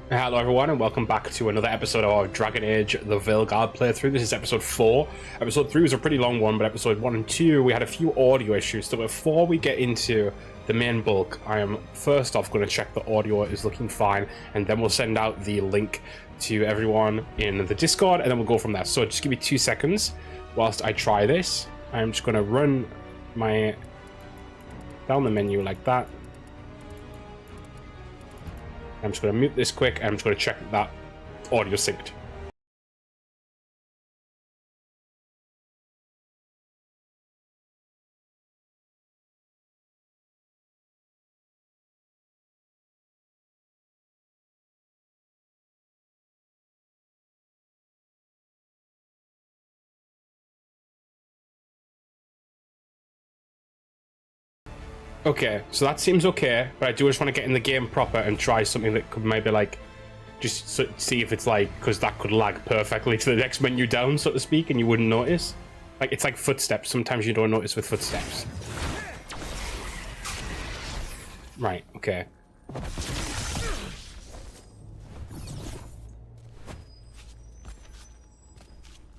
Hello everyone and welcome back to another episode of our Dragon Age the Veilguard playthrough. This is episode 4. Episode 3 was a pretty long one, but episode 1 and 2 we had a few audio issues. So before we get into the main bulk, I am first off going to check the audio is looking fine, and then we'll send out the link to everyone in the Discord, and then we'll go from there. So just give me 2 seconds whilst I try this. I'm just going to run my down the menu like that. I'm just going to mute this quick, and I'm just going to check that audio synced. Okay, so that seems okay, but I do just want to get in the game proper and try something that could maybe like just see if it's like, because that could lag perfectly to the next menu down, so to speak, and you wouldn't notice. Like, it's like footsteps. Sometimes you don't notice with footsteps. Right, okay.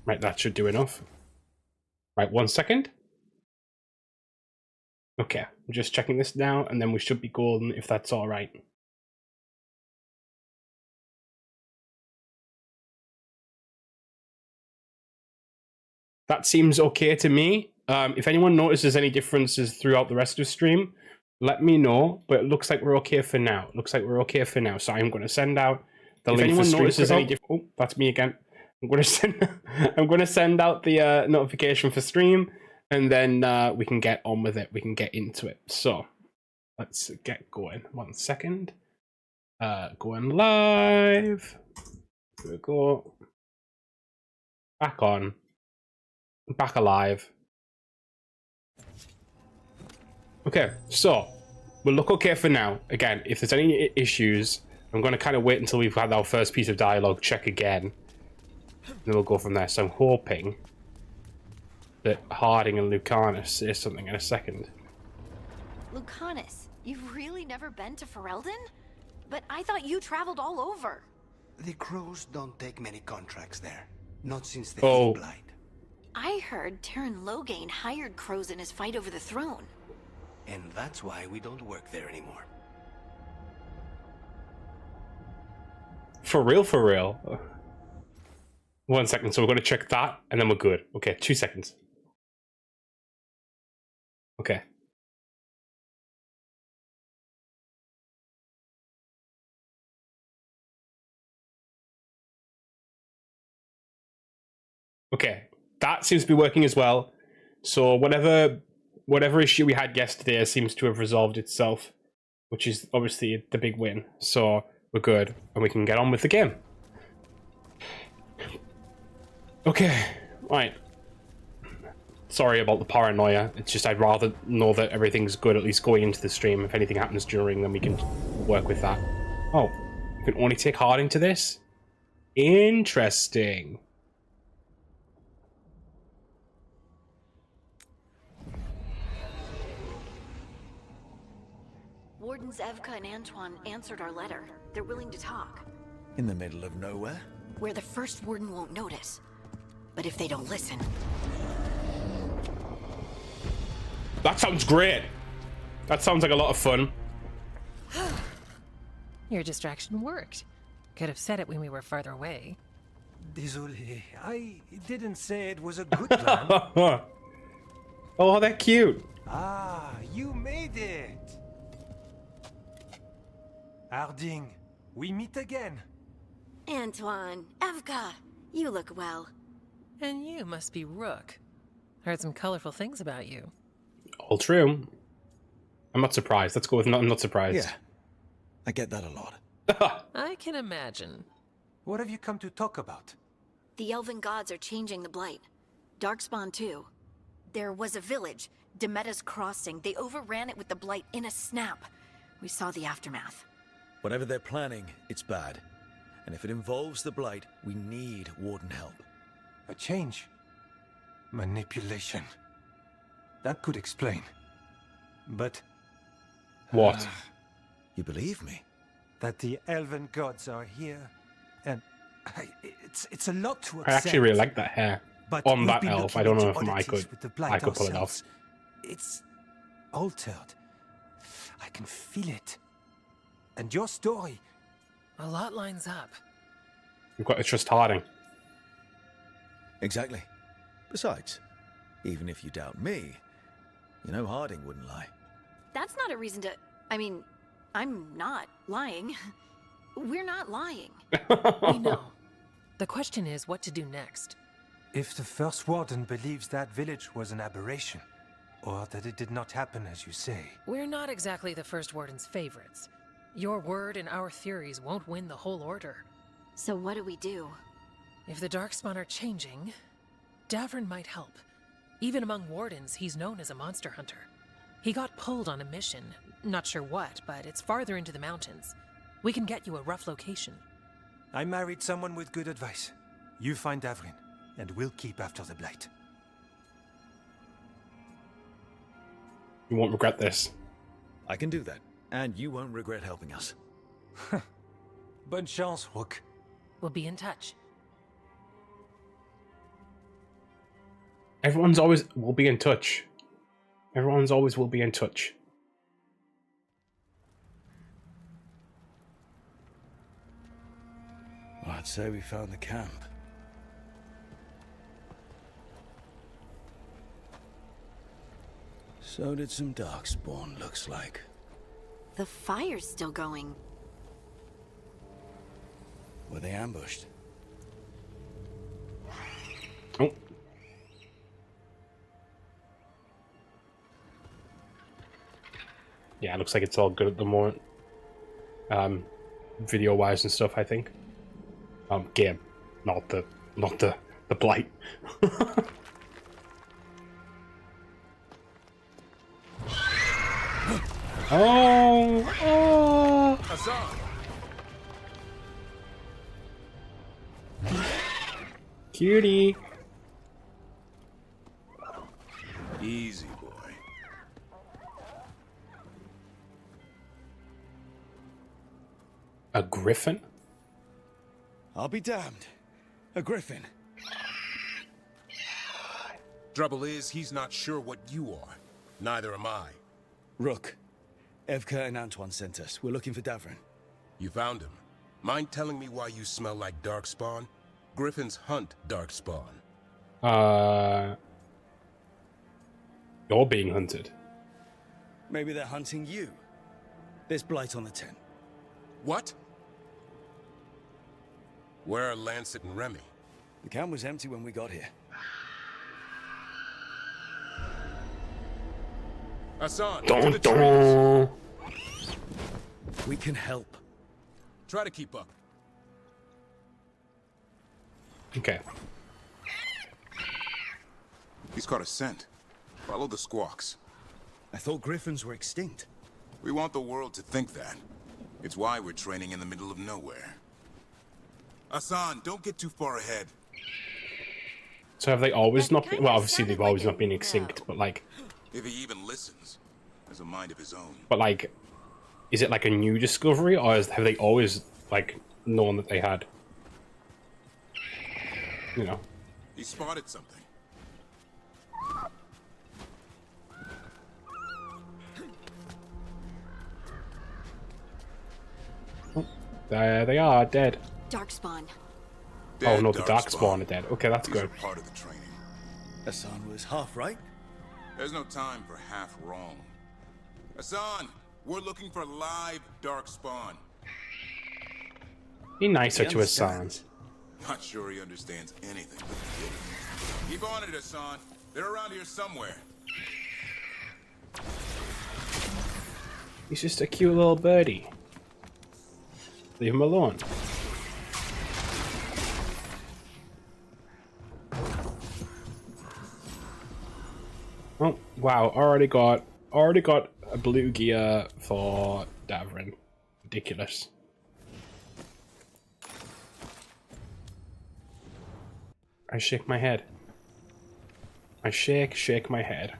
Right, that should do enough. Right, 1 second. Okay, I'm just checking this now, and then we should be golden if that's all right. That seems okay to me. If anyone notices any differences throughout the rest of the stream, let me know. But it looks like we're okay for now. So I'm going to send out the link. If anyone notices any difference, oh, that's me again. I'm going to send out the notification for stream, and then we can get on with it. We can get into it. So let's get going. 1 second. Going live. Here we go. Back on. Back alive. Okay, so we'll look okay for now. Again, if there's any issues, I'm going to kind of wait until we've had our first piece of dialogue, check again, then we'll go from there. So I'm hoping that Harding and Lucanus say something in a second. Lucanus, you've really never been to Ferelden? But I thought you traveled all over. The Crows don't take many contracts there. Not since the Blight. I heard Terran Loghain hired Crows in his fight over the throne. And that's why we don't work there anymore. For real, for real. 1 second, so we're going to check that, and then we're good. Okay, 2 seconds. Okay. Okay, that seems to be working as well. So whatever issue we had yesterday seems to have resolved itself, which is obviously the big win. So we're good, and we can get on with the game. Okay, right. Sorry about the paranoia. It's just I'd rather know that everything's good, at least going into the stream. If anything happens during, then we can work with that. Oh, you can only take Harding to this? Interesting. Wardens Evka and Antoine answered our letter. They're willing to talk. In the middle of nowhere? Where the first warden won't notice. But if they don't listen... That sounds great. That sounds like a lot of fun. Your distraction worked. Could have said it when we were farther away. Désolé, I didn't say it was a good plan. Oh, they're cute. Ah, you made it. Harding, we meet again. Antoine, Evka, you look well. And you must be Rook. Heard some colorful things about you. All true. I'm not surprised. Let's go with I'm not surprised. Yeah, I get that a lot. I can imagine. What have you come to talk about? The elven gods are changing the Blight. Darkspawn too. There was a village, Demetta's Crossing. They overran it with the Blight in a snap. We saw the aftermath. Whatever they're planning, it's bad. And if it involves the Blight, we need Warden help. A change. Manipulation. That could explain. But... What? You believe me? that the elven gods are here, and it's a lot to I accept. actually really like that hair But on we've that been elf. looking I don't know into if I oddities could with the blight pull it off. ourselves. It's altered. I can feel it. And your story. A lot lines up. We've got to trust Harding. Exactly. Besides, even if you doubt me, you know Harding wouldn't lie. That's not a reason to... I mean, I'm not lying. We're not lying. We know. The question is what to do next. If the first warden believes that village was an aberration, or that it did not happen as you say. We're not exactly the First Warden's favorites. Your word and our theories won't win the whole order. So what do we do? If the Darkspawn are changing, Davrin might help. Even among wardens, he's known as a monster hunter. He got pulled on a mission. Not sure what, but it's farther into the mountains. We can get you a rough location. I married someone with good advice. You find Davrin, and we'll keep after the blight. You won't regret this. I can do that, and you won't regret helping us. Bonne chance, Rook. We'll be in touch. Everyone's always will be in touch. Everyone's always will be in touch. Well, I'd say we found the camp. So did some Darkspawn, looks like. The fire's still going. Were they ambushed? Oh. Yeah, it looks like it's all good at the moment. Video wise and stuff, I think. Game. Not the blight. Oh! Cutie. Easy, boy. A griffin? I'll be damned. A griffin. Trouble is, he's not sure what you are. Neither am I. Rook. Evka and Antoine sent us. We're looking for Davrin. You found him. Mind telling me why you smell like Darkspawn? Griffins hunt Darkspawn. You're being hunted. Maybe they're hunting you. There's blight on the tent. What? Where are Lancet and Remy? The camp was empty when we got here. Hassan, to Dun, the trees. dun. We can help. Try to keep up. Okay. He's caught a scent. Follow the squawks. I thought griffins were extinct. We want the world to think that. It's why we're training in the middle of nowhere. Hassan, don't get too far ahead. So have they always That not been... kinda Well, obviously they've sounded always like not been a extinct, no. but like... If he even listens, has a mind of his own. But like... Is it like a new discovery, or have they always, like, known that they had? You know. He spotted something. There they are, dead. Darkspawn. Oh no, the Darkspawn. Darkspawn are dead. Okay, that's These good. are part of the training. Hassan was half right. There's no time for half wrong. Hassan, we're looking for live Darkspawn. Be nicer He to his son. understands. Not sure he understands anything. Keep on it, Hassan. They're around here somewhere. He's just a cute little birdie. Leave him alone. Oh wow! Already got a blue gear for Davrin. Ridiculous. I shake my head. I shake my head.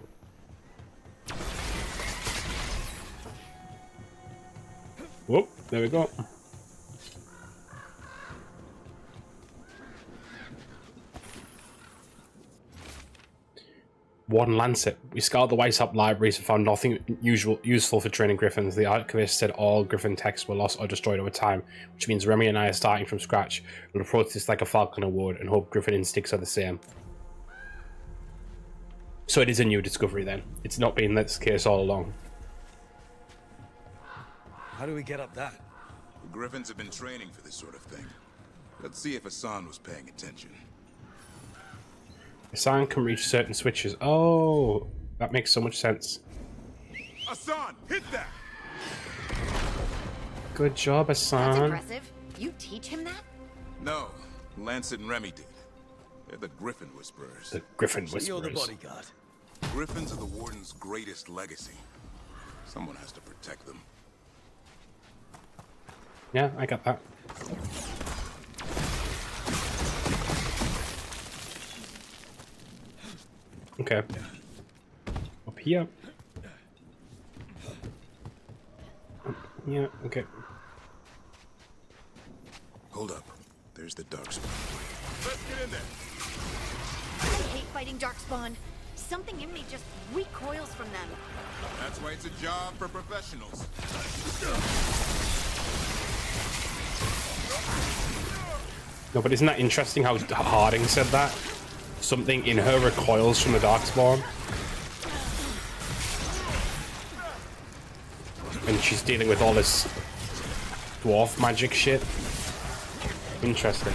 Whoop. There we go. Warden Lancet. We scoured the Weishaupt libraries and found nothing useful for training griffins. The archivist said all griffin texts were lost or destroyed over time, which means Remy and I are starting from scratch. We'll approach this like a falconer would and hope griffin instincts are the same. So it is a new discovery then. It's not been this case all along. How do we get up that? The griffins have been training for this sort of thing. Let's see if Hassan was paying attention. Hassan can reach certain switches. Oh, that makes so much sense. Hassan, hit that! Good job, Hassan. That's impressive. You teach him that? No, Lancet and Remy did. They're the Griffin Whisperers. The Griffin So Whisperers. you're the bodyguard. Griffins are the Warden's greatest legacy. Someone has to protect them. Yeah, I got that. Okay. Up here. Yeah, okay. Hold up. There's the Darkspawn. Let's get in there. I hate fighting Darkspawn. Something in me just recoils from them. That's why it's a job for professionals. No, but isn't that interesting how Harding said that? Something in her recoils from the Darkspawn. And she's dealing with all this dwarf magic shit. Interesting.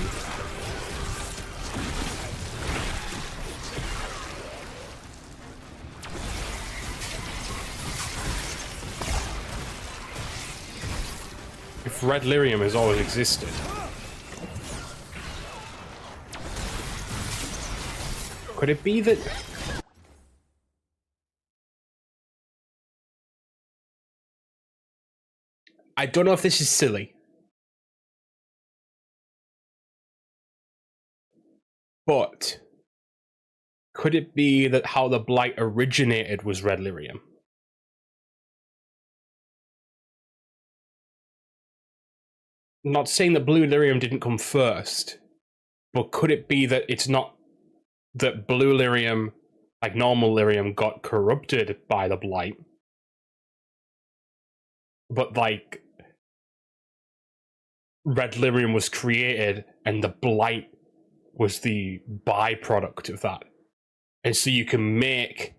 If red lyrium has always existed, could it be that I don't know if this is silly, but could it be that how the blight originated was red lyrium? I'm not saying that blue lyrium didn't come first, but could it be that it's not that blue lyrium, like normal lyrium, got corrupted by the blight, but like red lyrium was created and the blight was the byproduct of that, and so you can make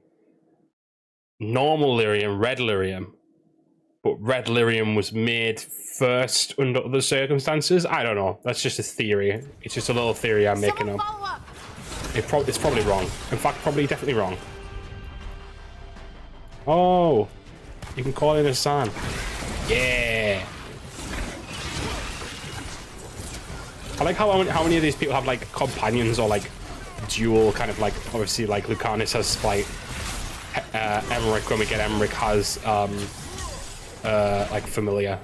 normal lyrium red lyrium, but red lyrium was made first under other circumstances. I don't know. That's just a theory. It's just a little theory I'm making up. It's probably wrong. In fact, probably definitely wrong. Oh, you can call in Hassan. Yeah. I like how many of these people have like companions or like dual kind of like, obviously like Lucanus has like Emmerich. When we get Emmerich has like familiar.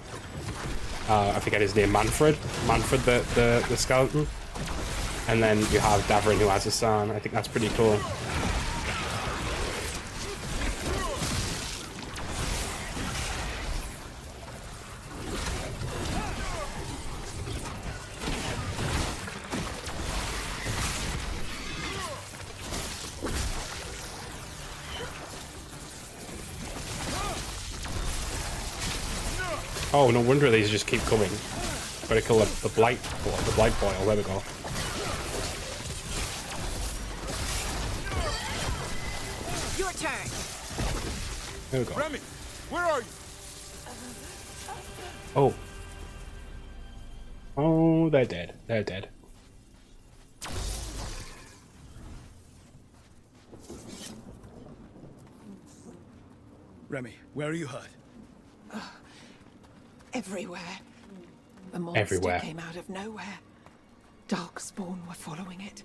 I forget his name. Manfred the skeleton. And then you have Davrin who has Hassan. I think that's pretty cool. Oh, no wonder these just keep coming. Gotta kill the blight boil. There we go. Your turn. There we go. Remy, where are you? Oh. Oh, they're dead. They're dead. Remy, where are you hurt? Everywhere. The monster Everywhere. came out of nowhere. Darkspawn were following it.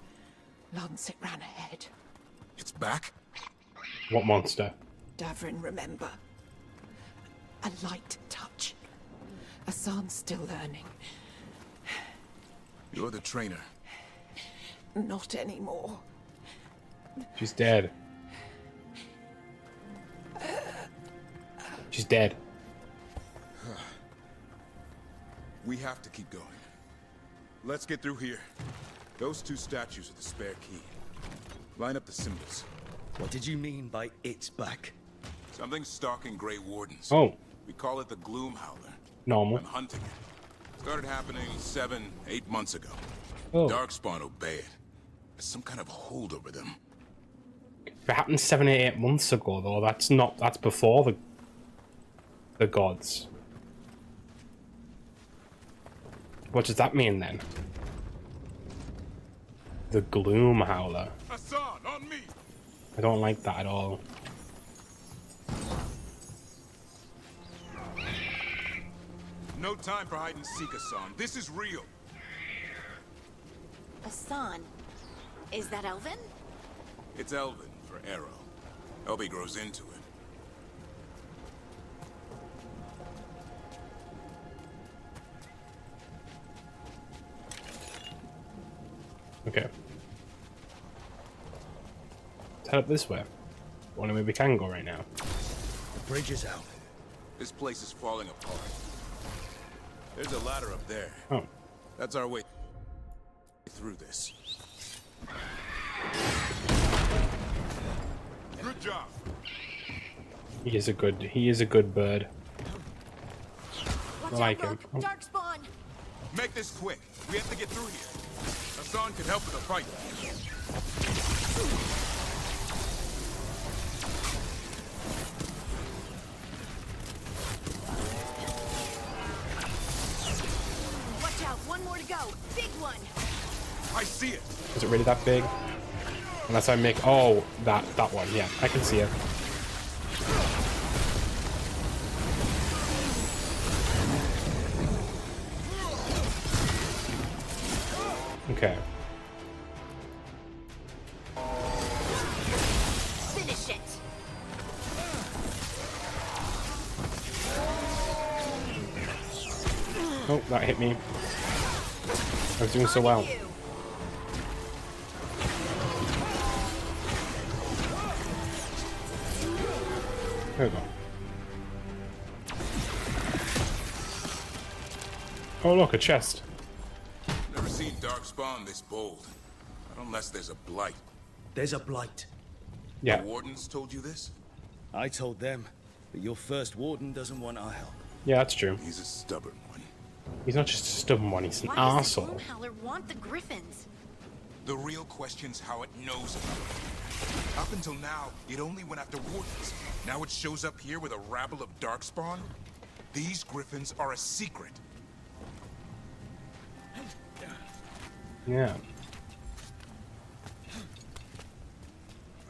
Lancet ran ahead. It's back? What monster? Davrin, remember. A light touch. Hassan's still learning. You're the trainer. Not anymore. She's dead. She's dead. We have to keep going. Let's get through here. Those two statues are the spare key. Line up the symbols. What did you mean by it's back? Something's stalking Grey Wardens. Oh. We call it the Gloom Howler. Normal. I'm hunting it. Started happening 7-8 months ago. Oh. Darkspawn obey it. There's some kind of hold over them. If it happened 7 or 8 months ago, though, that's before the gods. What does that mean then? The Gloom Howler. Hassan, on me. I don't like that at all. No time for hide and seek, Hassan. This is real. Hassan, is that Elven? It's Elven for arrow. Elby grows into it. Okay. Let's head up this way. Only way we can go right now. The bridge is out. This place is falling apart. There's a ladder up there. Oh. That's our way through this. Good job. He is a good bird. Watch I like out, him. Rogue. Darkspawn! Make this quick. We have to get through here. Hassan can help with the fight. Watch out, one more to go. Big one. I see it. Is it really that big? Unless I make... Oh, that one. Yeah, I can see it. Okay. Finish it. Oh, that hit me. I was doing so well. There we go. Oh look, a chest. Never seen Darkspawn this bold. Not unless there's a blight. There's a blight. Yeah. The wardens told you this? I told them, but your first warden doesn't want our help. Yeah, that's true. He's a stubborn one. He's not just a stubborn one, he's an Why does the arsehole. Gloom Howler want the Griffins? The real question's how it knows about it. Up until now, it only went after wardens. Now it shows up here with a rabble of Darkspawn? These Griffins are a secret. Yeah.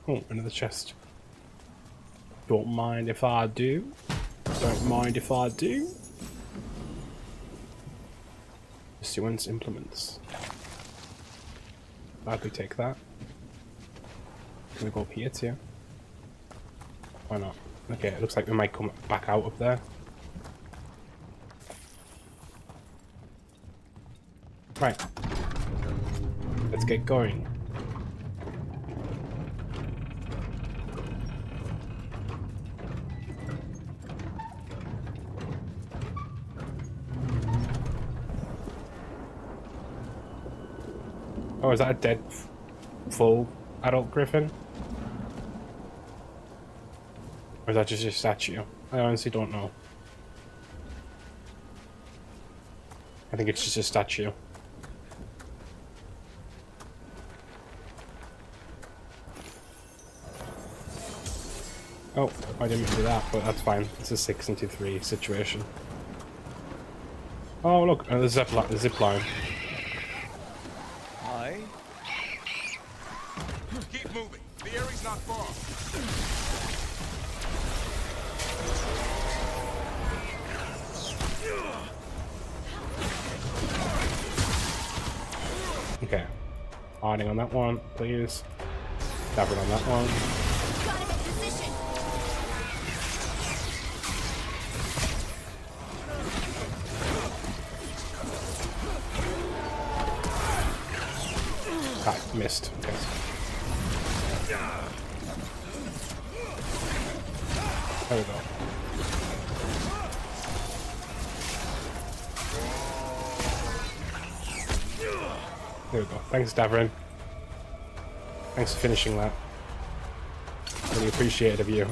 Oh, another chest. Don't mind if I do. Don't mind if I do. Pursuance implements. Gladly take that. Can we go up here too? Why not? Okay, it looks like we might come back out of there. Right. Let's get going. Oh, is that a dead, full adult griffin? Or is that just a statue? I honestly don't know. I think it's just a statue. Oh, I didn't do that, but that's fine. It's a 6 into 3 situation. Oh, look, the zip line. Hi. Keep moving. The area's not far. Okay. Hiding on that one, please. Dabbing on that one. Got him in position. Ah, missed. Okay. There we go. There we go. Thanks, Davrin. Thanks for finishing that. Really appreciate it of you.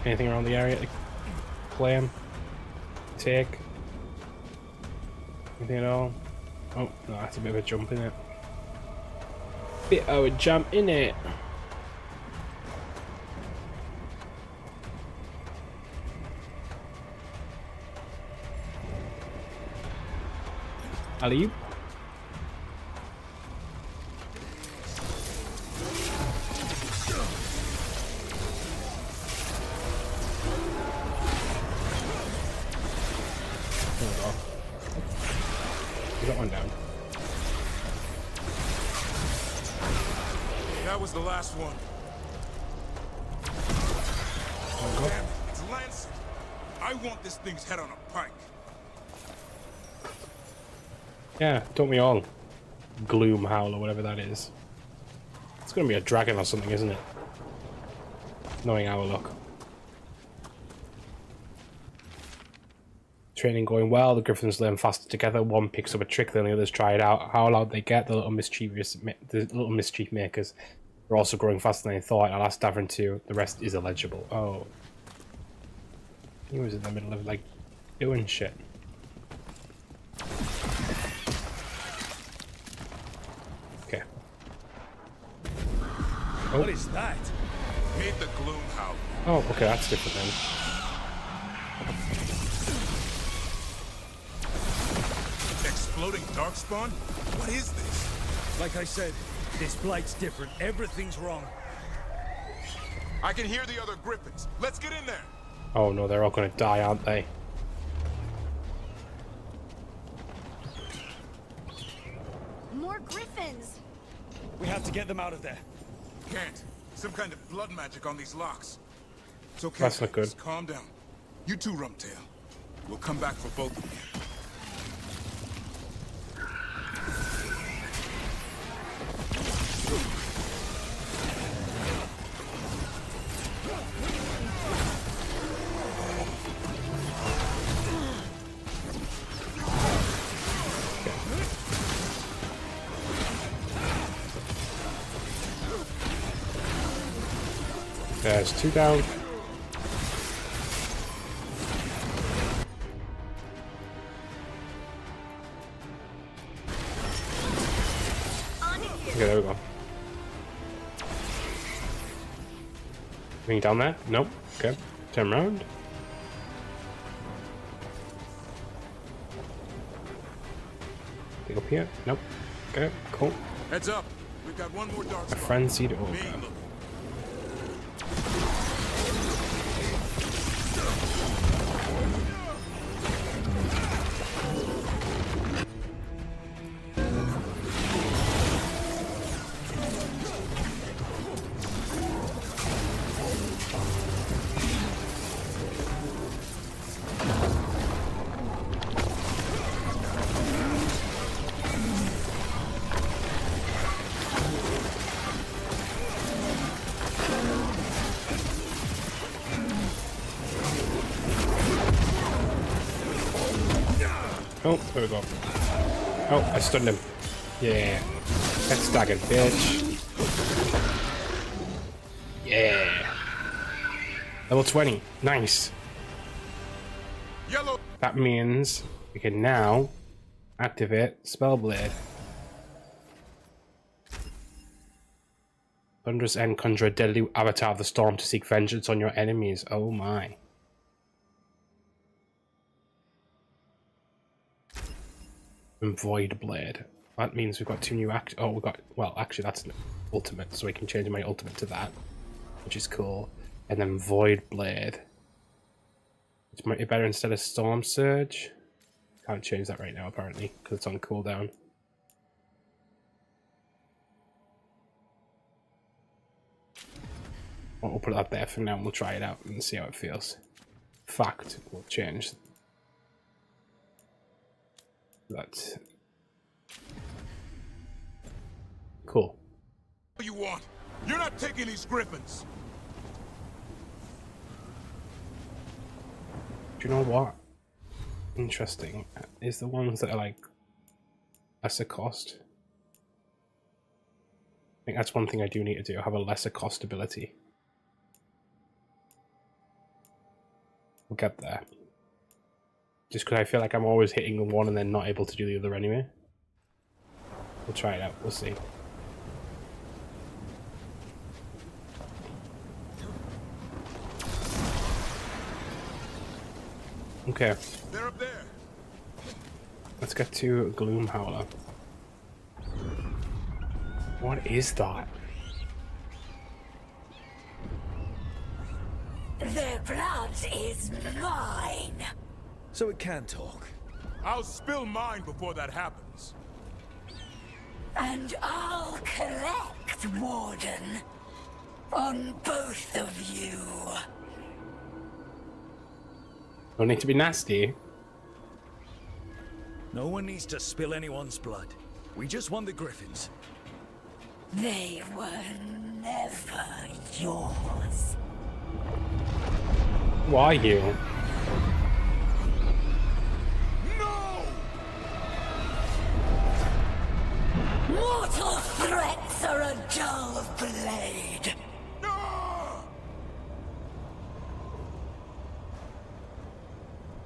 Anything around the area to claim? Take? Anything at all? Oh, no, that's a bit of a jump, in it. Bit of a jump, in it. Alley. Got one down. That was the last one. Damn it, it's Lancet. I want this thing's head on a pike. Yeah, don't we all? Gloom Howl or whatever that is. It's gonna be a dragon or something, isn't it? Knowing our luck. Training going well, the Griffins learn faster together. One picks up a trick, then the others try it out. How loud they get, the little mischief makers are also growing faster than they thought. I'll ask Davrin too. The rest is illegible. Oh. He was in the middle of, like, doing shit. Okay. What is that? Made the gloom howl. Oh, okay, that's different then. Exploding darkspawn? What is this? Like I said, this blight's different. Everything's wrong. I can hear the other griffins. Let's get in there. Oh no, they're all gonna die, aren't they? More griffins! We have to get them out of there. Can't. Some kind of blood magic on these locks. It's okay. That's not good. Just calm down. You too, Rumtail. We'll come back for both of you. There's two down. Okay, there we go. Anything down there? Nope. Okay. Turn around. Anything up here? Nope. Okay, cool. Heads up. We've got one more dark A spot. frenzied ogre. Mean looking. Oh, there we go. Oh, I stunned him. Yeah. That's staggered, bitch. Yeah. Level 20. Nice. Yellow. That means we can now activate Spellblade. Thunderous End, conjure a deadly avatar of the storm to seek vengeance on your enemies. Oh my. And Void Blade. That means we've got two new oh, we've got, well, actually that's an ultimate, so we can change my ultimate to that, which is cool. And then Void Blade. Which might be better instead of Storm Surge. Can't change that right now, apparently, because it's on cooldown. Well, we'll put that there for now and we'll try it out and see how it feels. Fact, we'll change that. Cool. What do you want? You're not taking these griffins. Do you know what? Interesting. Is the ones that are like lesser cost. I think that's one thing I do need to do. Have a lesser cost ability. We'll get there. Just because I feel like I'm always hitting the one and then not able to do the other anyway. We'll try it out. We'll see. Okay. They're up there. Let's get to Gloom Howler. What is that? Their blood is mine. So it can talk. I'll spill mine before that happens. And I'll collect, Warden. On both of you. Don't need to be nasty. No one needs to spill anyone's blood. We just want the Griffins. They were never yours. Why you? No! Mortal threats are a dull blade.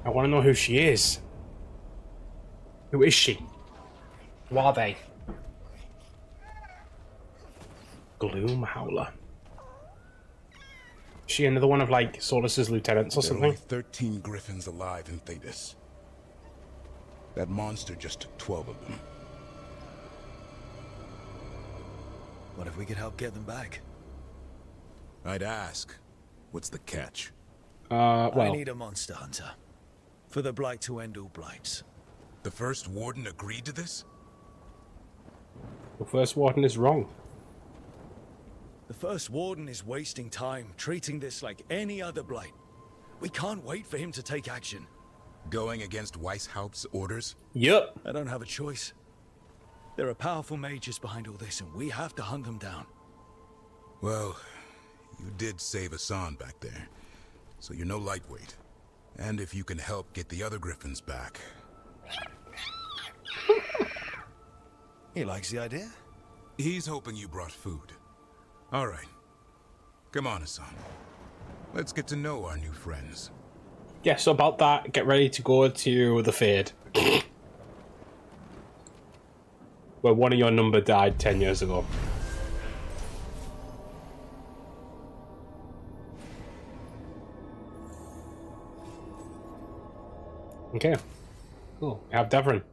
I want to know who she is. Who is she? Who are they? Gloom Howler. Is she another one of like Solus's lieutenants or There are something? only 13 Griffins alive in Thetis. That monster just took 12 of them. What if we could help get them back? I'd ask, what's the catch? I Well, need a monster hunter. For the Blight to end all blights. The first warden agreed to this? the first warden is wrong. The first warden is wasting time treating this like any other blight. We can't wait for him to take action. Going against Weishaupt's orders? Yup. I don't have a choice. There are powerful mages behind all this, and we have to hunt them down. Well, you did save Hassan back there, so you're no lightweight. And if you can help get the other Griffins back... He likes the idea. He's hoping you brought food. All right. Come on, Hassan. Let's get to know our new friends. Yeah, so about that, get ready to go to the Fade. Where one of your number died 10 years ago. Okay. Cool. We have Devon.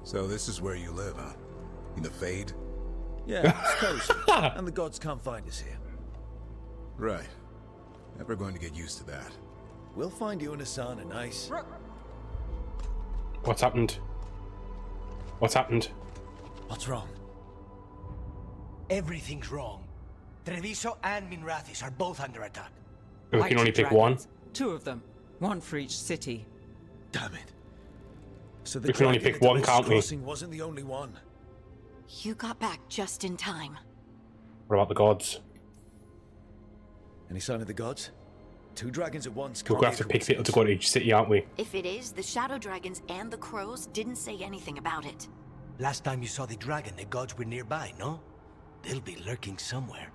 So this is where you live, huh? In the Fade? Yeah, it's cozy. And the gods can't find us here. Right. Never going to get used to that. We'll find you and Hassan a nice... What's happened? What's happened? What's wrong? Everything's wrong. Treviso and Minrathis are both under attack. We can only pick one. 2 of them. 1 for each city. Damn it. So the We can only dragon pick at one, Devil's can't we? Crossing wasn't the only one. You got back just in time. What about the gods? Any sign of the gods? 2 dragons at once. We're gonna have to pick people to go to each city, aren't we? If it is, the Shadow Dragons and the Crows didn't say anything about it. Last time you saw the dragon, the gods were nearby, no? They'll be lurking somewhere.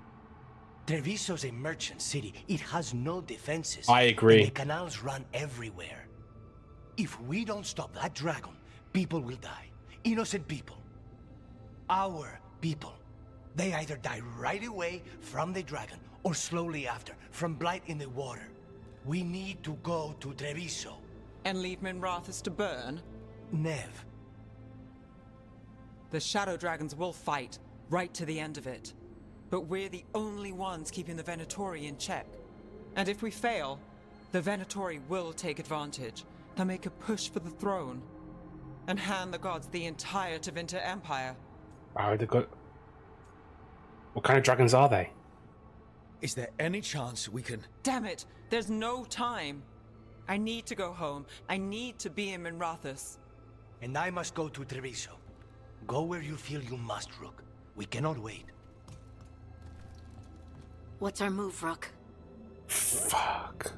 Treviso's a merchant city. It has no defenses. I agree. And the canals run everywhere. If we don't stop that dragon, people will die. Innocent people. Our people. They either die right away from the dragon, or slowly after, from blight in the water. We need to go to Treviso. And leave Minrathis to burn? Nev. The Shadow Dragons will fight, right to the end of it. But we're the only ones keeping the Venatori in check. And if we fail, the Venatori will take advantage. They'll make a push for the throne. And hand the gods the entire Tevinter Empire. Wow, they got... What kind of dragons are they? Is there any chance we can... Damn it! There's no time! I need to go home. I need to be in Minrathous. And I must go to Treviso. Go where you feel you must, Rook. We cannot wait. What's our move, Rook? Fuck.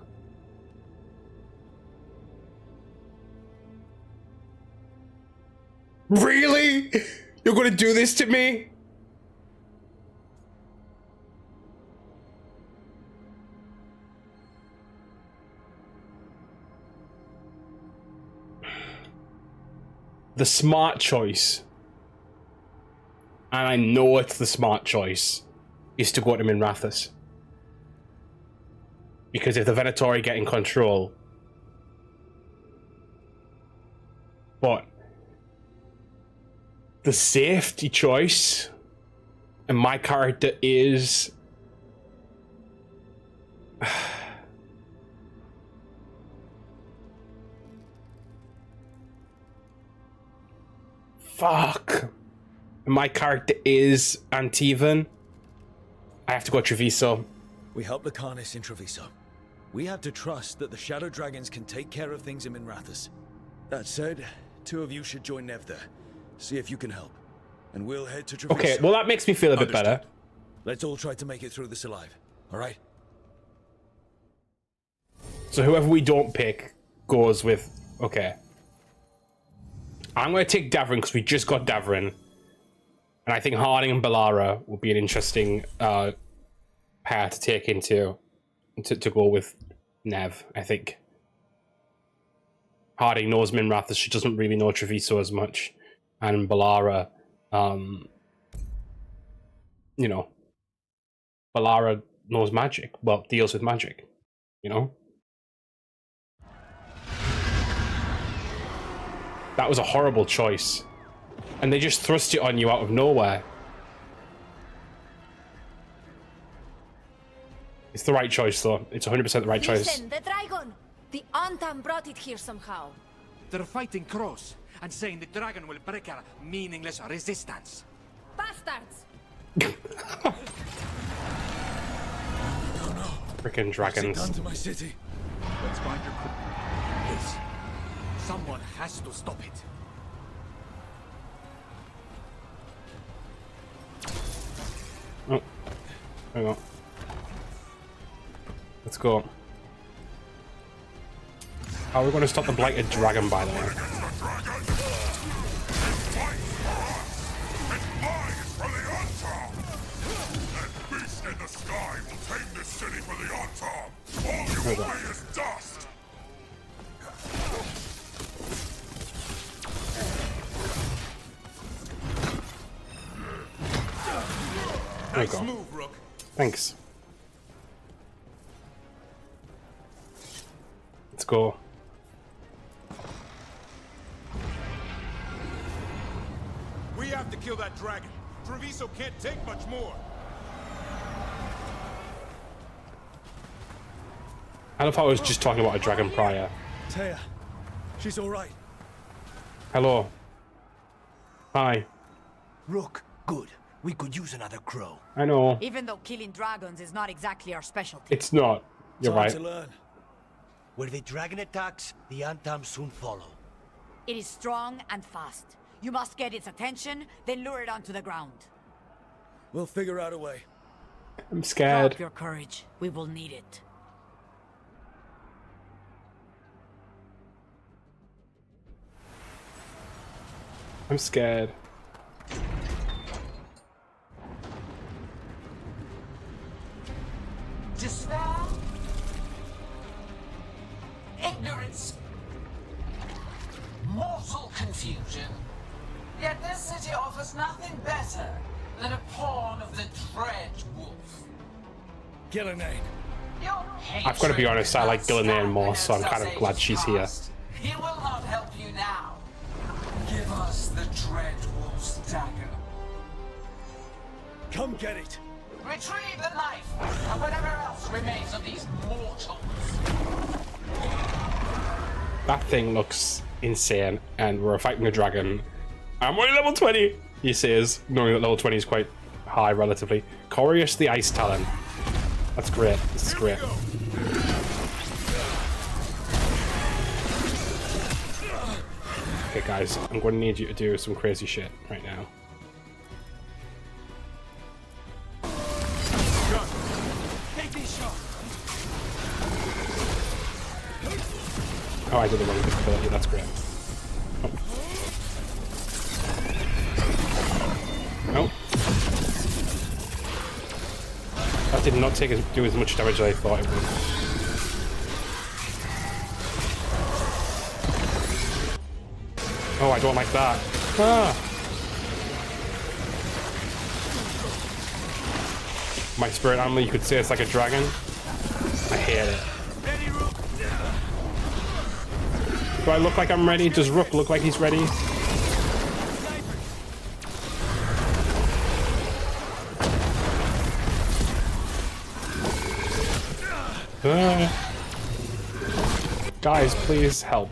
Really? You're gonna do this to me? The smart choice, and I know it's the smart choice, is to go to Minrathous. Because if the Venatori get in control, but the safety choice, and my character is fuck. My character is Antivan. I have to go Treviso. We help the Carnis in Treviso. We have to trust that the Shadow Dragons can take care of things in Minrathous. That said, 2 of you should join Nev there. See if you can help. And we'll head to Treviso. Okay, well that makes me feel a bit better. Let's all try to make it through this alive. Alright? So whoever we don't pick goes with... Okay. I'm going to take Davrin because we just got Davrin. And I think Harding and Ballara will be an interesting pair to take into... To go with Nev, I think. Harding knows Minrathous, she doesn't really know Treviso as much. And Ballara, you know, Ballara knows magic. Well, deals with magic, you know? That was a horrible choice. And they just thrust it on you out of nowhere. It's the right choice, though. It's 100% the right choice. Listen, the dragon! The Antam brought it here somehow. They're fighting Cross and saying the dragon will break our meaningless resistance. Bastards! Freaking dragons. What's it done to my city? Let's find your crew. Please. Someone has to stop it. Oh. Hang on. Let's go. How are we going to stop the blighted dragon, by the way? There we go. Thanks. Let's go. We have to kill that dragon. Treviso can't take much more. I love how I was just talking about a dragon prior. Taya, she's all right. Hello. Hi. Rook, good. We could use another crow. I know. Even though killing dragons is not exactly our specialty. It's not. You're right. To learn. Where the dragon attacks, the Antam soon follow. It is strong and fast. You must get its attention, then lure it onto the ground. We'll figure out a way. I'm scared. Drop your courage. We will need it. I'm scared. Despair, ignorance, mortal confusion. Yet this city offers nothing better than a pawn of the Dread Wolf. Gillenane. I've got to be honest, I like Gillenane more, so I'm kind of glad she's here. He will not help you now. Give us the Dread Wolf's dagger. Come get it. Retrieve the knife and whatever else remains of these mortals. That thing looks insane, and we're fighting a dragon. I'm only level 20, he says, knowing that level 20 is quite high relatively. Corius the Ice Talon. That's great. This is great. Okay, guys, I'm going to need you to do some crazy shit right now. Oh, I did the wrong difficulty. That's great. Oh. That did not do as much damage as I thought it would. Oh, I don't like that. Ah! My spirit animal, you could say it's like a dragon. I hate it. Do I look like I'm ready? Does Rook look like he's ready? Guys, please help.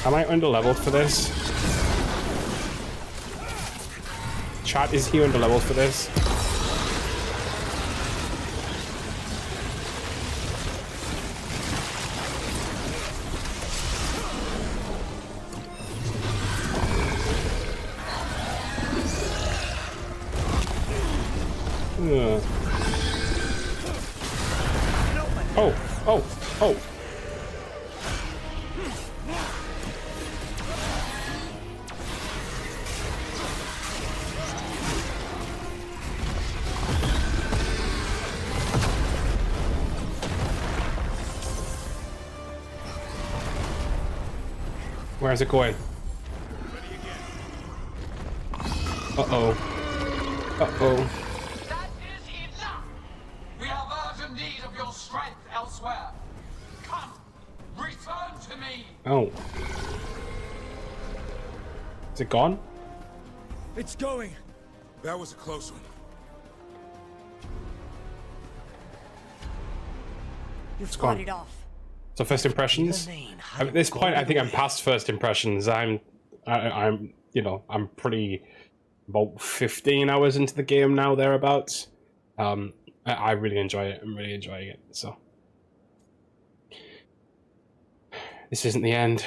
Am I underleveled for this? Chat, is he underleveled for this? Oh, oh, oh. Where's it going? Uh-oh. Uh-oh. We have urgent need of your strength elsewhere. Come, return to me. Oh. Is it gone? It's going. That was a close one. You've fought it off. So first impressions. At this point, I think I'm past first impressions. I'm, you know, I'm pretty about 15 hours into the game now, thereabouts. I really enjoy it. I'm really enjoying it. So this isn't the end.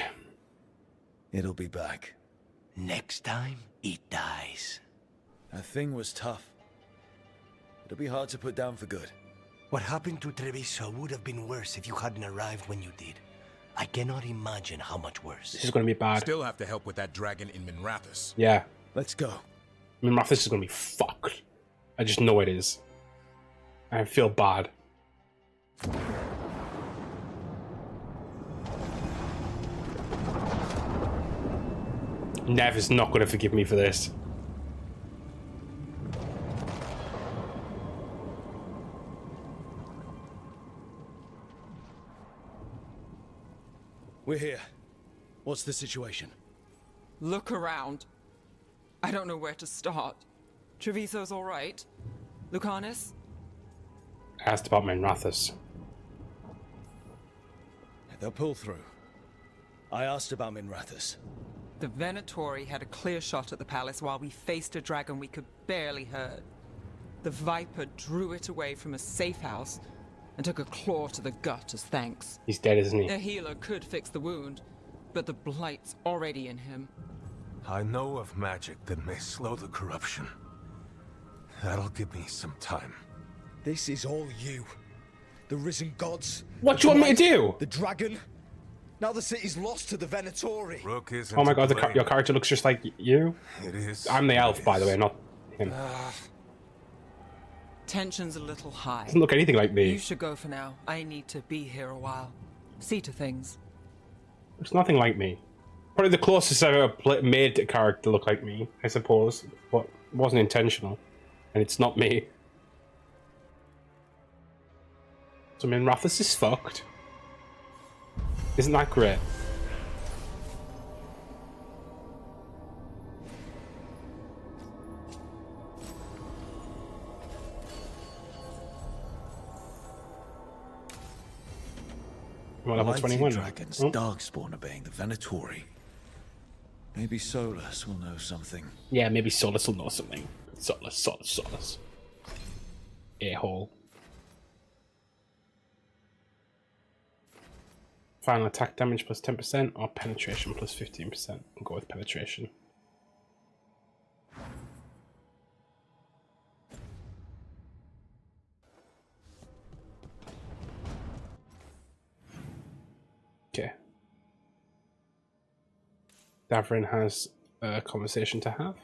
It'll be back. Next time, it dies. That thing was tough. It'll be hard to put down for good. What happened to Treviso would have been worse if you hadn't arrived when you did. I cannot imagine how much worse. This is going to be bad. Still have to help with that dragon in Minrathous. Yeah. Let's go. Minrathous is going to be fucked. I just know it is. I feel bad. Nev is not going to forgive me for this. We're here. What's the situation? Look around. I don't know where to start. Treviso's all right. Lucanus? Asked about Minrathous. They'll pull through. I asked about Minrathous. The Venatori had a clear shot at the palace while we faced a dragon we could barely hurt. The Viper drew it away from a safe house and took a claw to the gut as thanks. He's dead, isn't he? A healer could fix the wound, but the blight's already in him. I know of magic that may slow the corruption. That'll give me some time. This is all you. The risen gods. What do you want me to do? The dragon. Now the city's lost to the Venatori. Rook isn't Oh my god, to your character looks just like you. It is. I'm the elf, by the way, not him. Tension's a little high. Doesn't look anything like me. You should go for now. I need to be here a while. See to things. It's nothing like me. Probably the closest I've ever made a character look like me, I suppose. But it wasn't intentional. And it's not me. So Minrathous is fucked. Isn't that great? Well, level 21. Dragons, Darkspawn obeying the Venatori. Maybe Solus will know something. Yeah, maybe Solus will know something. Solus. A-hole. Final attack damage plus 10% or penetration plus 15%. We'll go with penetration. Okay. Davrin has a conversation to have.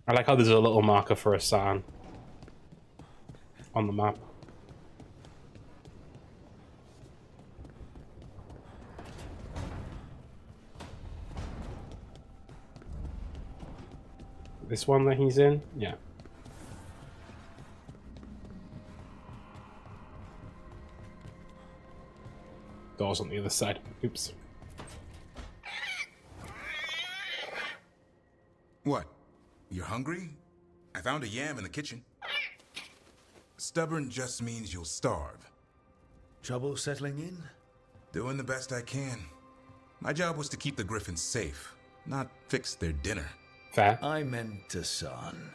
I like how there's a little marker for a sign on the map. This one that he's in? Yeah. Doors on the other side. Oops. What? You're hungry? I found a yam in the kitchen. Stubborn just means you'll starve. Trouble settling in? Doing the best I can. My job was to keep the Griffins safe, not fix their dinner. Fair. I meant Hassan.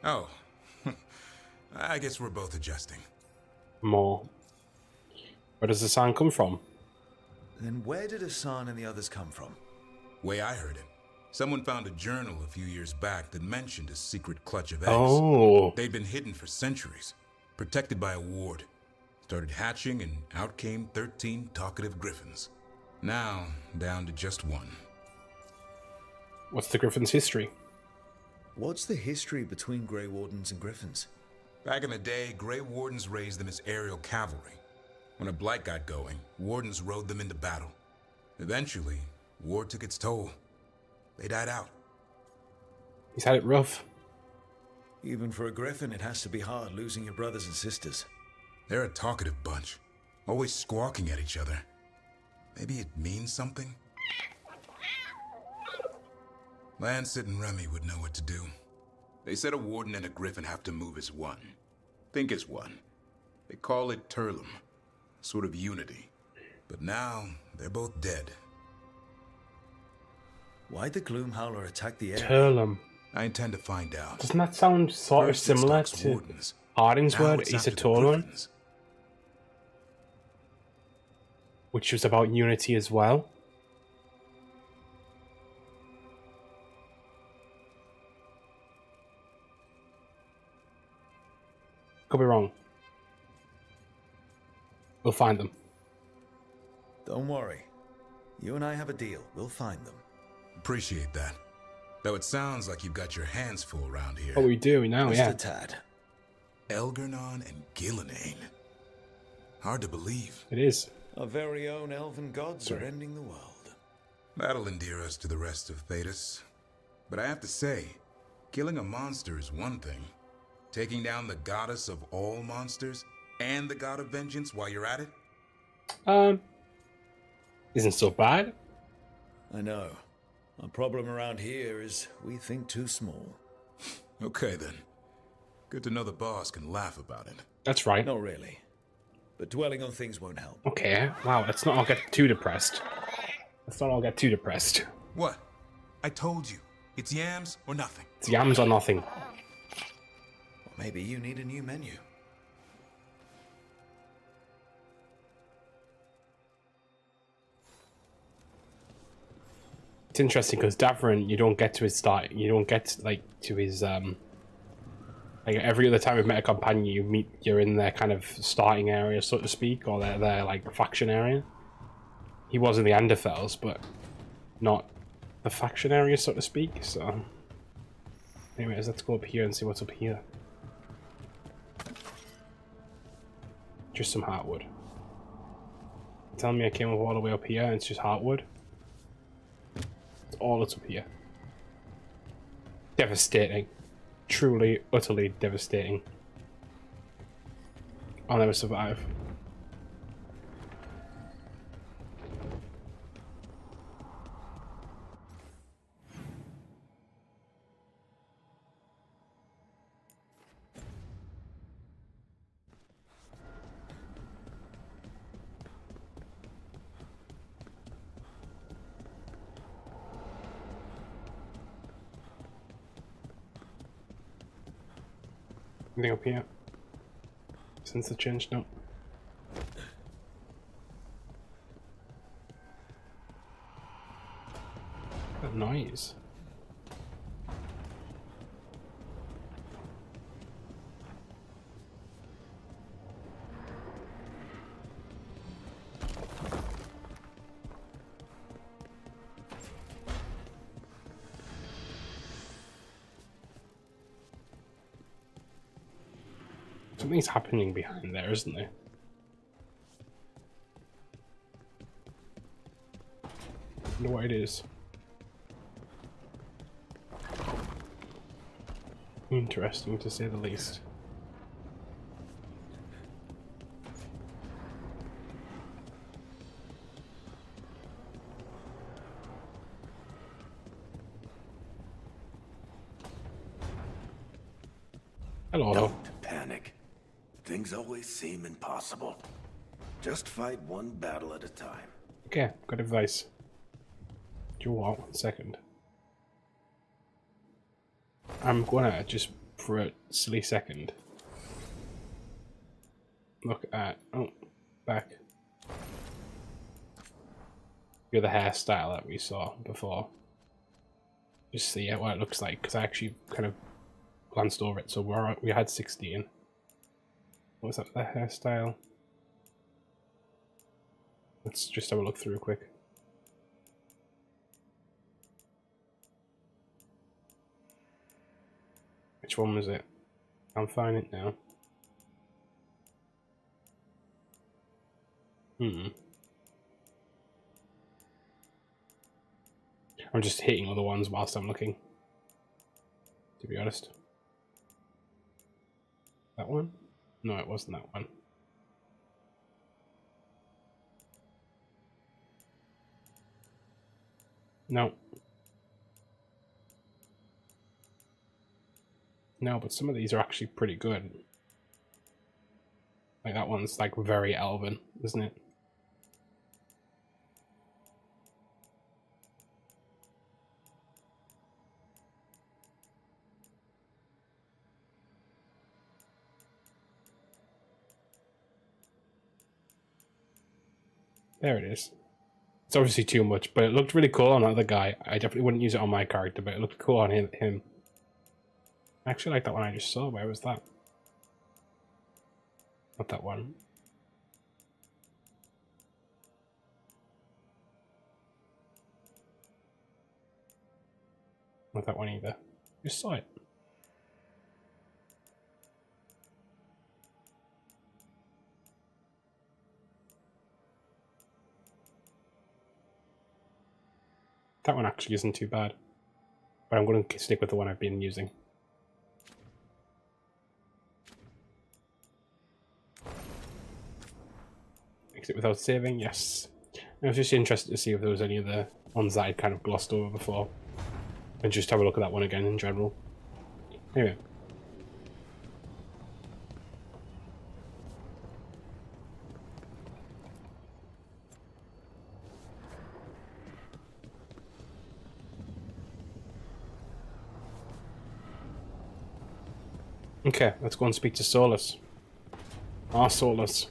Oh. I guess we're both adjusting. More. Where does the sign come from? Then where did Hassan and the others come from? Way I heard it. Someone found a journal a few years back that mentioned a secret clutch of eggs. Oh. They'd been hidden for centuries, protected by a ward. Started hatching and out came 13 talkative griffins. Now, down to just one. What's the Griffin's history? What's the history between Grey Wardens and Griffins? Back in the day, Grey Wardens raised them as aerial cavalry. When a blight got going, Wardens rode them into battle. Eventually, war took its toll. They died out. He's had it rough. Even for a Griffin, it has to be hard losing your brothers and sisters. They're a talkative bunch, always squawking at each other. Maybe it means something? Lancet and Remy would know what to do. They said a Warden and a Griffin have to move as one. Think as one. They call it Turlum. Sort of unity. But now, they're both dead. Why'd the Gloomhowler attack the area? Turlum. I intend to find out. Doesn't that sound sort of similar to Harding's word, E04? Which was about unity as well. Could be wrong. We'll find them. Don't worry. You and I have a deal. We'll find them. Appreciate that. Though it sounds like you've got your hands full around here. Oh, we do now, Just yeah. a tad. Elgernon and Gillenane. Hard to believe. It is. Our very own elven gods are ending the world. That'll endear us to the rest of Thetis. But I have to say, killing a monster is one thing. Taking down the goddess of all monsters and the god of vengeance while you're at it? Isn't so bad. I know. Our problem around here is we think too small. Okay then. Good to know the boss can laugh about it. That's right. Not really. But dwelling on things won't help. Okay, wow, let's not all get too depressed. Let's not all get too depressed. What? I told you. It's yams or nothing. It's yams or nothing. Or maybe you need a new menu. It's interesting because Davrin, you don't get to his start. You don't get like to his like every other time we've met a companion, you're in their kind of starting area, so to speak, or their like faction area. He was in the Anderfels, but not the faction area, so to speak. So, anyways, let's go up here and see what's up here. Just some heartwood. Telling me I came all the way up here and it's just heartwood. It's all that's up here. Devastating. Truly, utterly devastating. I'll never survive. Anything up here? Since the change? No. That noise. Something's happening behind there, isn't there? I wonder what it is. Interesting, to say the least. Hello. Don't panic. Things always seem impossible. Just fight one battle at a time. Okay, good advice. Do you want 1 second? I'm gonna just, for a silly second, look at, oh, back. The other hairstyle that we saw before. Just see what it looks like, because I actually kind of glanced over it. So we had 16. What was that, the hairstyle? Let's just have a look through quick. Which one was it? I'll find it now. I'm just hitting other ones whilst I'm looking, to be honest. That one? No, it wasn't that one. No. No, but some of these are actually pretty good. Like that one's like very elven, isn't it? There it is. It's obviously too much, but it looked really cool on the other guy. I definitely wouldn't use it on my character, but it looked cool on him. I actually like that one I just saw. Where was that? Not that one. Not that one either. Just saw it. That one actually isn't too bad, but I'm going to stick with the one I've been using. Exit without saving, yes. I was just interested to see if there was any of the ones that I'd kind of glossed over before, and just have a look at that one again in general. Anyway. Okay, let's go and speak to Solus. Ah, Solus.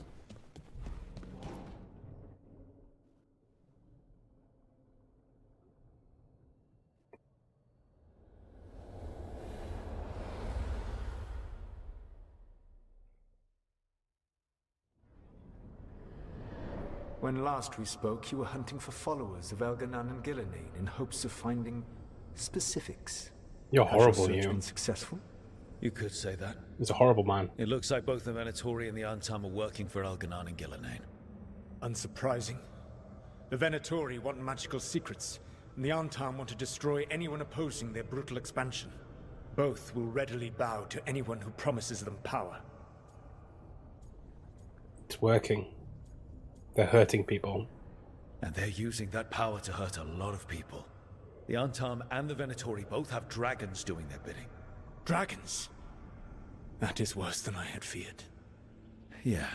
When last we spoke, you were hunting for followers of Elganan and Gillenane in hopes of finding specifics. You're horrible, Has your search you. been successful? You could say that. He's a horrible man. It looks like both the Venatori and the Antam are working for Elganan and Gillenane. Unsurprising. The Venatori want magical secrets, and the Antam want to destroy anyone opposing their brutal expansion. Both will readily bow to anyone who promises them power. It's working. They're hurting people. And they're using that power to hurt a lot of people. The Antam and the Venatori both have dragons doing their bidding. Dragons? That is worse than I had feared. Yeah.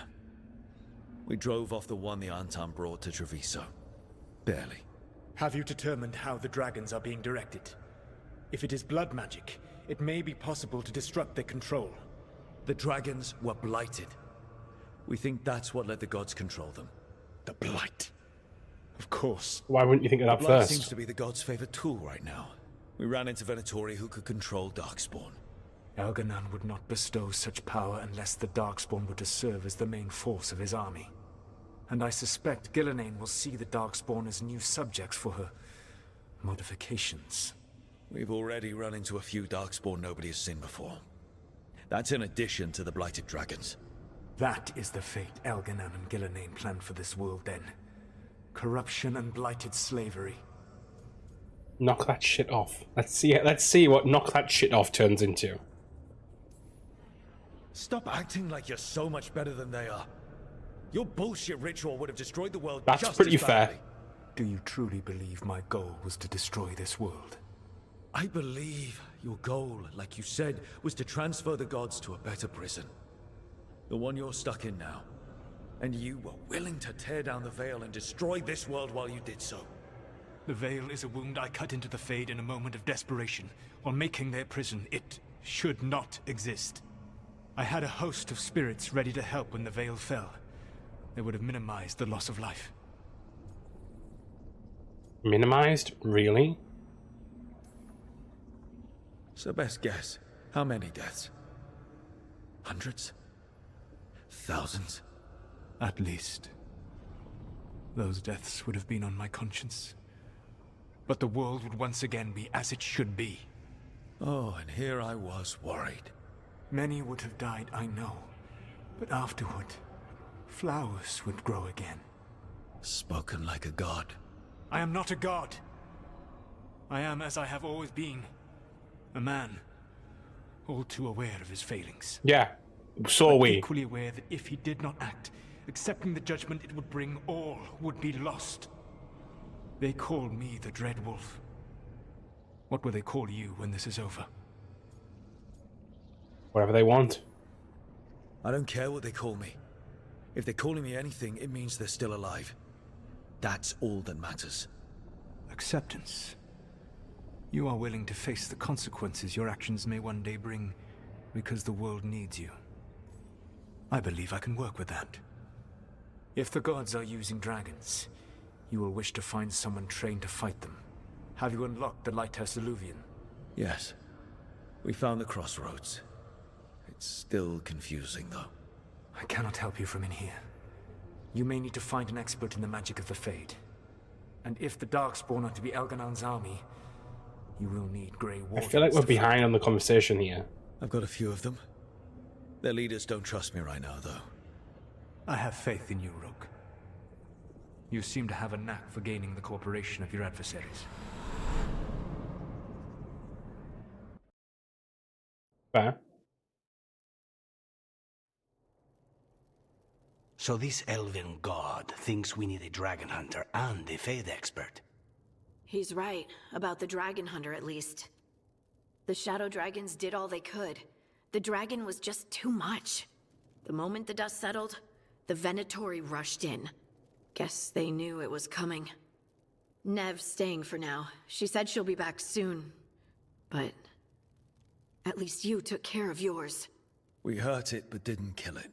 We drove off the one the Antam brought to Treviso. Barely. Have you determined how the dragons are being directed? If it is blood magic, it may be possible to disrupt their control. The dragons were blighted. We think that's what let the gods control them. The blight. Of course. Why wouldn't you think of that The Blight first? seems to be the god's favorite tool right now. We ran into Venatori who could control Darkspawn. Elganon would not bestow such power unless the Darkspawn were to serve as the main force of his army. And I suspect Gillenane will see the Darkspawn as new subjects for her modifications. We've already run into a few Darkspawn nobody has seen before. That's in addition to the Blighted Dragons. That is the fate Elganon and Gillenane planned for this world then. Corruption and blighted slavery. Knock that shit off. Let's see it. Let's see what knock that shit off turns into. Stop acting like you're so much better than they are. Your bullshit ritual would have destroyed the world That's just pretty as badly. fair. Do you truly believe my goal was to destroy this world? I believe your goal, like you said, was to transfer the gods to a better prison. The one you're stuck in now. And you were willing to tear down the Veil and destroy this world while you did so. The Veil is a wound I cut into the Fade in a moment of desperation, while making their prison. It should not exist. I had a host of spirits ready to help when the Veil fell. They would have minimized the loss of life. Minimized? Really? So best guess, how many deaths? Hundreds? Thousands? At least. Those deaths would have been on my conscience. But the world would once again be as it should be. Oh, and here I was worried. Many would have died, I know. But afterward, flowers would grow again. Spoken like a god. I am not a god. I am as I have always been. A man. All too aware of his failings. Yeah. So but we. Equally aware that if he did not act, accepting the judgment it would bring, all would be lost. They call me the Dread Wolf. What will they call you when this is over? Whatever they want. I don't care what they call me. If they're calling me anything, it means they're still alive. That's all that matters. Acceptance. You are willing to face the consequences your actions may one day bring, because the world needs you. I believe I can work with that. If the gods are using dragons, you will wish to find someone trained to fight them. Have you unlocked the Lighthouse Illuvian? Yes. We found the crossroads. It's still confusing, though. I cannot help you from in here. You may need to find an expert in the magic of the Fade. And if the Darkspawn are to be Elganon's army, you will need Grey I Wardens. feel like we're to behind on the conversation here. I've got a few of them. Their leaders don't trust me right now, though. I have faith in you, Rook. You seem to have a knack for gaining the cooperation of your adversaries. Fair. So this elven god thinks we need a dragon hunter and a Fade expert. He's right, about the dragon hunter at least. The shadow dragons did all they could. The dragon was just too much. The moment the dust settled, the Venatori rushed in. Guess they knew it was coming. Nev's staying for now. She said she'll be back soon. But at least you took care of yours. We hurt it, but didn't kill it.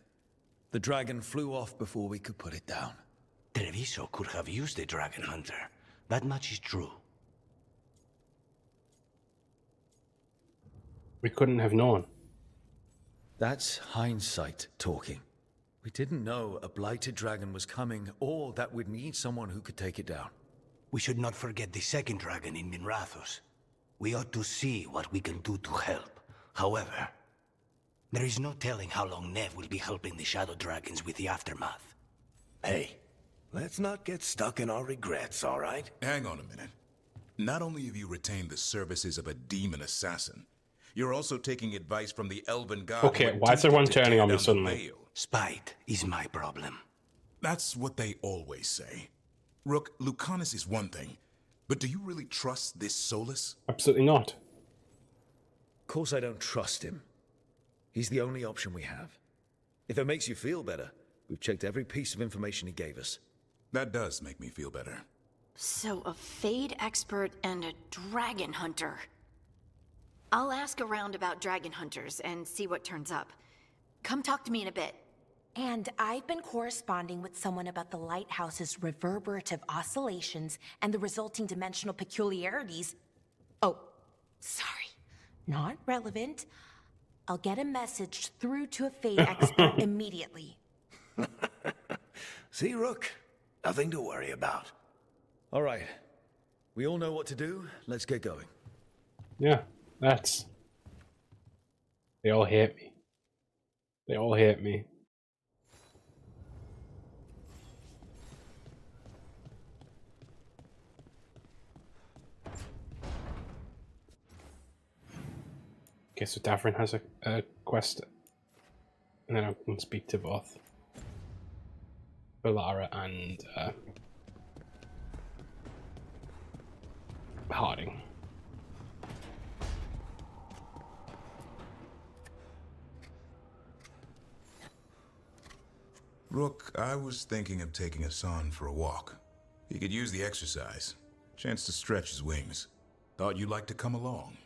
The dragon flew off before we could put it down. Treviso could have used a dragon hunter. That much is true. We couldn't have known. That's hindsight talking. We didn't know a blighted dragon was coming, or that we'd need someone who could take it down. We should not forget the second dragon in Minrathos. We ought to see what we can do to help. However, there is no telling how long Nev will be helping the Shadow Dragons with the aftermath. Hey, let's not get stuck in our regrets, all right? Hang on a minute. Not only have you retained the services of a demon assassin, you're also taking advice from the elven god. Okay, why is everyone turning on me suddenly? Spite is my problem. That's what they always say. Rook, Lucanus is one thing, but do you really trust this Solus? Absolutely not. Of course I don't trust him. He's the only option we have. If it makes you feel better, we've checked every piece of information he gave us. That does make me feel better. So a Fade expert and a dragon hunter. I'll ask around about dragon hunters and see what turns up. Come talk to me in a bit. And I've been corresponding with someone about the lighthouse's reverberative oscillations and the resulting dimensional peculiarities. Oh, sorry. Not relevant. I'll get a message through to a Fate expert immediately. See, Rook? Nothing to worry about. All right. We all know what to do. Let's get going. Yeah, that's... They all hate me. They all hate me. Okay, so Davrin has a quest, and then I can speak to both Balara and Harding. Rook, I was thinking of taking Hassan for a walk. He could use the exercise. Chance to stretch his wings. Thought you'd like to come along.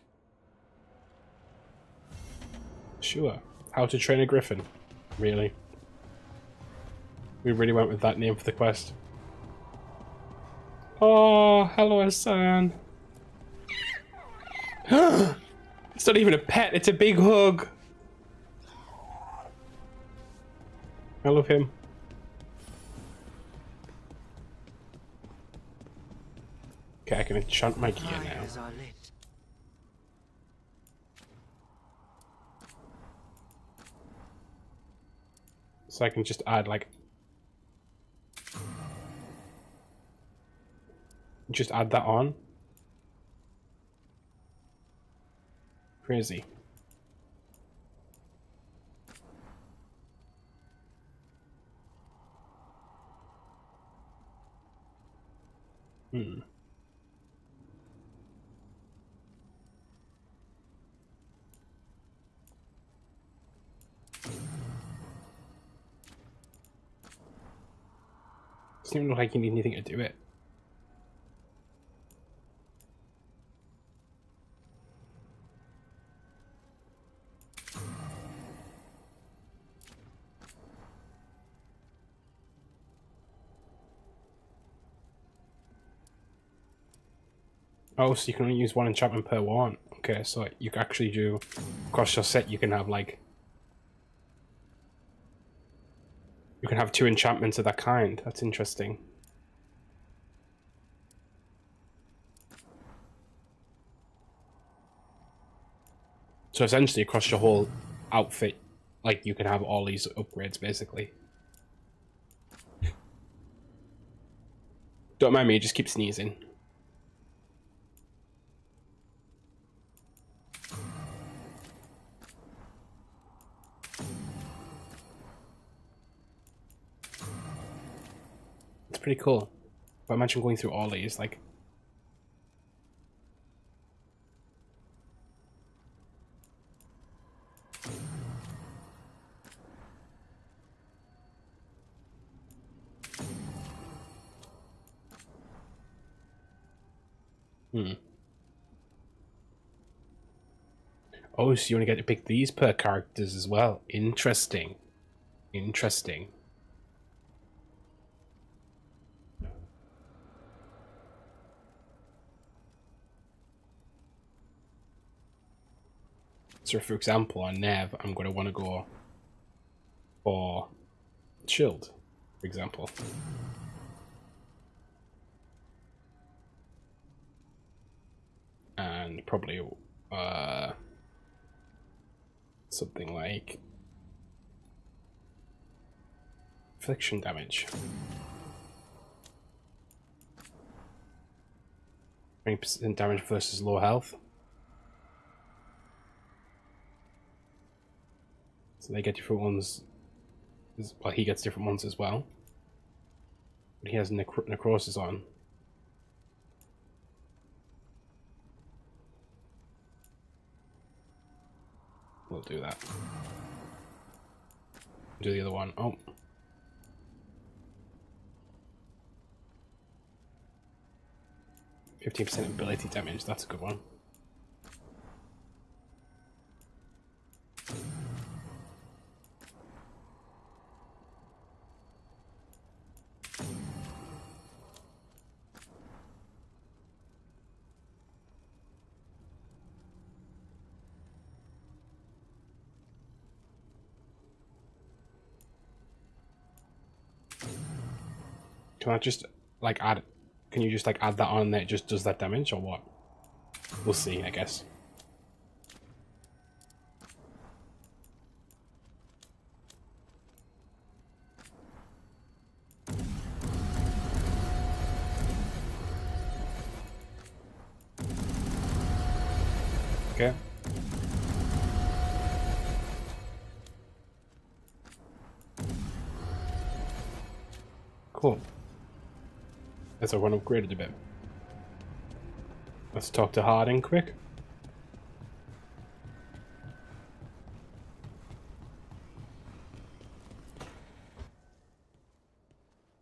Sure. How to Train a Griffin. Really? We really went with that name for the quest. Oh, hello, Hassan. It's not even a pet, it's a big hug. I love him. Okay, I can enchant my gear now. So I can just add like... Just add that on. Crazy. Hmm. Doesn't even look like you need anything to do it. Oh, so you can only use one enchantment per one. Okay, so you can actually do across your set. You can have like you can have 2 enchantments of that kind. That's interesting. So essentially, across your whole outfit, like you can have all these upgrades basically. Don't mind me, just keep sneezing. It's pretty cool. But imagine going through all these, like... Hmm. Oh, so you only get to pick these per characters as well. Interesting. Interesting. So for example, on Nev, I'm going to want to go for Shield, for example. And probably something like affliction damage. 20% damage versus low health. So they get different ones. Well, he gets different ones as well. But he has necrosis on. We'll do that. Do the other one. Oh. %15% ability damage. That's a good one. Can I just like add? Can you just like add that on and it just does that damage or what? We'll see, I guess. Okay. Cool. That's everyone upgraded a bit. Let's talk to Harding quick.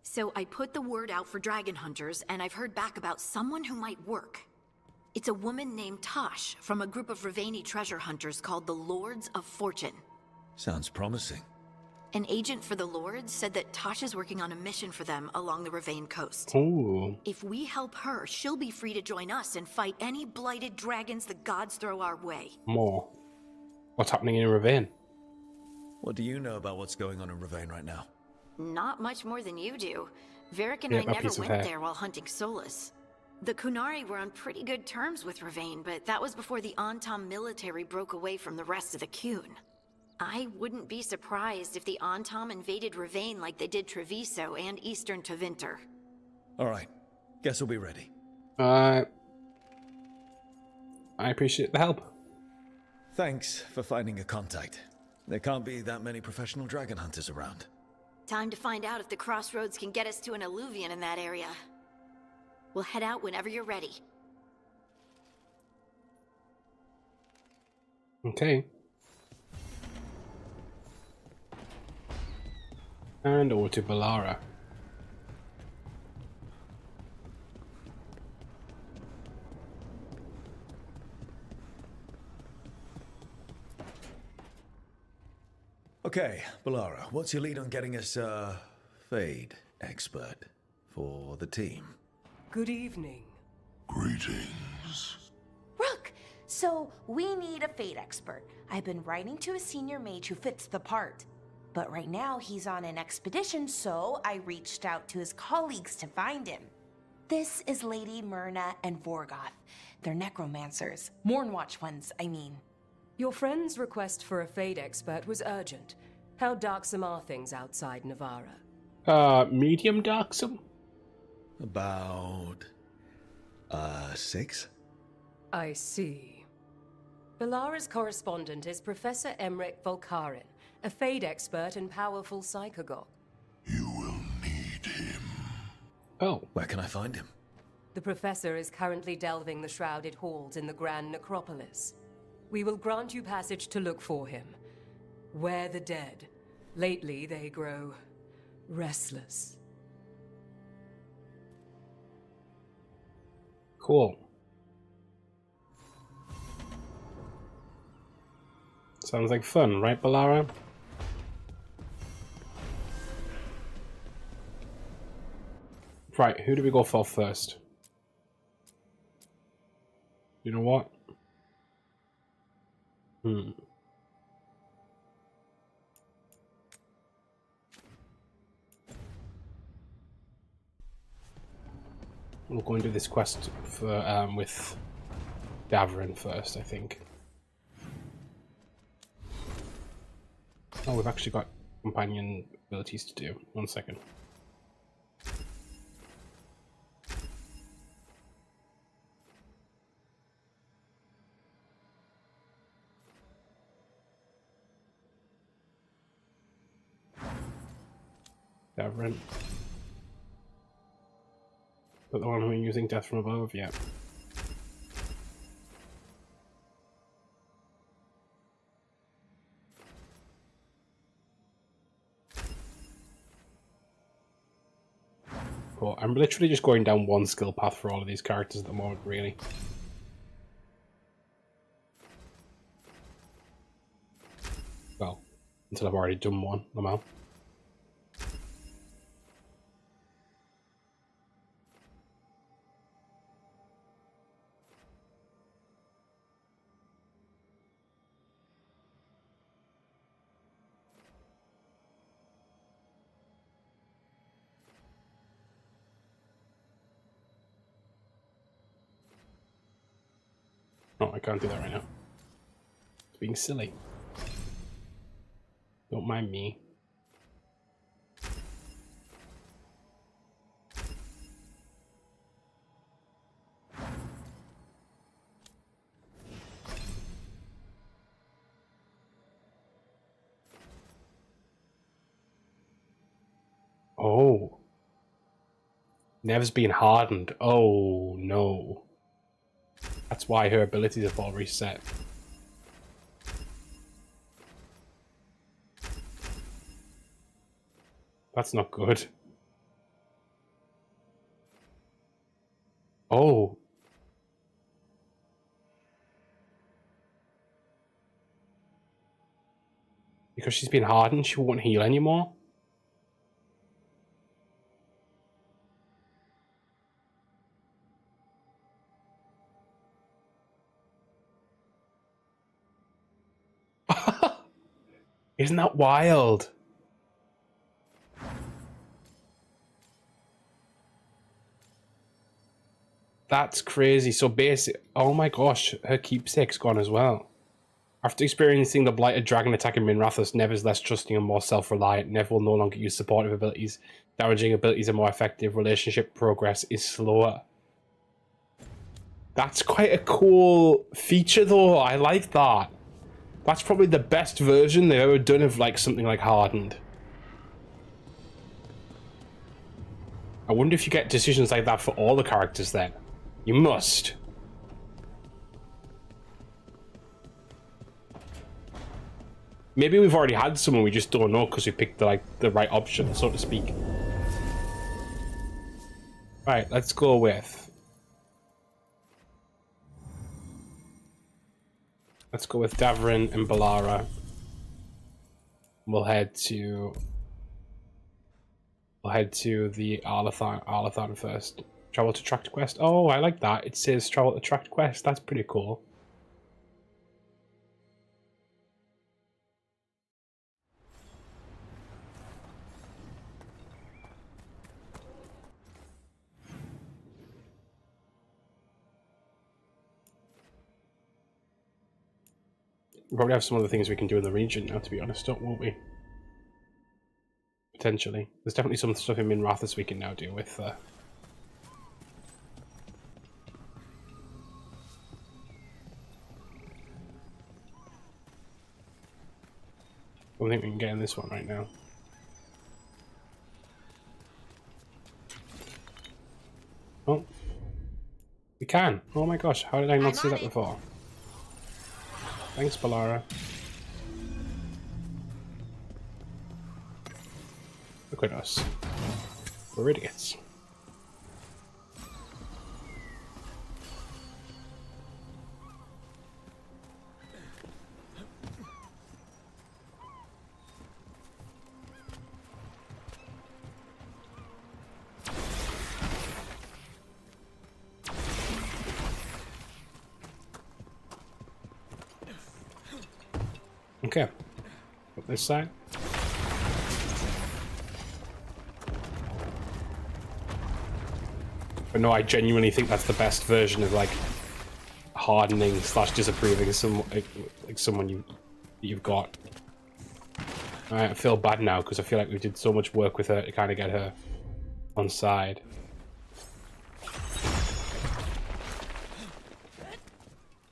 So I put the word out for dragon hunters, and I've heard back about someone who might work. It's a woman named Tosh from a group of Ravani treasure hunters called the Lords of Fortune. Sounds promising. An agent for the Lords said that Tosh is working on a mission for them along the Ravane coast. Ooh. If we help her, she'll be free to join us and fight any blighted dragons the gods throw our way. More. What's happening in Ravane? What do you know about what's going on in Ravane right now? Not much more than you do. Varric and Yeah, I a never piece of went hair. there while hunting Solus. The Kunari were on pretty good terms with Ravane, but that was before the Antam military broke away from the rest of the Qun. I wouldn't be surprised if the Antam invaded Ravane like they did Treviso and Eastern Tevinter. Alright, guess we'll be ready. I appreciate the help. Thanks for finding a contact. There can't be that many professional dragon hunters around. Time to find out if the crossroads can get us to an alluvion in that area. We'll head out whenever you're ready. Okay. And over to Balara. Okay, Balara, what's your lead on getting us a Fade expert for the team? Good evening. Greetings. Rook, so we need a fate expert. I've been writing to a senior mage who fits the part. But right now he's on an expedition, so I reached out to his colleagues to find him. This is Lady Myrna and Vorgoth. They're necromancers. Mournwatch ones, I mean. Your friend's request for a fade expert was urgent. How darksome are things outside Navara? Medium darksome? About... 6? I see. Balara's correspondent is Professor Emmerich Volkarin, a fade expert and powerful psychagog. Oh. Where can I find him? The professor is currently delving the shrouded halls in the Grand Necropolis. We will grant you passage to look for him. Where the dead. Lately they grow restless. Cool. Sounds like fun, right, Balara? Right, who do we go for first? You know what? We'll go and do this quest for with Davrin first, I think. Oh, we've actually got companion abilities to do. 1 second. Davrin. But the one we're using Death from Above, yeah. Cool. I'm literally just going down one skill path for all of these characters at the moment, really. Well, until I've already done one, somehow. Oh, I can't do that right now. It's being silly. Don't mind me. Oh. Nev's been hardened. Oh, no. That's why her abilities have all reset. That's not good. Oh. Because she's been hardened, she won't heal anymore? Isn't that wild? That's crazy. So basic. Oh my gosh, her keepsake's gone as well. After experiencing the blighted dragon attack in Minrathous, Nev is less trusting and more self-reliant. Nev will no longer use supportive abilities. Damaging abilities are more effective. Relationship progress is slower. That's quite a cool feature though. I like that. That's probably the best version they've ever done of like something like Hardened. I wonder if you get decisions like that for all the characters then. You must. Maybe we've already had someone, we just don't know because we picked the right option, so to speak. Right, let's go with... Let's go with Davrin and Balara. We'll head to the Arlathon first. Travel to Tract Quest. Oh, I like that. It says travel to Tract Quest. That's pretty cool. We probably have some other things we can do in the region now, to be honest, won't we? Potentially. There's definitely some stuff in Minrathous we can now do with... I don't think we can get in this one right now. Oh. We can! Oh my gosh, how did I not see that before? Thanks, Balara. Look at us. We're idiots. Okay. Up this side. But no, I genuinely think that's the best version of like hardening / disapproving someone you've got. I feel bad now because I feel like we did so much work with her to kind of get her on side.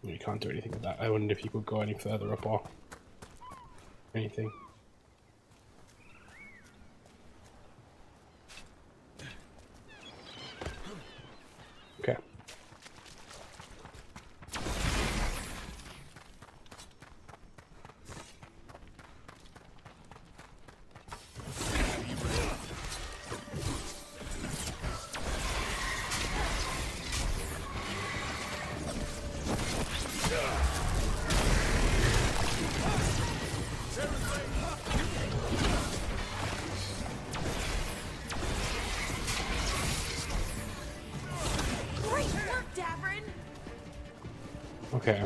You can't do anything with that. I wonder if you could go any further up or anything. Okay. Okay.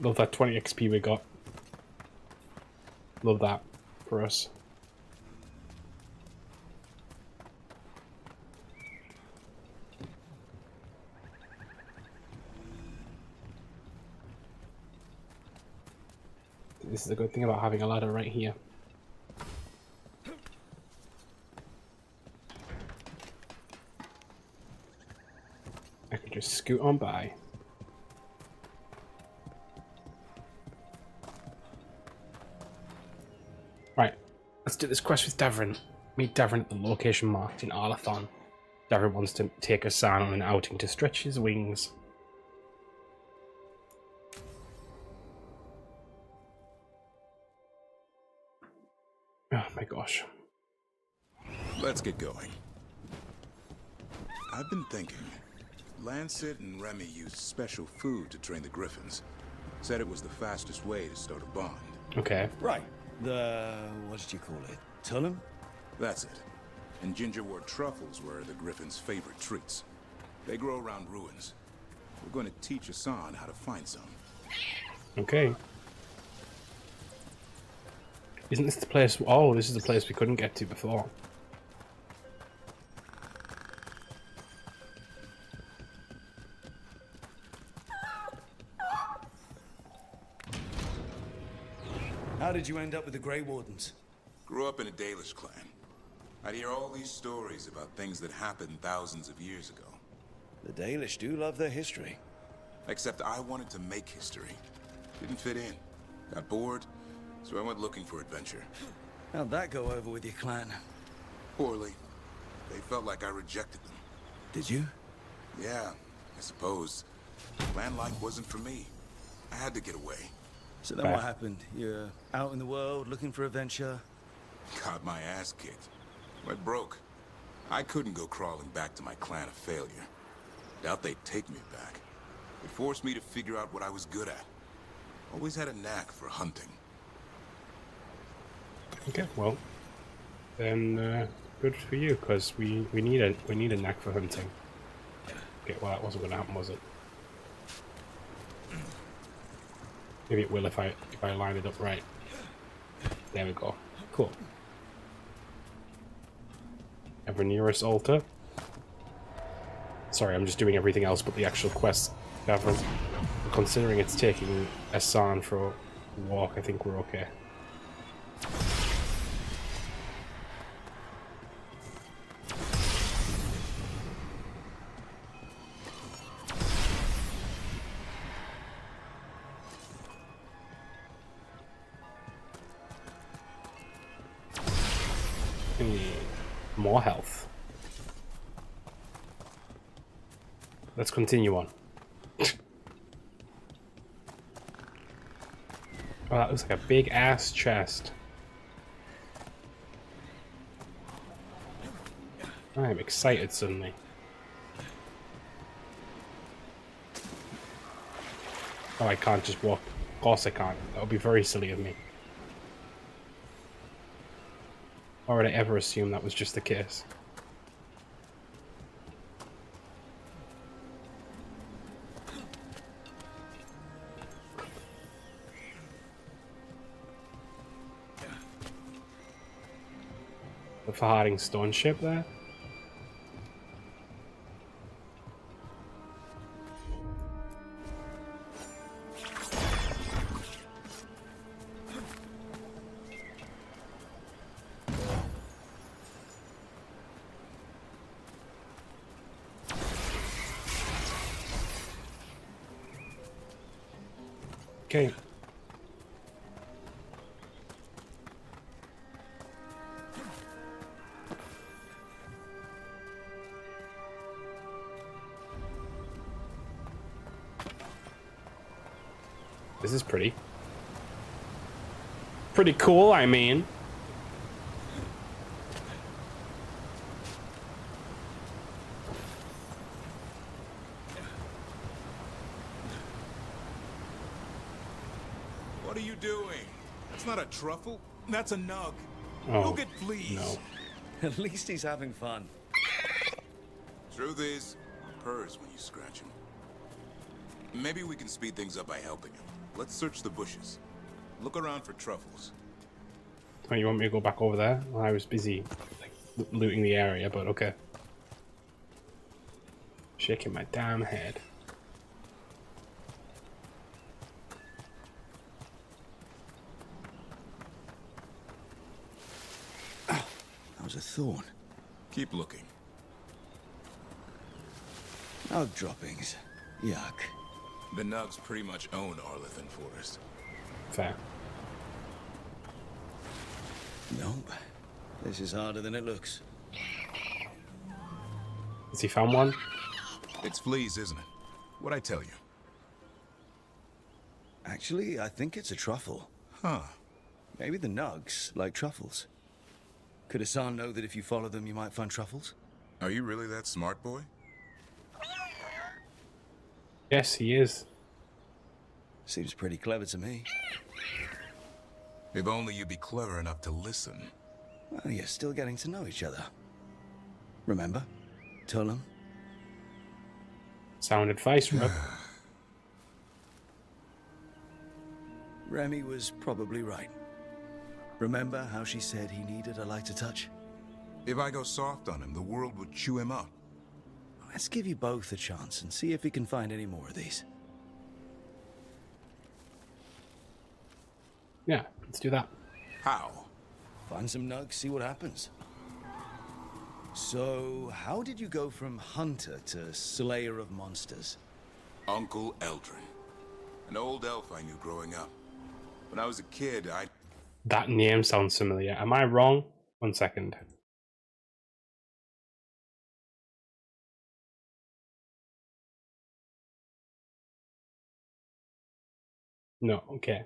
Love that 20 XP we got. Love that for us. This is a good thing about having a ladder right here. I can just scoot on by. Right, let's do this quest with Davrin. Meet Davrin at the location marked in Arlathon. Davrin wants to take Hassan on an outing to stretch his wings. Oh my gosh. Let's get going. I've been thinking. Lancet and Remy used special food to train the Griffins. Said it was the fastest way to start a bond. Okay. Right. The... what did you call it? Tullum? That's it. And gingerwort truffles were the Griffins' favorite treats. They grow around ruins. We're going to teach Hassan how to find some. Okay. Isn't this the place? Oh, this is the place we couldn't get to before. How did you end up with the Grey Wardens? Grew up in a Dalish clan. I'd hear all these stories about things that happened thousands of years ago. The Dalish do love their history. Except I wanted to make history. Didn't fit in. Got bored, so I went looking for adventure. How'd that go over with your clan? Poorly. They felt like I rejected them. Did you? Yeah, I suppose. Clan life wasn't for me. I had to get away. So then what happened? You're out in the world looking for adventure? Got my ass kicked. Went broke. I couldn't go crawling back to my clan a failure. Doubt they'd take me back. It forced me to figure out what I was good at. Always had a knack for hunting. Okay, well, then good for you, because we need a knack for hunting. Okay, well that wasn't going to happen, was it? Maybe it will if I line it up right. There we go. Cool. Ever nearest altar. Sorry, I'm just doing everything else but the actual quest. Davrin. Considering it's taking Hassan for a walk, I think we're okay. More health. Let's continue on. Oh, that looks like a big ass chest. I'm excited suddenly. Oh, I can't just walk. Of course I can't. That would be very silly of me. Or would I ever assume that was just the case? The Faharding stone ship there? Okay. This is pretty cool, I mean. What are you doing? That's not a truffle. That's a nug. Oh, Go get fleas. no. At least he's having fun. Truth is, purrs when you scratch him. Maybe we can speed things up by helping him. Let's search the bushes. Look around for truffles. Oh, you want me to go back over there? Well, I was busy like, looting the area, but okay. Shaking my damn head. That was a thorn. Keep looking. Nug droppings. Yuck. The Nugs pretty much own Arlithan Forest. Fair. Nope. This is harder than it looks. Has he found one? It's fleas, isn't it? What'd I tell you? Actually, I think it's a truffle. Huh. Maybe the Nugs like truffles. Could Hassan know that if you follow them, you might find truffles? Are you really that smart, boy? Yes, he is. Seems pretty clever to me. If only you'd be clever enough to listen. Well, you're still getting to know each other. Remember? Tollum? Sound advice, Rob. Remy was probably right. Remember how she said he needed a lighter touch? If I go soft on him, the world would chew him up. Let's give you both a chance and see if we can find any more of these. Yeah, let's do that. How? Find some nugs, see what happens. So, how did you go from hunter to slayer of monsters? Uncle Eldrin. An old elf I knew growing up. When I was a kid, That name sounds familiar. Am I wrong? 1 second. No, okay.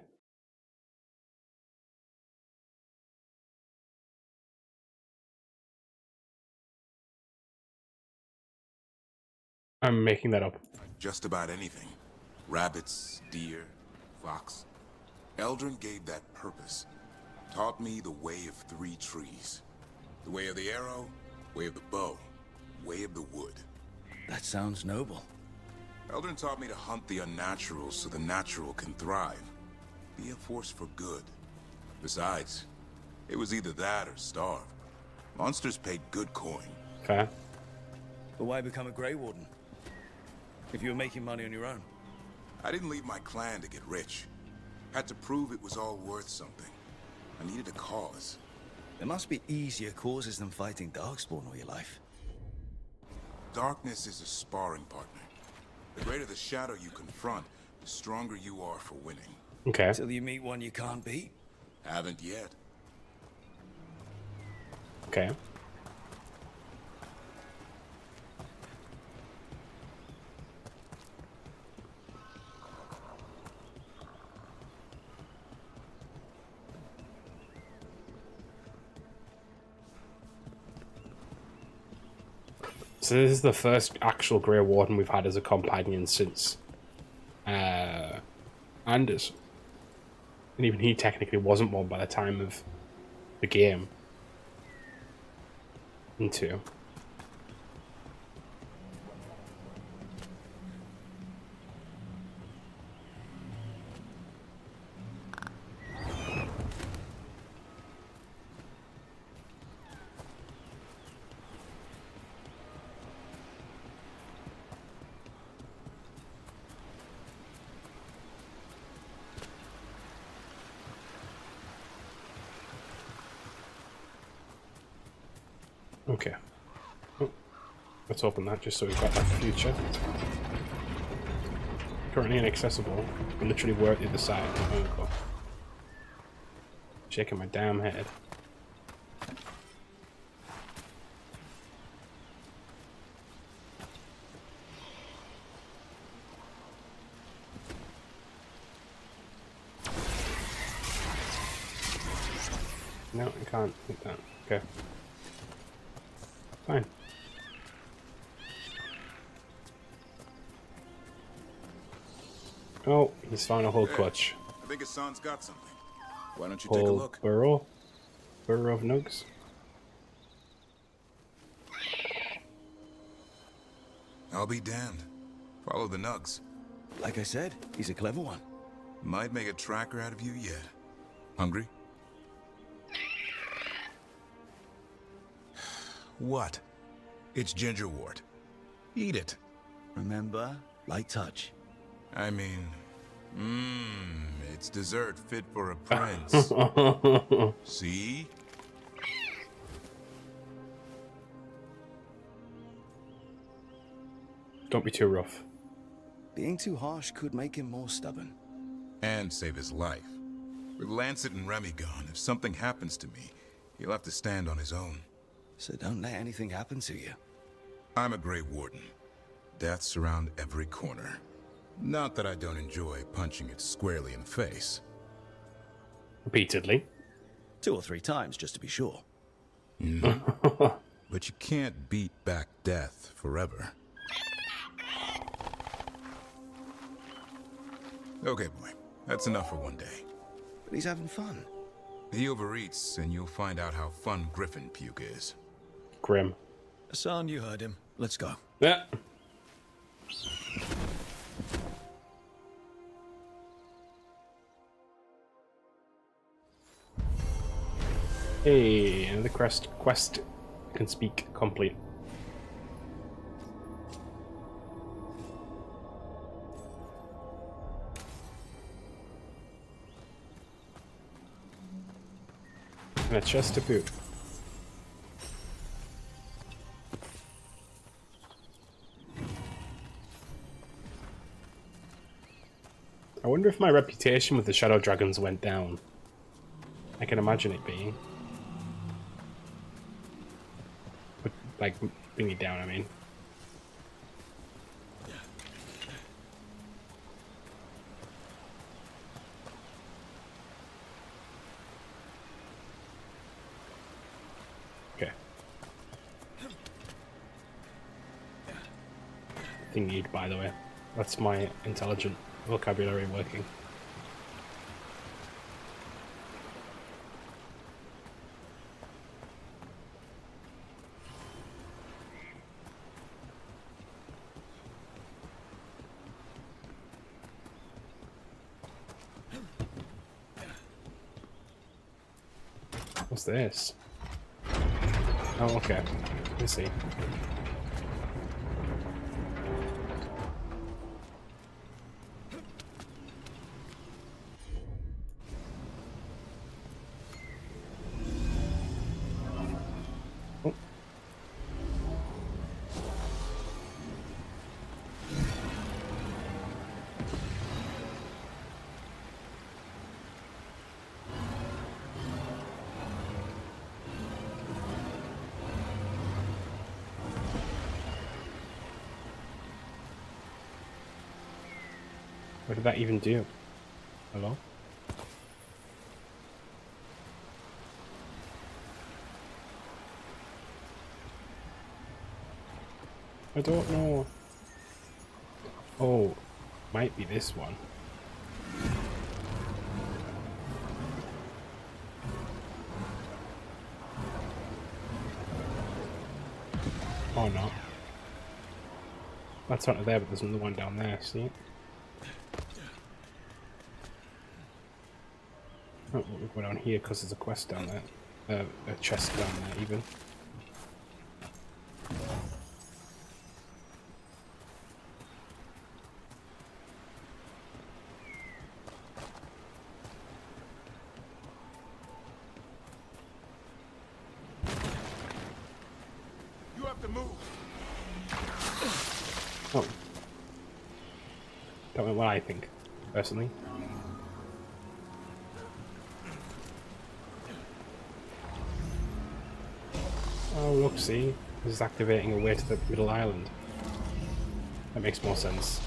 I'm making that up. just about anything. Rabbits, deer, fox. Eldrin gave that purpose. Taught me the way of 3 trees. The way of the arrow, way of the bow, way of the wood. That sounds noble. Eldrin taught me to hunt the unnatural so the natural can thrive. Be a force for good. Besides, it was either that or starve. Monsters paid good coin. Okay. But why become a Grey Warden? If you were making money on your own? I didn't leave my clan to get rich. Had to prove it was all worth something. I needed a cause. There must be easier causes than fighting Darkspawn all your life. Darkness is a sparring partner. The greater the shadow you confront, the stronger you are for winning. Okay. Till you meet one you can't beat? Haven't yet. Okay. So this is the first actual Grey Warden we've had as a companion since Anders. And even he technically wasn't one by the time of the game. Into. Okay. Oh, let's open that just so we've got that future. Currently inaccessible. We literally were at the other side. Oh, God. Shaking my damn head. No, I can't hit that. Okay. Fine. Oh, he's found a whole clutch. I think Hassan's got something. Why don't you take a Whole look? burrow of nugs. I'll be damned. Follow the nugs. Like I said, he's a clever one. Might make a tracker out of you yet. Hungry? What? It's gingerwort. Eat it. Remember, light touch. I mean, it's dessert fit for a prince. See? Don't be too rough. Being too harsh could make him more stubborn. And save his life. With Lancet and Remy gone, if something happens to me, he'll have to stand on his own. So don't let anything happen to you. I'm a Grey Warden. Death's around every corner. Not that I don't enjoy punching it squarely in the face. Repeatedly. 2 or 3 times, just to be sure. But you can't beat back death forever. Okay, boy. That's enough for one day. But he's having fun. He overeats, and you'll find out how fun Griffin puke is. Grim. Hassan, you heard him. Let's go. Yeah. Hey, another quest can speak complete. And a chest to boot. I wonder if my reputation with the Shadow Dragons went down. I can imagine it being. But, like, bring it down, I mean. Okay. Thingied, by the way. That's my intelligent vocabulary working. What's this? Oh, okay. Let's see. What did that even do? Hello? I don't know. Oh, might be this one. Oh no. That's not there, but there's another one down there, see it? Oh, we'll go down here because there's a quest down there. A chest down there, even. You have to move. Oh. Don't know what I think, personally. Oh, look, see? This is activating a way to the middle island. That makes more sense.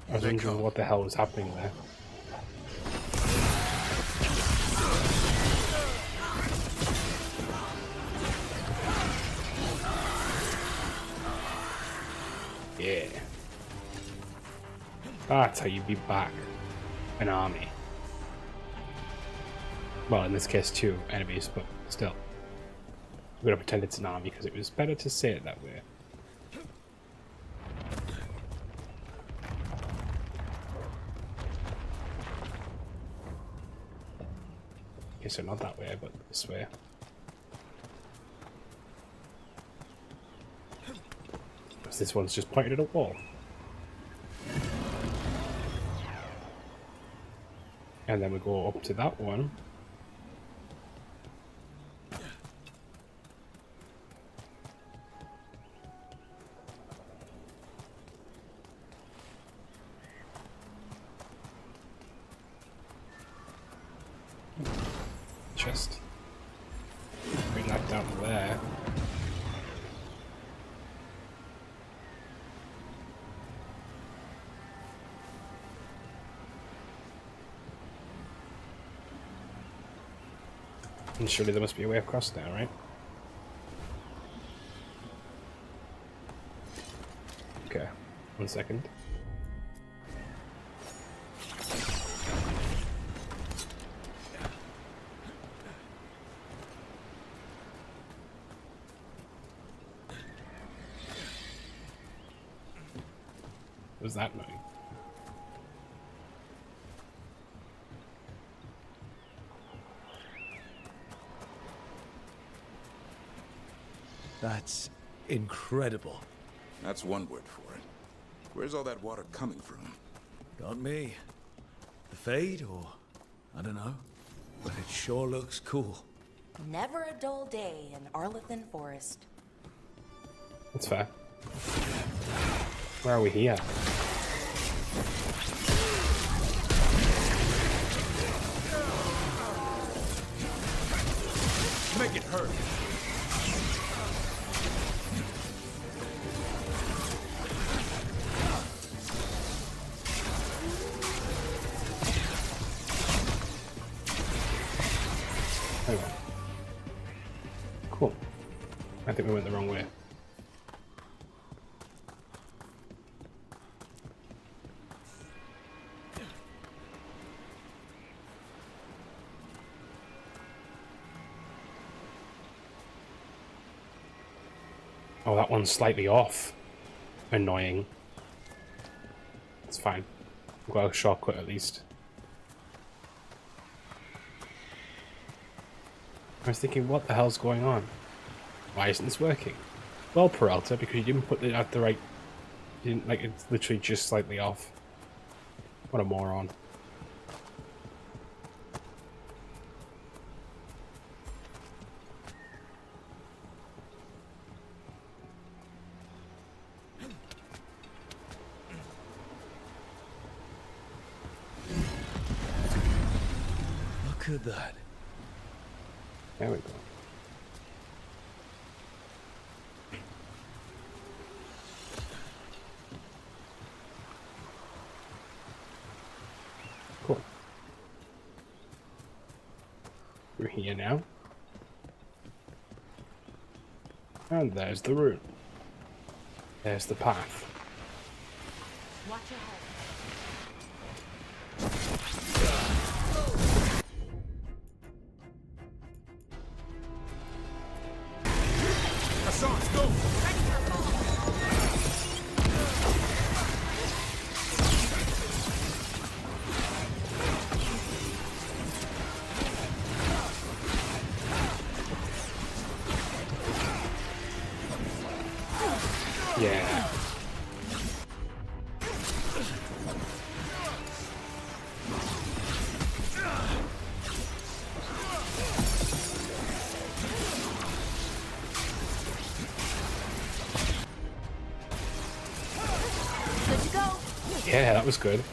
I was wondering what the hell was happening there. Yeah. That's how you beat back an army. Well, in this case, 2 enemies, but still. I'm gonna pretend it's an army because it was better to say it that way. Okay, so not that way, but this way. Because this one's just pointed at a wall. And then we go up to that one. Just bring that down there. And surely there must be a way across there, right? Okay, 1 second. What was that noise? That's incredible. That's one word for it. Where's all that water coming from? Got me. The Fade, or I don't know. But it sure looks cool. Never a dull day in Arlethan Forest. That's fair. Where are we here? Make it hurt. Hang on. Cool. I think we went the wrong way. Oh, that one's slightly off. Annoying. It's fine. We've got a shortcut at least. I was thinking, what the hell's going on? Why isn't this working? Well, Peralta, because you didn't put it at the right... You didn't, like, it's literally just slightly off. What a moron. Look at that. There we go. Cool. We're here now. And there's the route. There's the path. Watch your head. Yeah. Good to go. Yeah, that was good.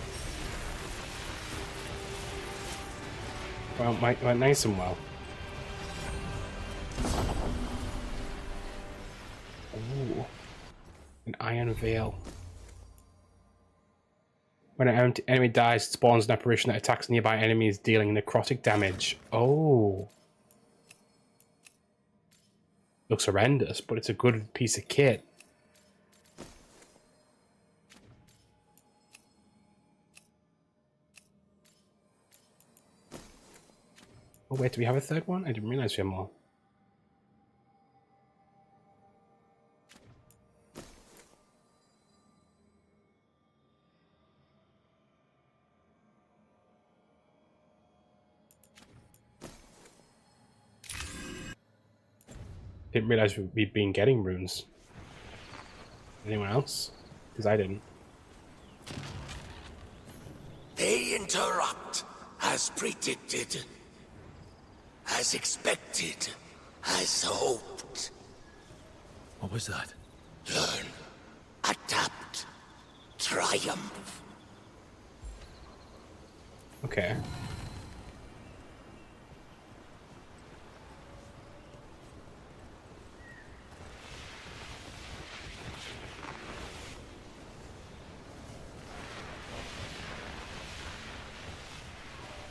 Well, went nice and well. Ooh. An iron veil. When an enemy dies, it spawns an apparition that attacks nearby enemies, dealing necrotic damage. Oh. Looks horrendous, but it's a good piece of kit. Oh wait, do we have a third one? I didn't realize we had more. Didn't realize we'd been getting runes. Anyone else? Because I didn't. They interrupt. As predicted. As expected. As hoped. What was that? Learn. Adapt. Triumph. Okay.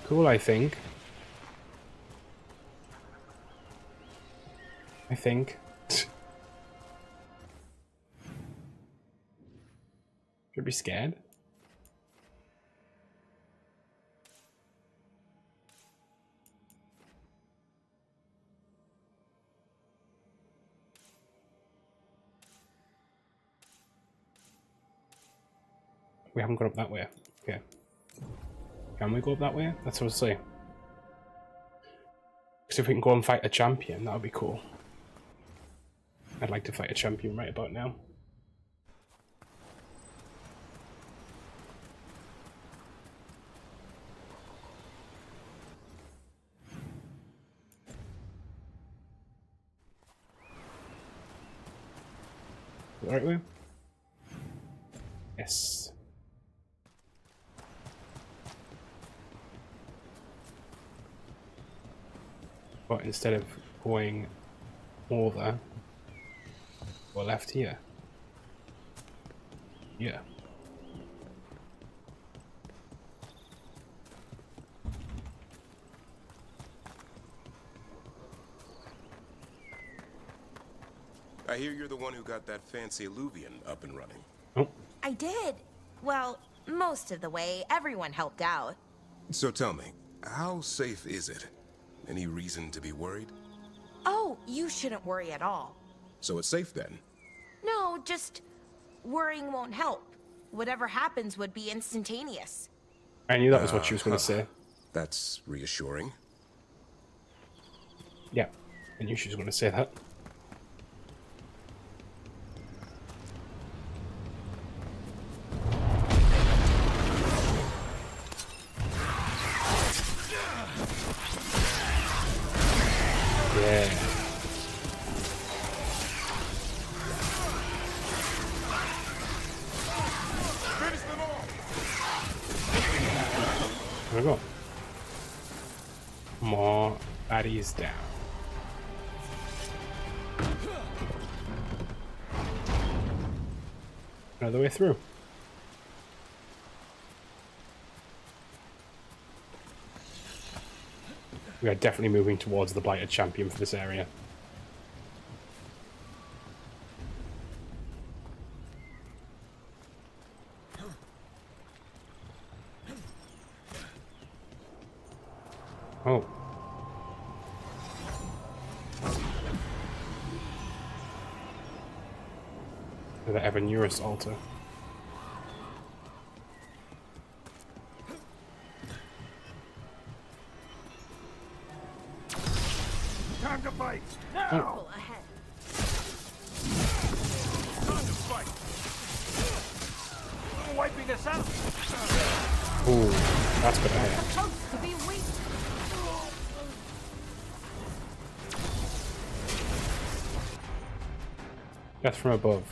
Cool, I think. Should be scared. We haven't gone up that way. Okay. Can we go up that way? That's what I was saying. Because if we can go and fight a champion, that would be cool. I'd like to fight a champion right about now. The right way? Yes. But instead of going over, or left here. Yeah. I hear you're the one who got that fancy Illuvian up and running. Oh. I did. Well, most of the way. Everyone helped out. So tell me, how safe is it? Any reason to be worried? Oh, you shouldn't worry at all. So it's safe then? No, just worrying won't help. Whatever happens would be instantaneous. I knew that was what she was going to say. That's reassuring. Yeah, I knew she was going to say that. Yeah. There we go. More baddies down. Another way through. We are definitely moving towards the Blighted Champion for this area. Oh. The Evanurus altar. Time to fight! Now! Ahead. Time to fight! Wiping us out! Ooh, that's good ahead. Supposed to be weak. Death from above.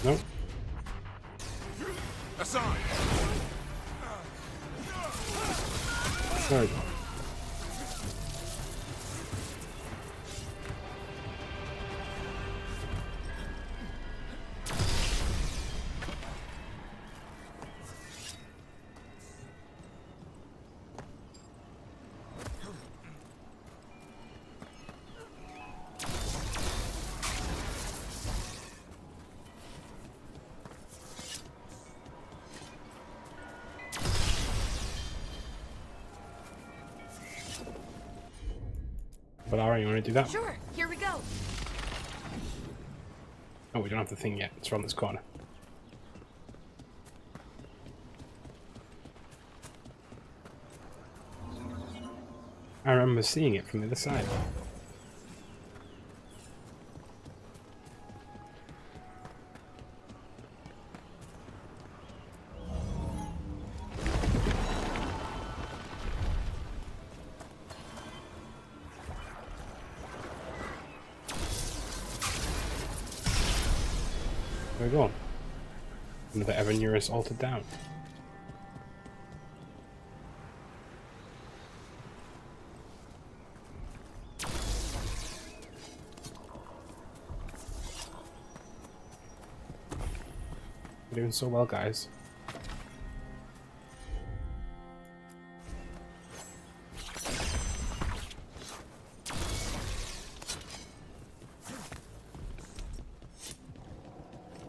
Nope. Aside. There we go. But alright, you want to do that? Sure, here we go. Oh, we don't have the thing yet. It's around this corner. I remember seeing it from the other side. There we go. Another Evanurus altered down. We're doing so well, guys.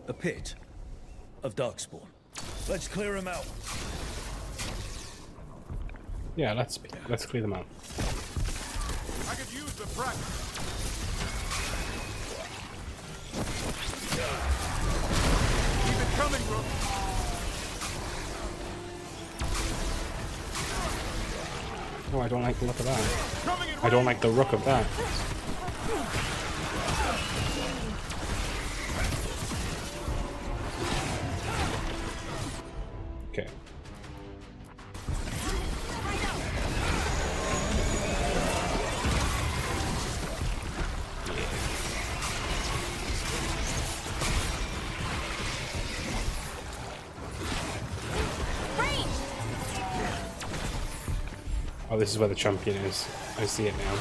A pit of darkspawn. Let's clear him out. Yeah, let's clear them out. I could use the practice. Keep it coming, bro. Oh, I don't like the look of that. I don't like the look of that. Okay. Oh, this is where the champion is. I see it now.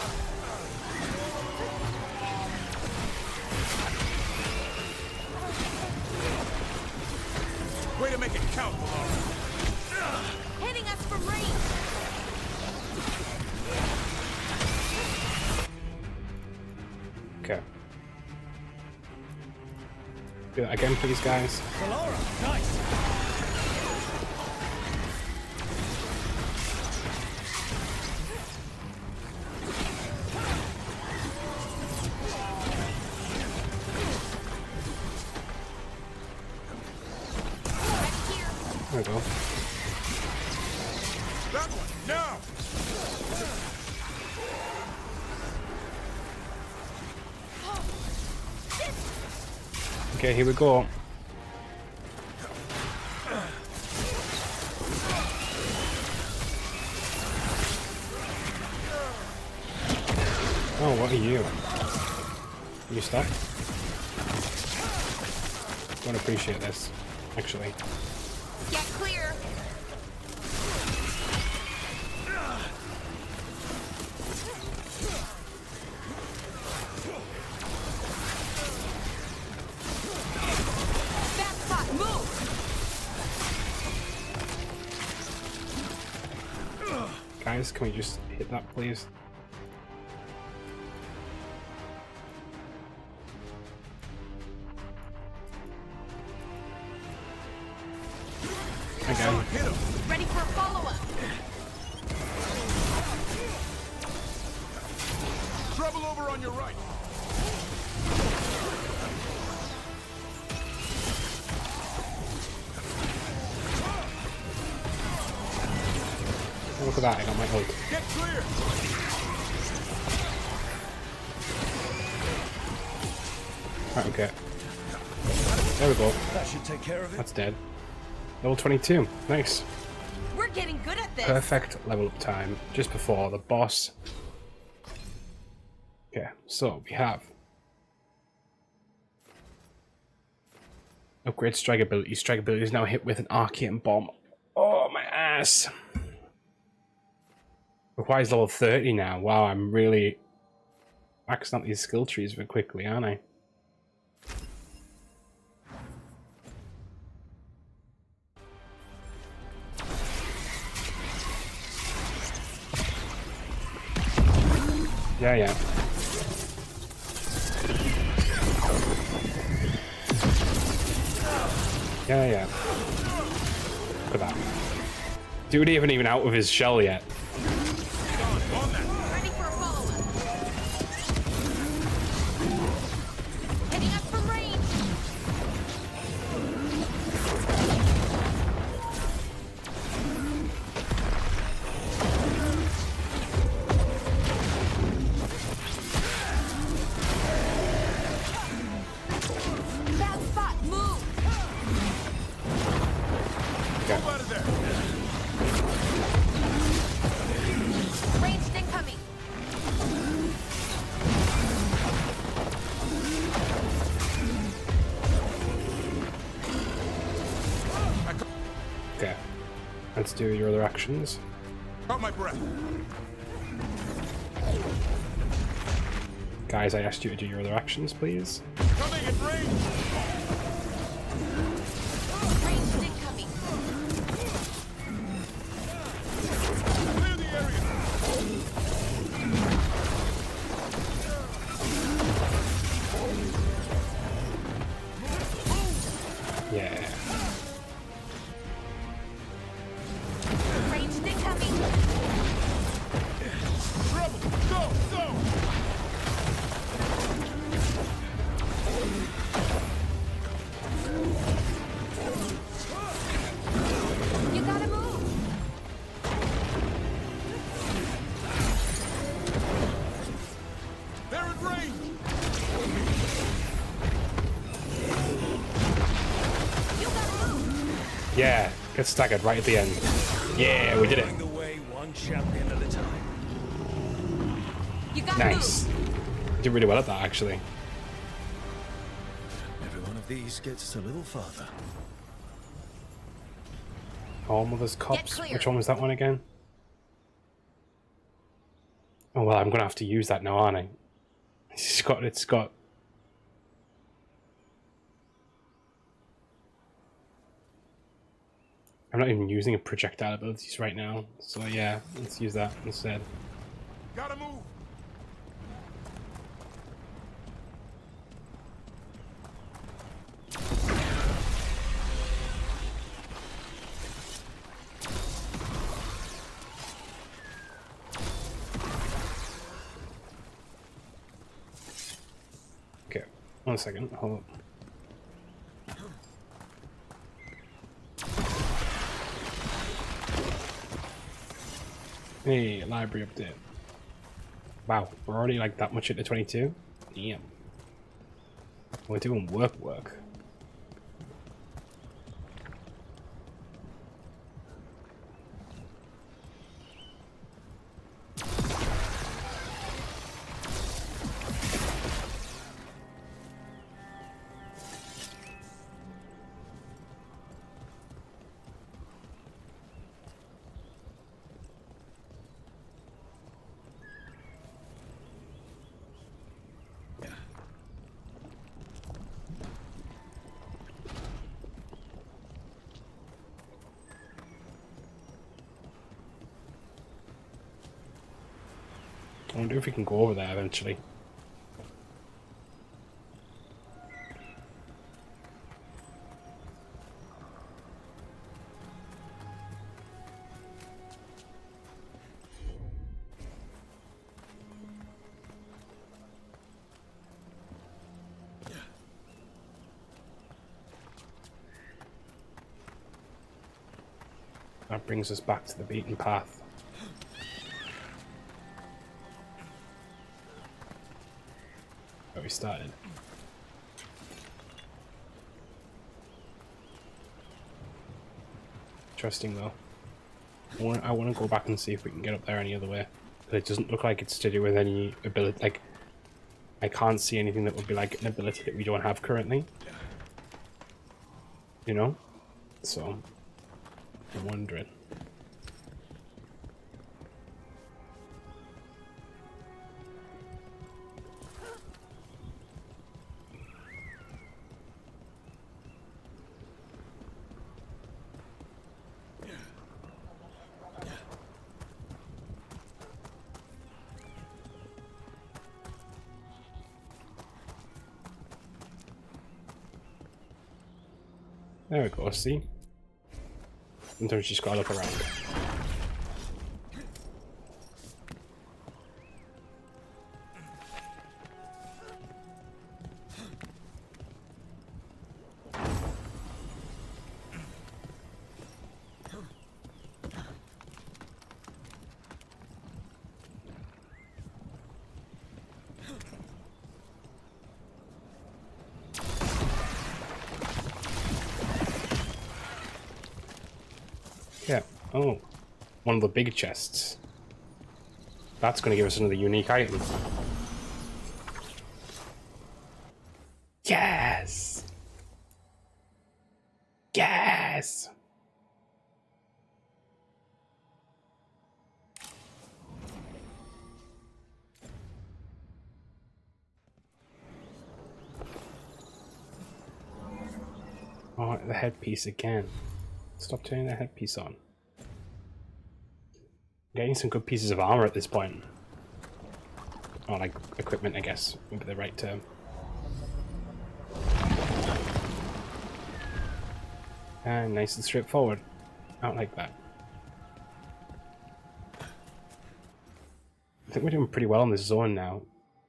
Way to make it count, Hitting us from range. Okay. Do that again, please, guys. Valora, nice. There we go. That one, now! Okay, here we go. Oh, what are you? Can you stop? Don't appreciate this, actually. Get clear. Bad spot, move. Guys, can we just hit that, please? Again. Ready for a follow-up. Trouble over on your right. Oh, look at that, I got my ult. Get clear. Right, okay. There we go. That should take care of it. That's dead. Level 22. Nice. We're getting good at this. Perfect level up time just before the boss. Okay, so we have upgrade strike ability. Strike ability is now hit with an arcane bomb. Oh, my ass. Requires level 30 now. Wow, I'm really maxing out these skill trees very quickly, aren't I? Yeah, yeah. Yeah, yeah. Look at that. Dude isn't even out of his shell yet. Ready for a follow-up. Hitting us from range. Bad spot, move. Okay. Move out of there. Let's do your other actions. Hold my breath. Guys, I asked you to do your other actions, please. Coming in range. Ranged incoming. Clear the area. Yeah. Ranged incoming. Trouble. Go, go. You gotta move. They're in range. You gotta move. Yeah, get staggered right at the end. Yeah, we did it. Leading the way, one champion at a time. You gotta Nice. move. Did really well at that, actually. Every one of these gets us a little farther. All Mother's Cops. clear. Which one was that one again? Oh well, I'm gonna have to use that now, aren't I? It's got. I'm not even using a projectile abilities right now, so yeah, let's use that instead. Gotta move. Okay, 1 second, hold up. Hey, library update. Wow, we're already like that much into 22? Damn. We're doing work. I wonder if we can go over there eventually. That brings us back to the beaten path. Where we started. Interesting though. I want to go back and see if we can get up there any other way. But it doesn't look like it's to do with any ability. Like, I can't see anything that would be like an ability that we don't have currently. You know? So, I'm wondering. There we go, see? Sometimes you just gotta look around. Yeah. Oh. One of the big chests. That's going to give us another unique item. Yes! Yes! Oh, the headpiece again. Stop turning the headpiece on. Getting some good pieces of armor at this point. Or like equipment, I guess would be the right term. And nice and straightforward. I don't like that. I think we're doing pretty well in this zone now.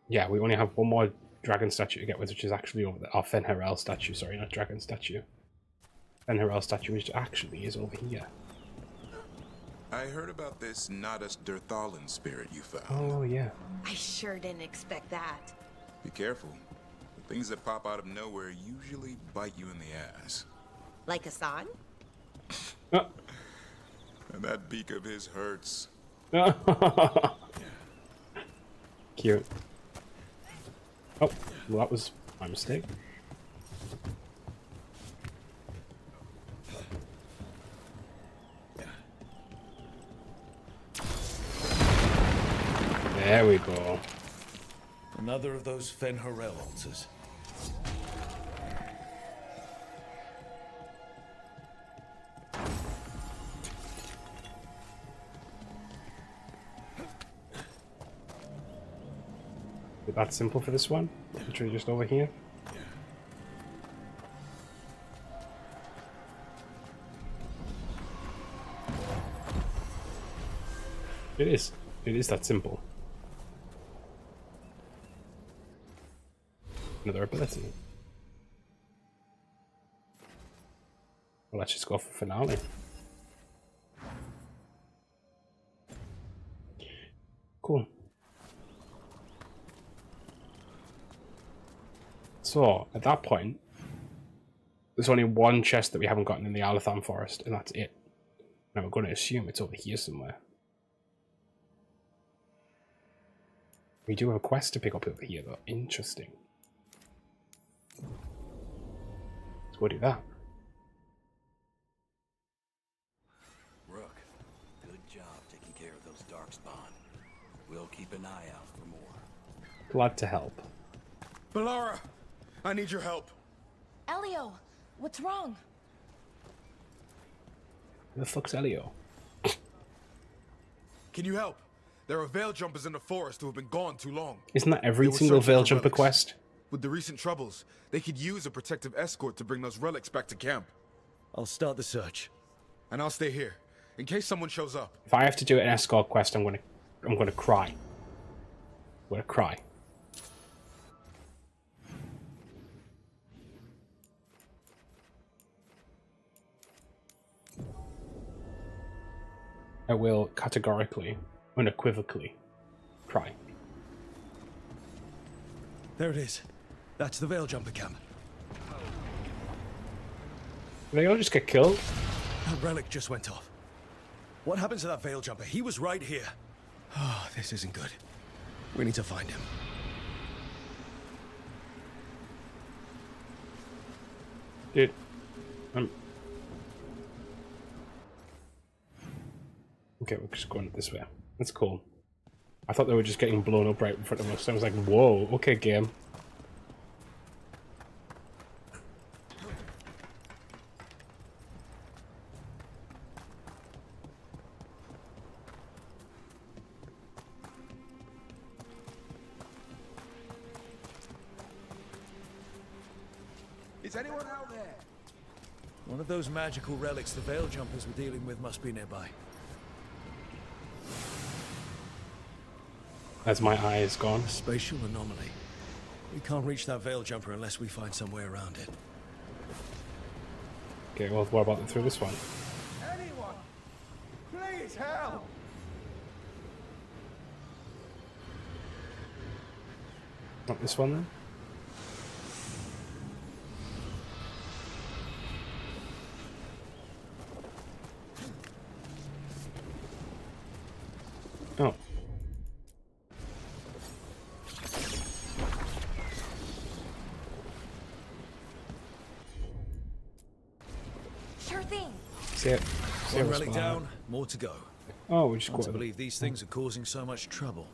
Yeah, we only have one more dragon statue to get with, which is actually over there. Our Fen'Harel statue, sorry, not dragon statue. Fen'Harel statue, which actually is over here. I heard about this Nadas Durthalan spirit you found. Oh, yeah. I sure didn't expect that. Be careful. The things that pop out of nowhere usually bite you in the ass. Like Hassan? Oh. And that beak of his hurts. Cute. Oh, well, that was my mistake. There we go. Another of those Fen'Harel altars. Is it that simple for this one? Literally just over here. It is. It is that simple. Another ability. Well, let's just go for finale. Cool. So, at that point, there's only one chest that we haven't gotten in the Alathan Forest, and that's it. Now we're going to assume it's over here somewhere. We do have a quest to pick up over here, though. Interesting. Let's go do that. Rook, good job taking care of those darkspawn. We'll keep an eye out for more. Glad to help. Balara, I need your help. Elio, what's wrong? Who the fuck's Elio? Can you help? There are veil jumpers in the forest who have been gone too long. Isn't that every They were single searching Veil for Jumper relics. quest? With the recent troubles, they could use a protective escort to bring those relics back to camp. I'll start the search. And I'll stay here, in case someone shows up. If I have to do an escort quest, I'm gonna cry. I'm gonna cry. I will categorically, unequivocally, cry. There it is. That's the Veil Jumper camp. Did they all just get killed? That relic just went off. What happened to that Veil Jumper? He was right here. Oh, this isn't good. We need to find him. Dude, okay, we're just going this way. That's cool. I thought they were just getting blown up right in front of us. I was like, whoa, okay, game. Is anyone out there? One of those magical relics the Veil Jumpers were dealing with must be nearby. As my eye is gone. A spatial anomaly. We can't reach that Veil Jumper unless we find some way around it. Okay, well, what about through this one? Anyone! Please help! Not this one then? Oh. Sure thing. See it. See One it relic was down, more to go. Oh, we just Hard got to believe these things are causing so much trouble.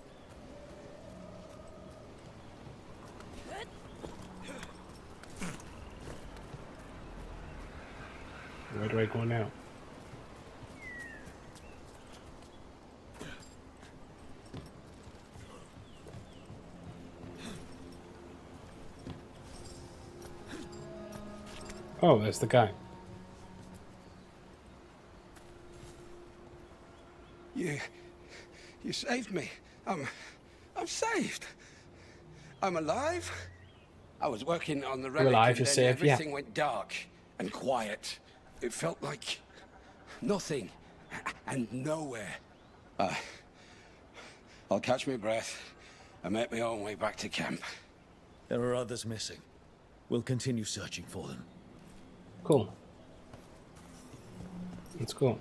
Where do I go now? Oh, there's the guy. You saved me. I'm saved. I'm alive. I was working on the relic alive, and you're then saved, yeah. everything went dark and quiet. It felt like nothing and nowhere. I'll catch my breath and make my own way back to camp. There are others missing. We'll continue searching for them. Cool. Let's go.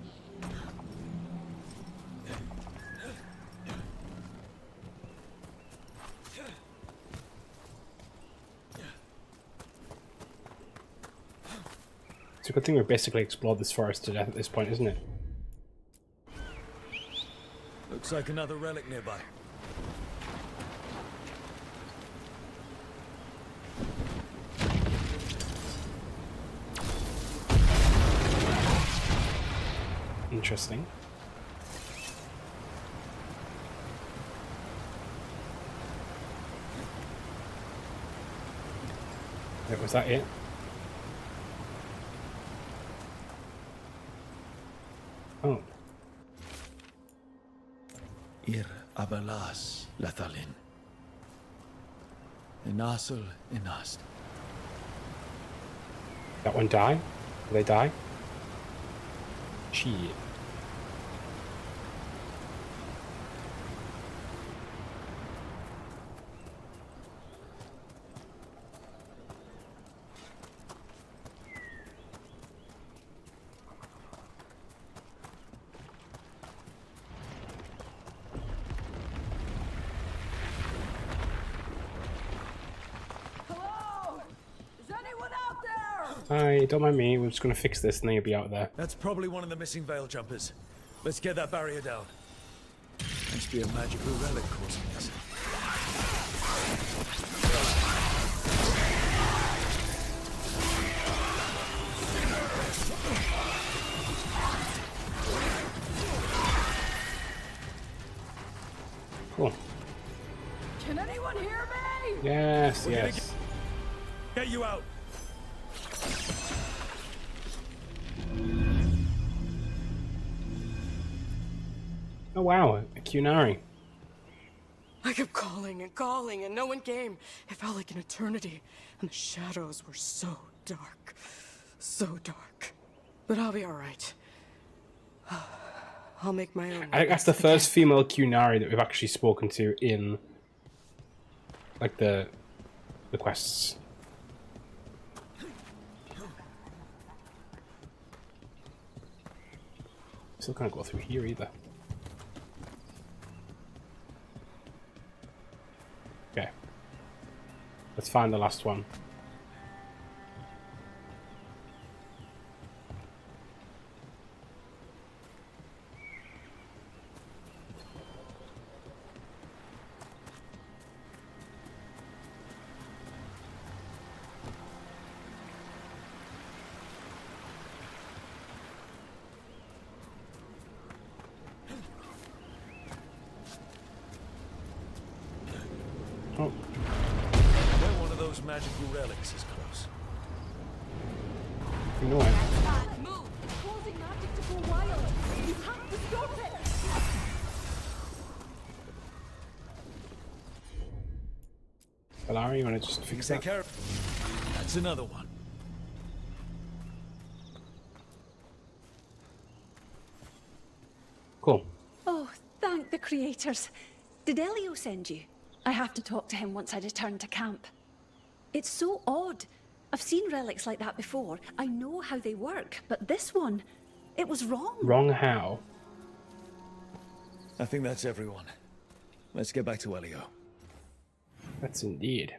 It's a good thing we've basically explored this forest to death at this point, isn't it? Looks like another relic nearby. Interesting. Wait, was that it? Oh. Ir abelas lathalin. Inasul inast. That one die? Did they die? Shit. Hello? Is anyone out there? Hi, don't mind me. We're just gonna fix this and then you'll be out there. That's probably one of the missing veil jumpers. Let's get that barrier down. Must be a magical relic causing this. Cool. Can anyone hear me? Yes, We're gonna yes. Get you out. Oh wow, a Kunari. I kept calling and no one came. It felt like an eternity, and the shadows were so dark. So dark. But I'll be alright. I'll make my own. I think that's the first female Kunari that we've actually spoken to in like the quests. Still can't go through here either. Okay. Let's find the last one. Oh. Where one of those magical relics is close. You know it. Move! It's causing magic to go wild! You have to stop it! Valara, you want to just fix that? Take care of... That's another one. Cool. Oh, thank the creators. Did Elio send you? I have to talk to him once I return to camp. It's so odd. I've seen relics like that before. I know how they work, but this one, it was wrong. Wrong how? I think that's everyone. Let's get back to Elio. That's indeed.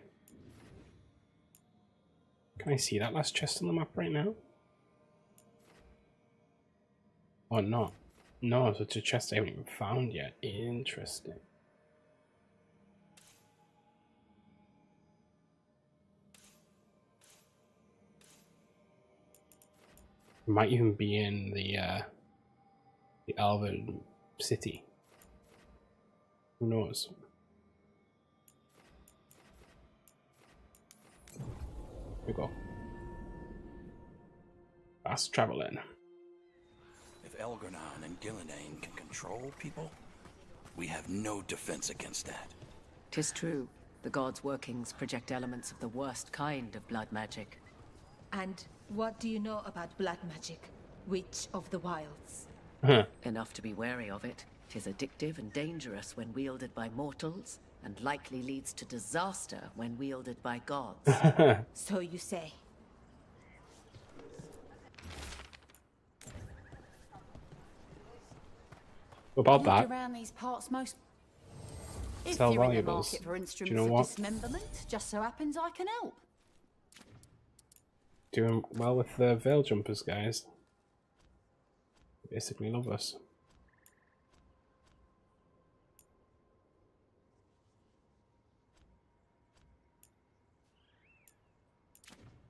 Can I see that last chest on the map right now? Or not? No, so it's a chest I haven't even found yet. Interesting. It might even be in the Elven city. Who knows? Here we go. Fast traveling. If Elgar'nan and Gillenane can control people, we have no defense against that. 'Tis true. The gods' workings project elements of the worst kind of blood magic. And what do you know about blood magic? Witch of the Wilds? Enough to be wary of it. 'Tis addictive and dangerous when wielded by mortals, and likely leads to disaster when wielded by gods. So you say. What about that? Around these parts most. If Sell you're in the valuables. market for Do instruments you know of what? dismemberment, just so happens I can help. Doing well with the veil jumpers, guys. Basically love us.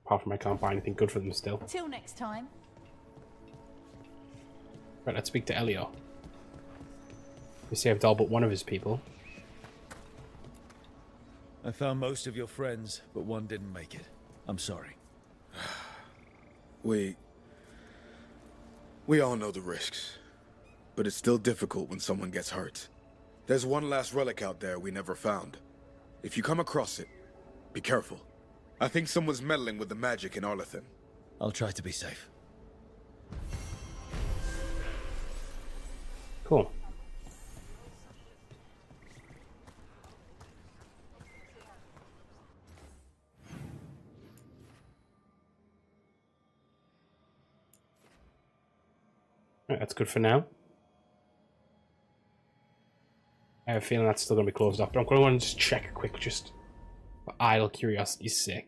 Apart from I can't buy anything good for them still. Till next time. Right, let's speak to Elio. We saved all but one of his people. I found most of your friends, but one didn't make it. I'm sorry. We all know the risks, but it's still difficult when someone gets hurt. There's one last relic out there we never found. If you come across it, be careful. I think someone's meddling with the magic in Arlathan. I'll try to be safe. Cool. Right, that's good for now. I have a feeling that's still going to be closed off, but I'm going to want to just check a quick, just for idle curiosity's sake.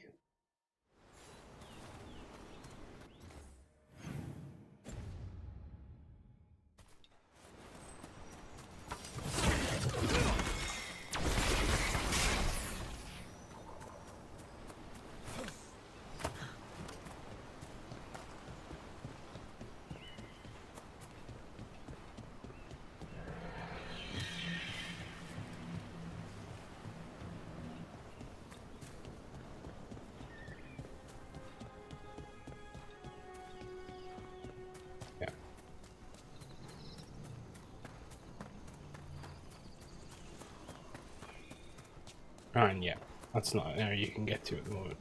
And yeah, that's not an area you can get to at the moment.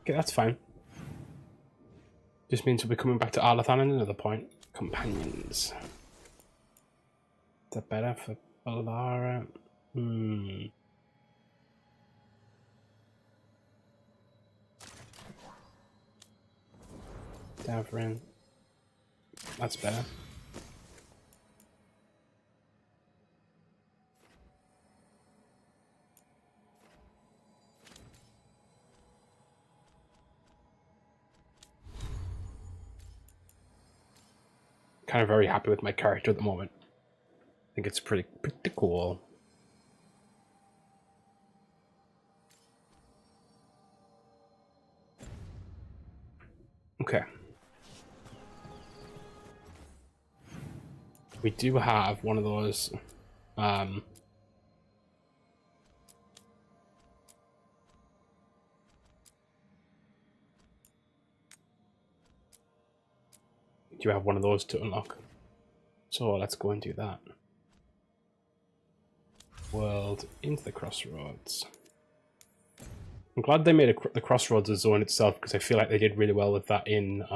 Okay, that's fine. Just means we'll be coming back to Arlathan at another point. Companions. Is that better for Alara? Davrin. That's better. Kind of very happy with my character at the moment. I think it's pretty cool. Okay. We do have one of those you have one of those to unlock. So let's go and do that. World into the crossroads. I'm glad they made the crossroads a zone itself, because I feel like they did really well with that in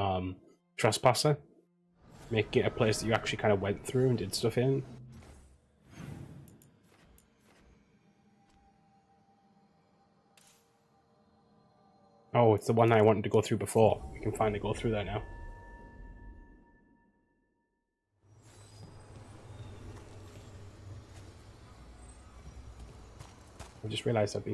Trespasser. Making it a place that you actually kind of went through and did stuff in. Oh, it's the one I wanted to go through before. We can finally go through there now. I just realised I've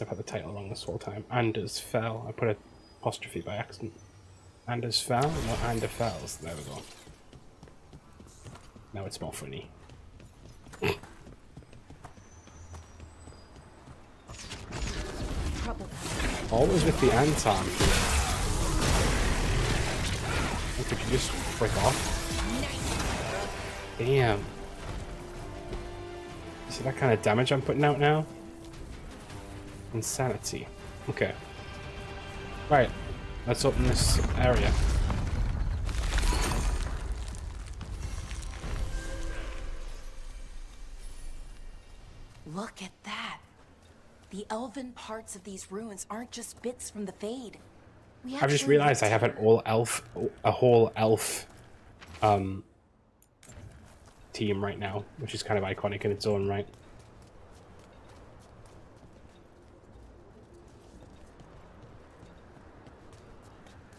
had the title wrong this whole time. Anderfels. I put an apostrophe by accident. Anderfels? No, Anderfels. There we go. Now it's more funny. Trouble. Always with the Anton. Could you just break off? Damn. You see that kind of damage I'm putting out now? Insanity. Okay. Right. Let's open this area. Look at that. The elven parts of these ruins aren't just bits from the Fade. I've just realized I have a whole elf team right now, which is kind of iconic in its own right.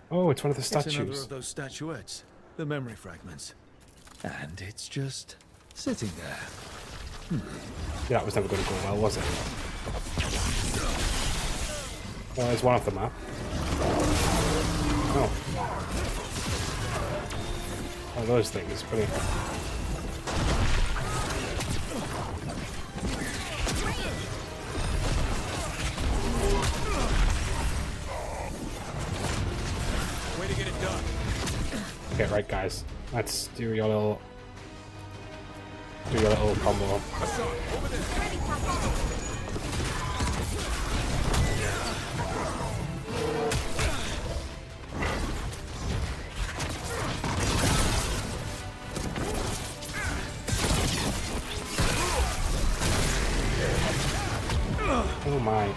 Oh, it's one of the statues. It's another of those statuettes, the memory fragments. And it's just sitting there. Yeah, that was never going to go well, was it? Well, there's one off the map. Oh. Oh, those things. Brilliant. Way to get it done. Okay, right, guys. Let's do your little combo. Oh my.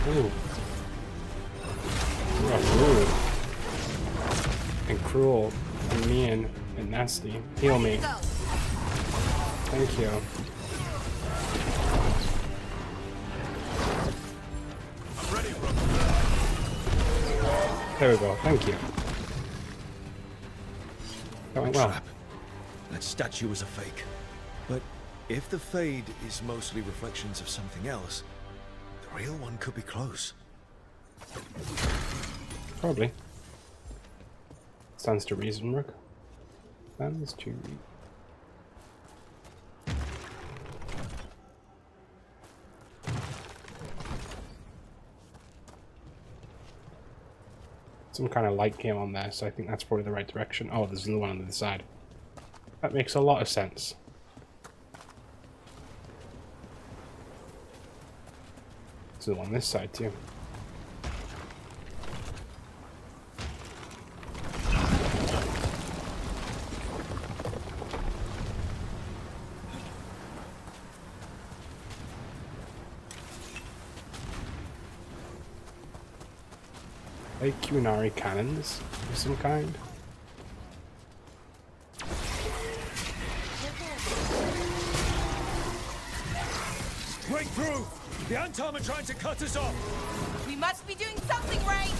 Ooh. You are rude. And cruel. And mean. And nasty. Heal me. Thank you. I'm ready, bro. There we go. Thank you. That went well. That statue was a fake. But if the Fade is mostly reflections of something else, the real one could be close. Probably. Stands to reason, Rook. Stands to reason. Some kind of light came on there, so I think that's probably the right direction. Oh, there's another one on the other side. That makes a lot of sense. There's the one on this side too. Cunari cannons of some kind. Break through! The Antom are trying to cut us off! We must be doing something right!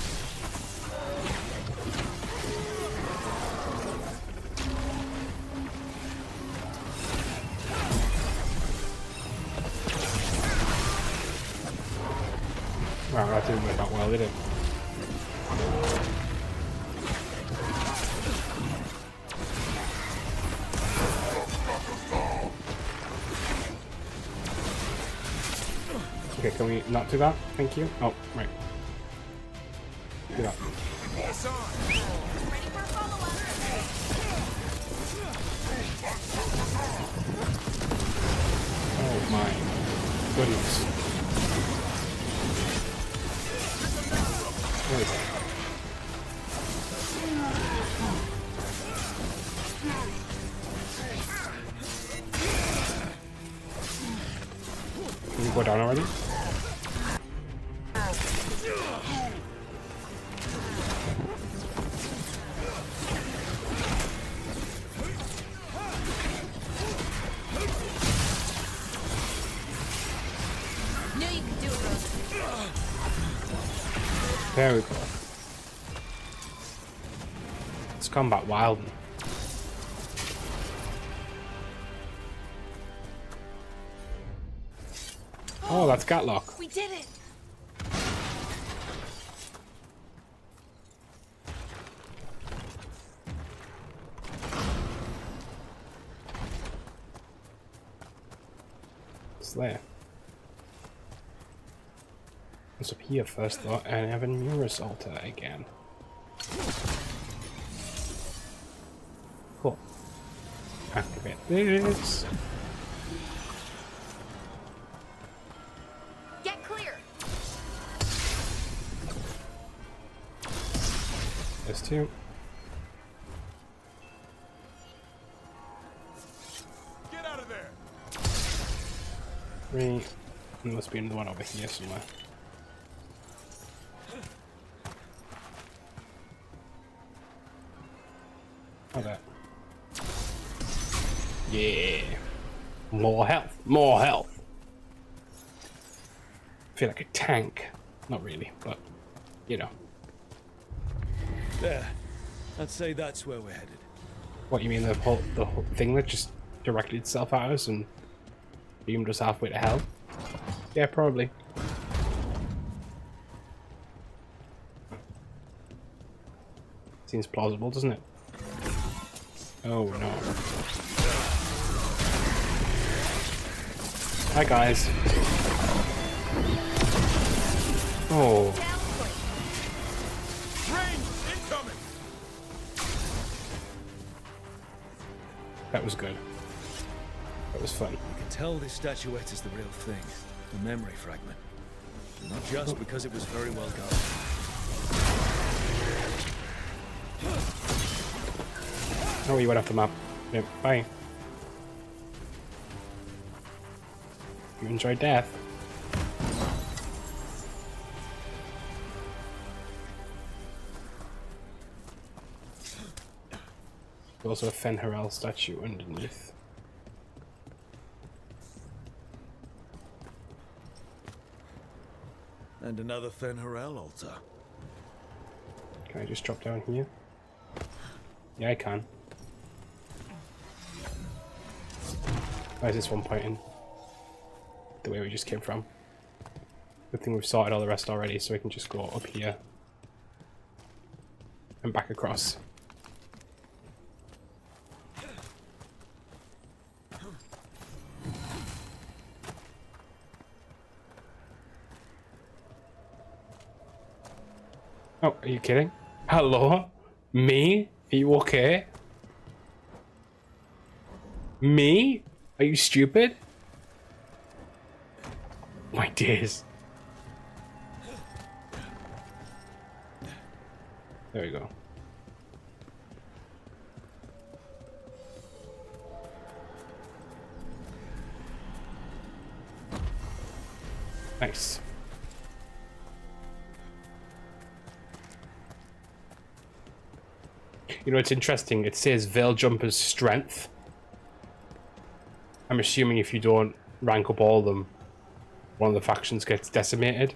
Wow, that didn't work out well, did it? Okay, can we not do that? Thank you. Oh, right. Do that. Oh my goodness. Where is it? Can you go down already? There we go. It's combat wild. Oh, that's Gatlock. We did it! there? What's up here first though? And I have a Neurus altar again. Cool. Activate this. Get clear. There's two. Get out of there. Three. There must be another one over here somewhere. Oh, that. Yeah. More health. More health. I feel like a tank. Not really, but you know. There. I'd say that's where we're headed. What you mean, the whole thing that just directed itself at us and beamed us halfway to hell? Yeah, probably. Seems plausible, doesn't it? Oh no. Hi guys. Oh. That was good. That was fun. You can tell this statuette is the real thing. The memory fragment. Not just because it was very well guarded. Oh, you went off the map. Yep, bye. You enjoyed death. There's also a Fen'Harel statue underneath. And another Fen'Harel altar. Can I just drop down here? Yeah, I can. Why is this one pointing? The way we just came from. Good thing we've sorted all the rest already, so we can just go up here. And back across. Oh, are you kidding? Hello? Me? Are you okay? Me? Are you stupid? My days. There we go. Nice. You know, it's interesting. It says Veil Jumper's strength. I'm assuming if you don't rank up all of them, one of the factions gets decimated.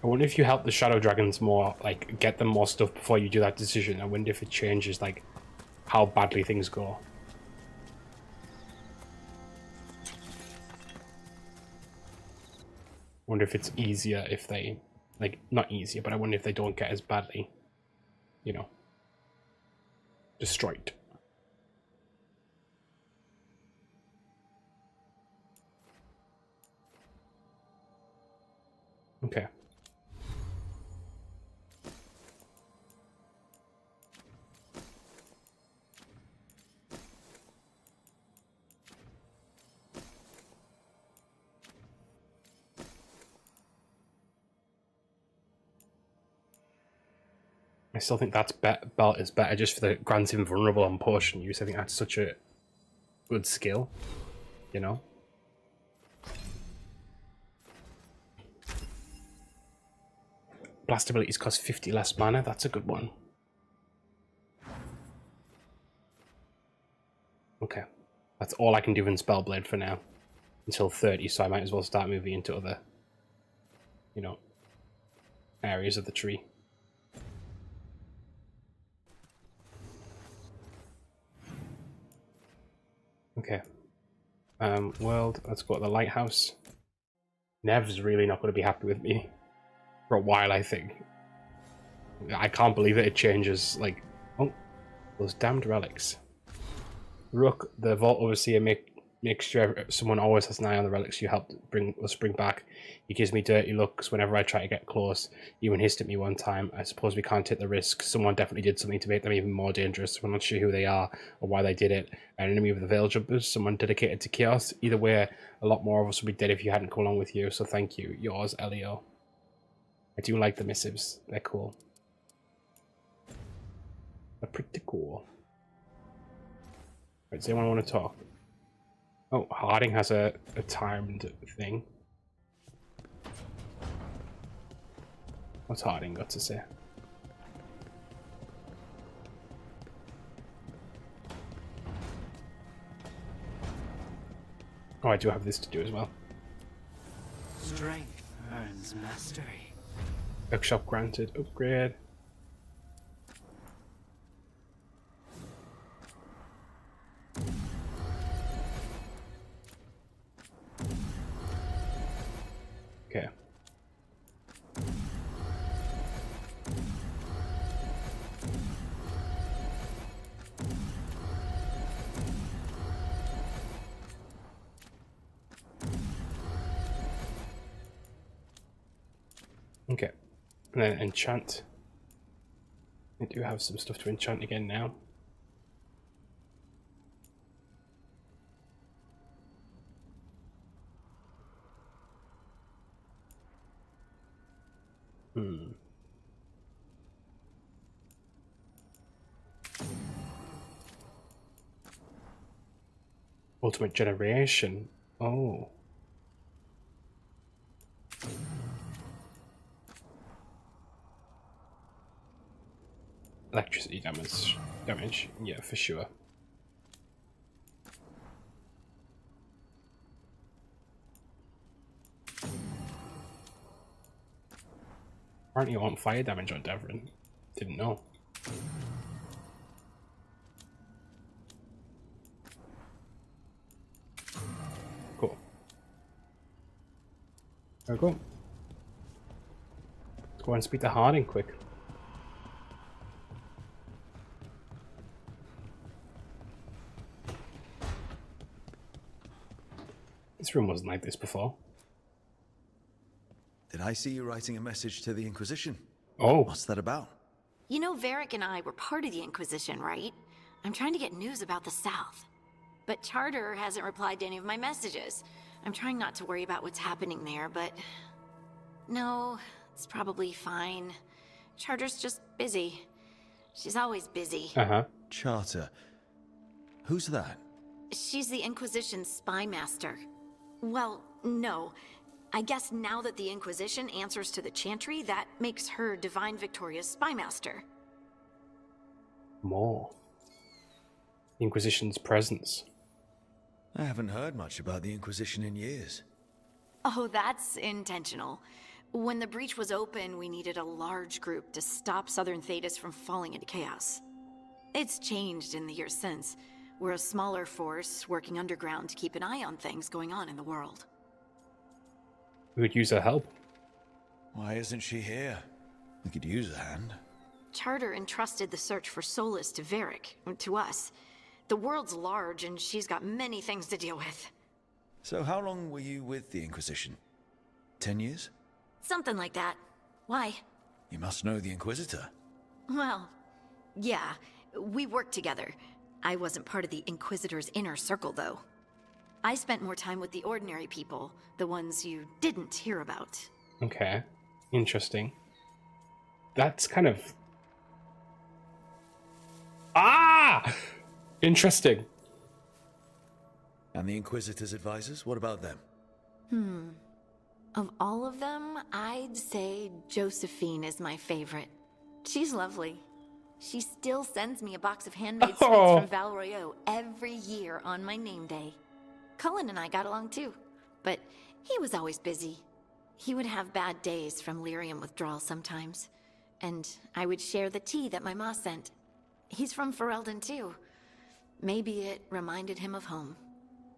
I wonder if you help the Shadow Dragons more, like, get them more stuff before you do that decision. I wonder if it changes, like, how badly things go. I wonder if it's easier if they, like, not easier, but I wonder if they don't get as badly, you know, destroyed. Okay. I still think that's belt is better just for the grants invulnerable on potion use. I think that's such a good skill, you know. Blast abilities cost 50 less mana. That's a good one. Okay, that's all I can do in Spellblade for now until 30. So I might as well start moving into other, you know, areas of the tree. Okay. World, let's go to the lighthouse. Nev's really not going to be happy with me. for a while, I think. I can't believe that it changes. Like, oh, those damned relics. Rook, the Vault Overseer, make sure someone always has an eye on the relics you helped bring back. He gives me dirty looks whenever I try to get close. He even hissed at me one time. I suppose we can't take the risk. Someone definitely did something to make them even more dangerous. We're not sure who they are or why they did it. An enemy of the Veil Jumpers, someone dedicated to chaos. Either way, a lot more of us would be dead if you hadn't come along with you, so thank you. Yours, Elio. I do like the missives. They're cool. They're pretty cool. Right, does anyone want to talk? Oh, Harding has a timed thing. What's Harding got to say? Oh, I do have this to do as well. Strength earns mastery. Workshop granted. Upgrade. Okay. Okay. And then enchant. I do have some stuff to enchant again now. Ultimate generation. Oh. Electricity damage. Yeah, for sure. Apparently you want fire damage on Devrin. Didn't know. Cool. There we go. Let's go and speak to Harding quick. This room wasn't like this before. Did I see you writing a message to the Inquisition? Oh. What's that about? You know Varric and I were part of the Inquisition, right? I'm trying to get news about the South. But Charter hasn't replied to any of my messages. I'm trying not to worry about what's happening there, but... No, it's probably fine. Charter's just busy. She's always busy. Charter. Who's that? She's the Inquisition's spy master. Well, no. I guess now that the Inquisition answers to the Chantry, that makes her Divine Victoria's spy master. More. The Inquisition's presence. I haven't heard much about the Inquisition in years. Oh, that's intentional. When the breach was open, we needed a large group to stop Southern Thetis from falling into chaos. It's changed in the years since. We're a smaller force working underground to keep an eye on things going on in the world. We could use her help. Why isn't she here? We could use a hand. Charter entrusted the search for Solus to Varric, to us. The world's large and she's got many things to deal with. So how long were you with the Inquisition? 10 years? Something like that. Why? You must know the Inquisitor. Well, yeah, we worked together. I wasn't part of the Inquisitor's inner circle, though. I spent more time with the ordinary people, the ones you didn't hear about. Okay. Interesting. That's kind of... Ah! Interesting. And the Inquisitor's advisors, what about them? Of all of them, I'd say Josephine is my favorite. She's lovely. She still sends me a box of handmade sweets from Val Royeaux every year on my name day. Cullen and I got along too, but he was always busy. He would have bad days from lyrium withdrawal sometimes, and I would share the tea that my ma sent. He's from Ferelden too. Maybe it reminded him of home.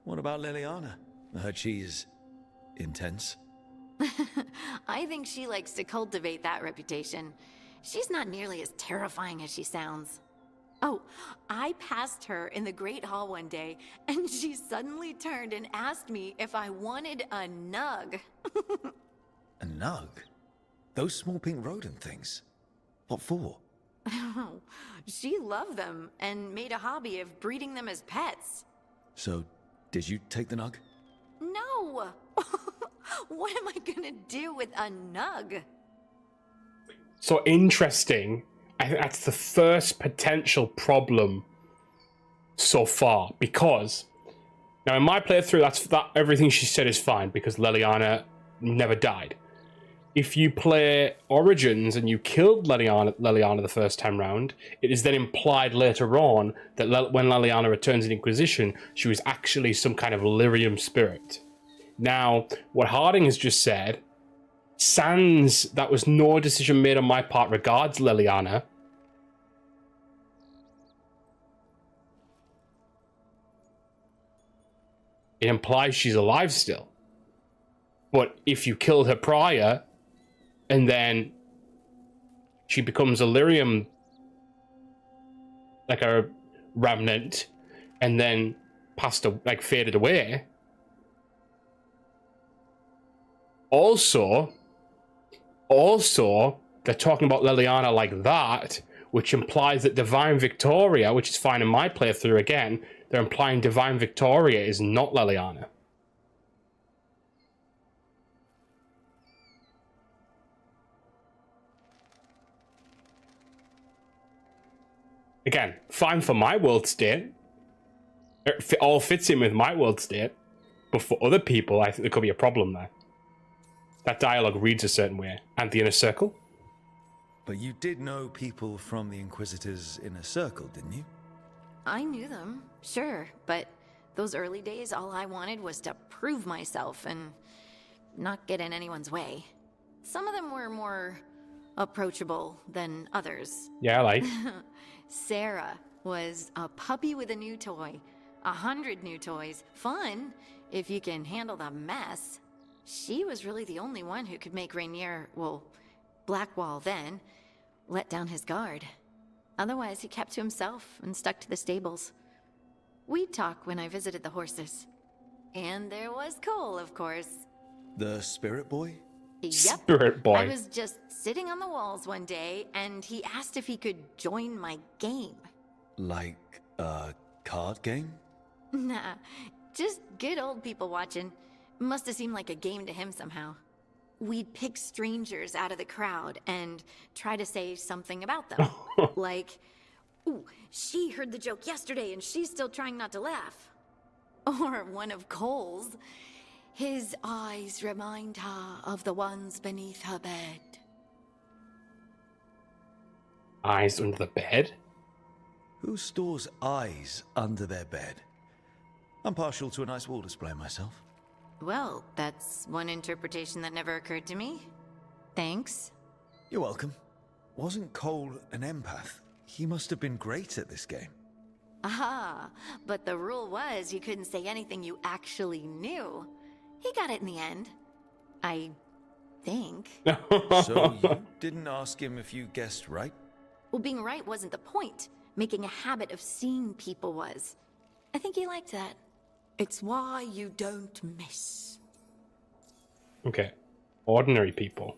What about Liliana? I heard she's intense. I think she likes to cultivate that reputation. She's not nearly as terrifying as she sounds. Oh, I passed her in the Great Hall one day, and she suddenly turned and asked me if I wanted a nug. A nug? Those small pink rodent things? What for? She loved them and made a hobby of breeding them as pets. So, did you take the nug? No! What am I gonna do with a nug? So interesting. I think that's the first potential problem so far, because now in my playthrough, that everything she said is fine because Leliana never died. If you play Origins and you killed Leliana the first time round, it is then implied later on that when Leliana returns in Inquisition, she was actually some kind of lyrium spirit. Now, what Harding has just said, sans that was no decision made on my part regards Leliana, it implies she's alive still. But if you killed her prior, and then she becomes a lyrium, like a remnant, and then faded away. Also, they're talking about Leliana like that, which implies that Divine Victoria, which is fine in my playthrough again, they're implying Divine Victoria is not Leliana. Again, fine for my world state. It all fits in with my world state. But for other people, I think there could be a problem there. That dialogue reads a certain way. And the Inner Circle? But you did know people from the Inquisitor's Inner Circle, didn't you? I knew them, sure, but those early days, all I wanted was to prove myself and not get in anyone's way. Some of them were more approachable than others. Yeah, like. Sarah was a puppy with a new toy. 100 new toys. Fun, if you can handle the mess. She was really the only one who could make Rainier, well, Blackwall then, let down his guard. Otherwise, he kept to himself and stuck to the stables. We'd talk when I visited the horses. And there was Cole, of course. The spirit boy? Yep. Spirit boy. I was just sitting on the walls one day, and he asked if he could join my game. Like a card game? Nah, just good old people watching. Must have seemed like a game to him somehow. We'd pick strangers out of the crowd and try to say something about them. Like, ooh, she heard the joke yesterday and she's still trying not to laugh. Or one of Cole's. His eyes remind her of the ones beneath her bed. Eyes under the bed? Who stores eyes under their bed? I'm partial to a nice wall display myself. Well, that's one interpretation that never occurred to me. Thanks. You're welcome. Wasn't Cole an empath? He must have been great at this game. Aha, but the rule was you couldn't say anything you actually knew. He got it in the end. I think. So you didn't ask him if you guessed right? Well, being right wasn't the point. Making a habit of seeing people was. I think he liked that. It's why you don't miss. Okay. Ordinary people.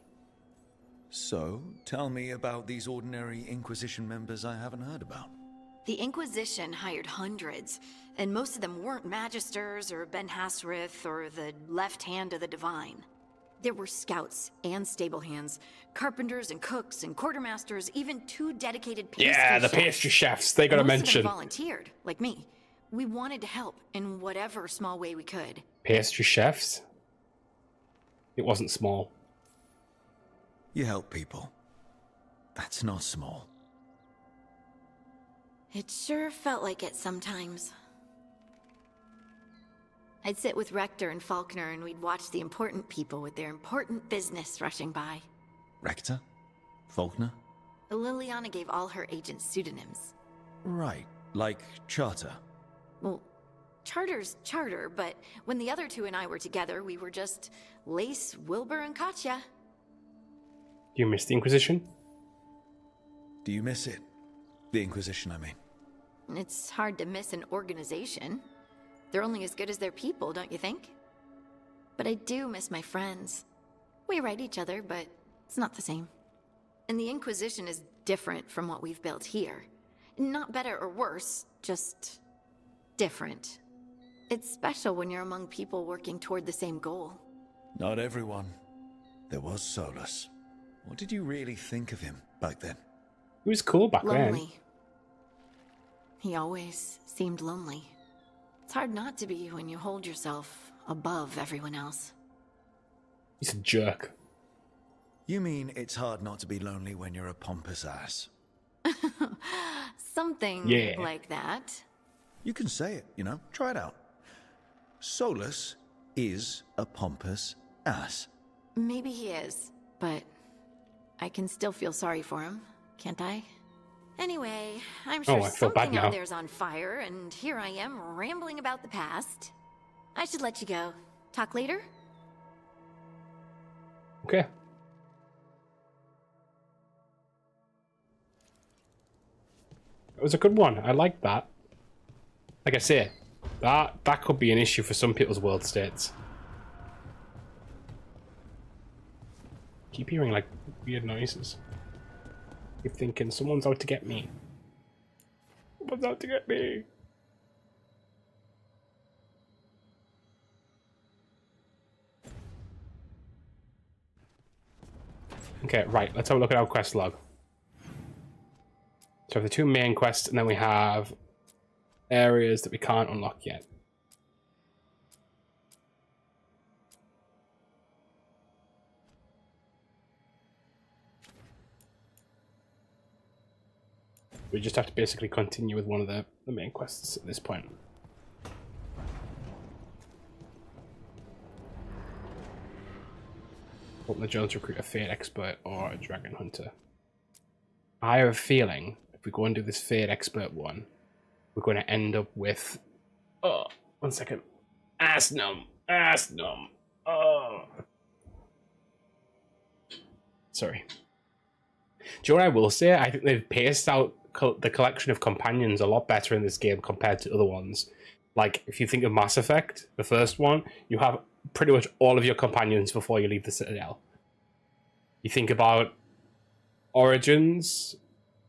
So, tell me about these ordinary Inquisition members I haven't heard about. The Inquisition hired hundreds, and most of them weren't Magisters or Ben Hasrith or the left hand of the Divine. There were scouts and stable hands, carpenters and cooks and quartermasters, even 2 dedicated pastry chefs. Yeah, the pastry chefs, they gotta mention. Most of them volunteered, like me. We wanted to help in whatever small way we could. Pastry chefs? It wasn't small. You help people. That's not small. It sure felt like it sometimes. I'd sit with Rector and Faulkner and we'd watch the important people with their important business rushing by. Rector? Faulkner? Liliana gave all her agents pseudonyms. Right, like Charter. Well, Charter's Charter, but when the other two and I were together, we were just Lace, Wilbur, and Katya. Do you miss the Inquisition? Do you miss it? The Inquisition, I mean. It's hard to miss an organization. They're only as good as their people, don't you think? But I do miss my friends. We write each other, but it's not the same. And the Inquisition is different from what we've built here. Not better or worse, just different. It's special when you're among people working toward the same goal. Not everyone. There was Solus. What did you really think of him back then? He was cool back then. Lonely. He always seemed lonely. It's hard not to be when you hold yourself above everyone else. He's a jerk. You mean it's hard not to be lonely when you're a pompous ass? Something like that. You can say it, you know. Try it out. Solus is a pompous ass. Maybe he is, but I can still feel sorry for him, can't I? Anyway, I'm sure I feel bad something now. out there's on fire, and here I am rambling about the past. I should let you go. Talk later? Okay. It was a good one. I liked that. Like I say, that could be an issue for some people's world states. Keep hearing like weird noises. Keep thinking someone's out to get me. Someone's out to get me. Okay, right. Let's have a look at our quest log. So we have the two main quests, and then we have areas that we can't unlock yet. We just have to basically continue with one of the main quests at this point. Open the Jones recruit a Fade Expert or a Dragon Hunter. I have a feeling if we go and do this Fade Expert one, we're going to end up with... Oh, 1 second. Ass numb. Ass numb. Oh. Sorry. Do you know what I will say? I think they've paced out the collection of companions a lot better in this game compared to other ones. Like, if you think of Mass Effect, the first one, you have pretty much all of your companions before you leave the Citadel. You think about Origins,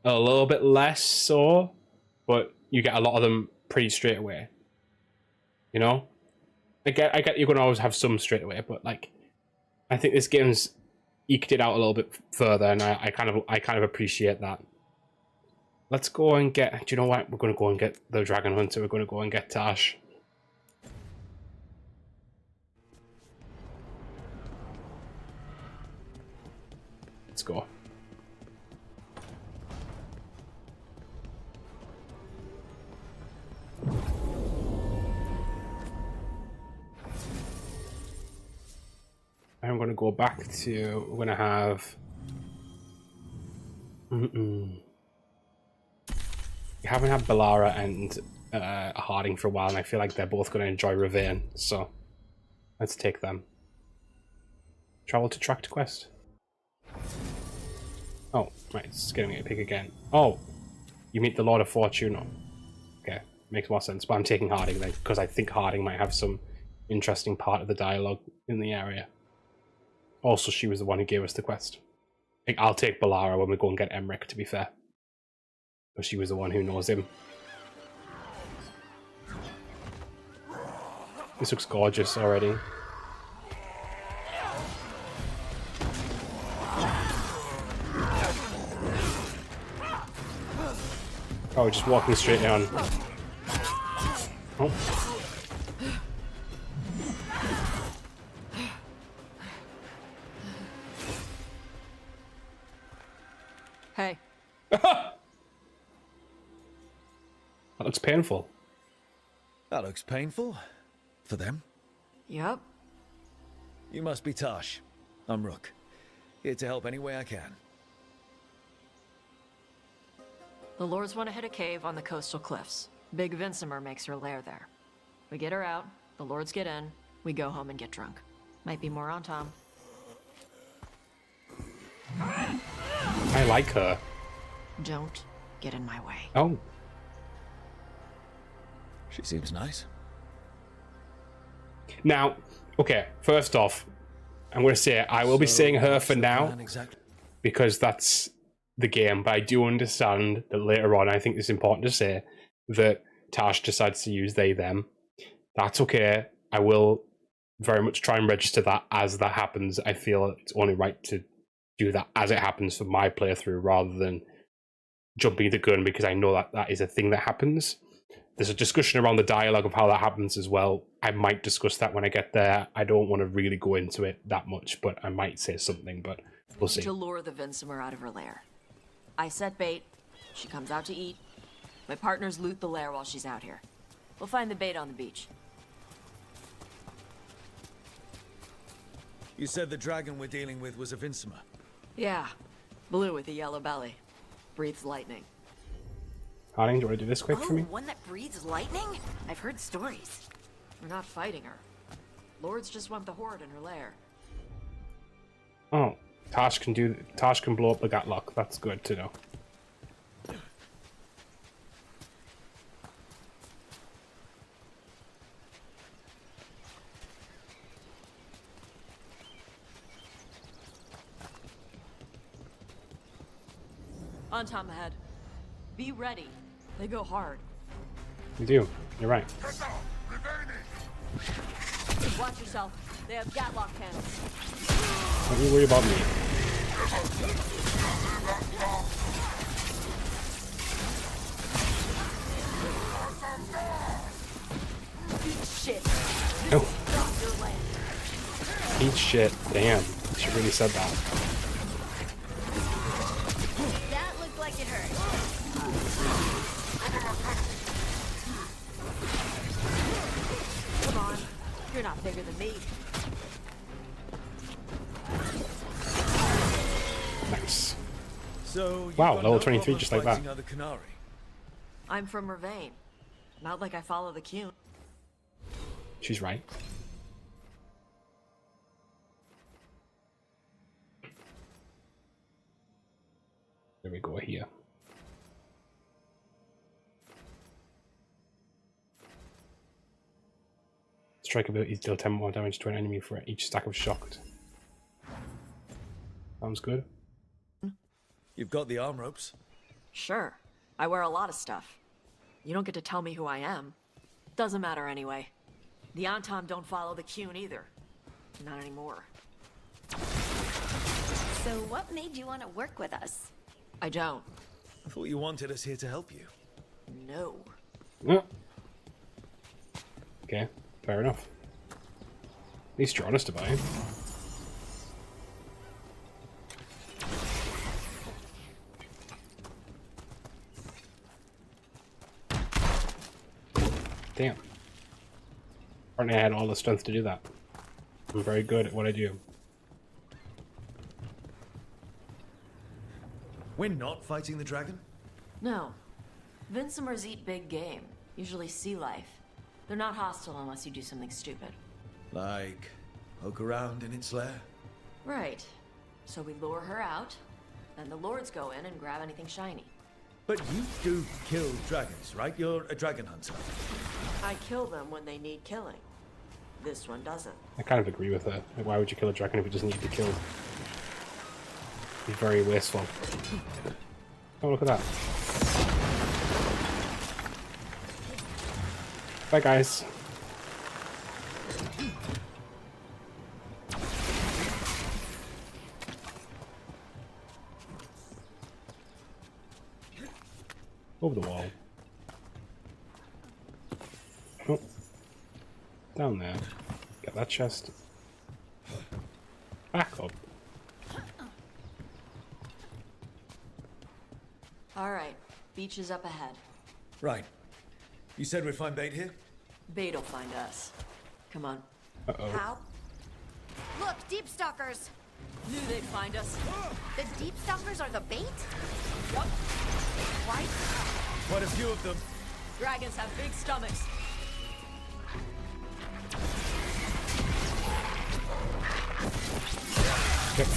a little bit less so, but you get a lot of them pretty straight away. You know? I get you're going to always have some straight away, but like, I think this game's eked it out a little bit further, and I kind of appreciate that. Let's go and get... Do you know what? We're going to go and get the Dragon Hunter. We're going to go and get Tash. Let's go. I'm going to go back to... We're going to have... We haven't had Bellara and Harding for a while, and I feel like they're both going to enjoy Ravane, so let's take them. Travel to Tract Quest. Oh, right, it's getting me a pick again. Oh, you meet the Lord of Fortuna. Okay, makes more sense, but I'm taking Harding then, because I think Harding might have some interesting part of the dialogue in the area. Also, she was the one who gave us the quest. I think I'll take Bellara when we go and get Emmerich, to be fair. But she was the one who knows him. This looks gorgeous already. Oh, just walking straight down. Oh. Hey. That looks painful. That looks painful. For them. Yup. You must be Tash. I'm Rook. Here to help any way I can. The Lords want to hit a cave on the coastal cliffs. Big Vincimer makes her lair there. We get her out, the lords get in, we go home and get drunk. Might be more on Tom. I like her. Don't get in my way. Oh. She seems nice. Now, okay, first off, I'm going to say I will be saying her for now because that's the game, but I do understand that later on I think it's important to say that Tash decides to use they, them. That's okay. I will very much try and register that as that happens. I feel it's only right to do that as it happens for my playthrough rather than jumping the gun because I know that that is a thing that happens. There's a discussion around the dialogue of how that happens as well. I might discuss that when I get there. I don't want to really go into it that much, but I might say something, but we'll see. To lure the Vinsomer out of her lair. I set bait, she comes out to eat. My partners loot the lair while she's out here. We'll find the bait on the beach. You said the dragon we're dealing with was a Vinsomer. Yeah, blue with a yellow belly. Breathes lightning. Harding, do you want to do this quick for me? One that breathes lightning? I've heard stories. We're not fighting her. Lords just want the horde in her lair. Oh, Tosh can blow up the Gatlock. That's good to know. On Tom ahead. Be ready. They go hard. You do. You're right. Watch yourself. They have Gatlock cannons. Don't you worry about me. Eat shit. Oh. Eat shit. Damn. She really said that. That looked like it hurt. Come on. You're not bigger than me. Nice. So wow, level 23 just like that. I'm from Mervain. Not like I follow the Cune. She's right. There we go here. Strike abilities deal 10 more damage to an enemy for each stack of shocked. Sounds good. You've got the arm ropes. Sure. I wear a lot of stuff. You don't get to tell me who I am. Doesn't matter anyway. The Anton don't follow the Cune either. Not anymore. So what made you want to work with us? I don't. I thought you wanted us here to help you. No. Yeah. Okay, fair enough. At least you're honest about it. Damn. Apparently I had all the strength to do that. I'm very good at what I do. We're not fighting the dragon? No. Vinsomers eat big game. Usually sea life. They're not hostile unless you do something stupid. Like, poke around in its lair? Right. So we lure her out, then the lords go in and grab anything shiny. But you do kill dragons, right? You're a dragon hunter. I kill them when they need killing. This one doesn't. I kind of agree with her. Like, why would you kill a dragon if it doesn't need to be killed? It's very wasteful. Oh, look at that. Bye, guys. Over the wall. Oh. Down there. Get that chest. Back up. Alright. Beach is up ahead. Right. You said we'd find bait here? Bait'll find us. Come on. Uh-oh. How? Look, deep stalkers! Knew they'd find us. The deep stalkers are the bait? Yep. Right? Quite a few of them. Dragons have big stomachs. Yep.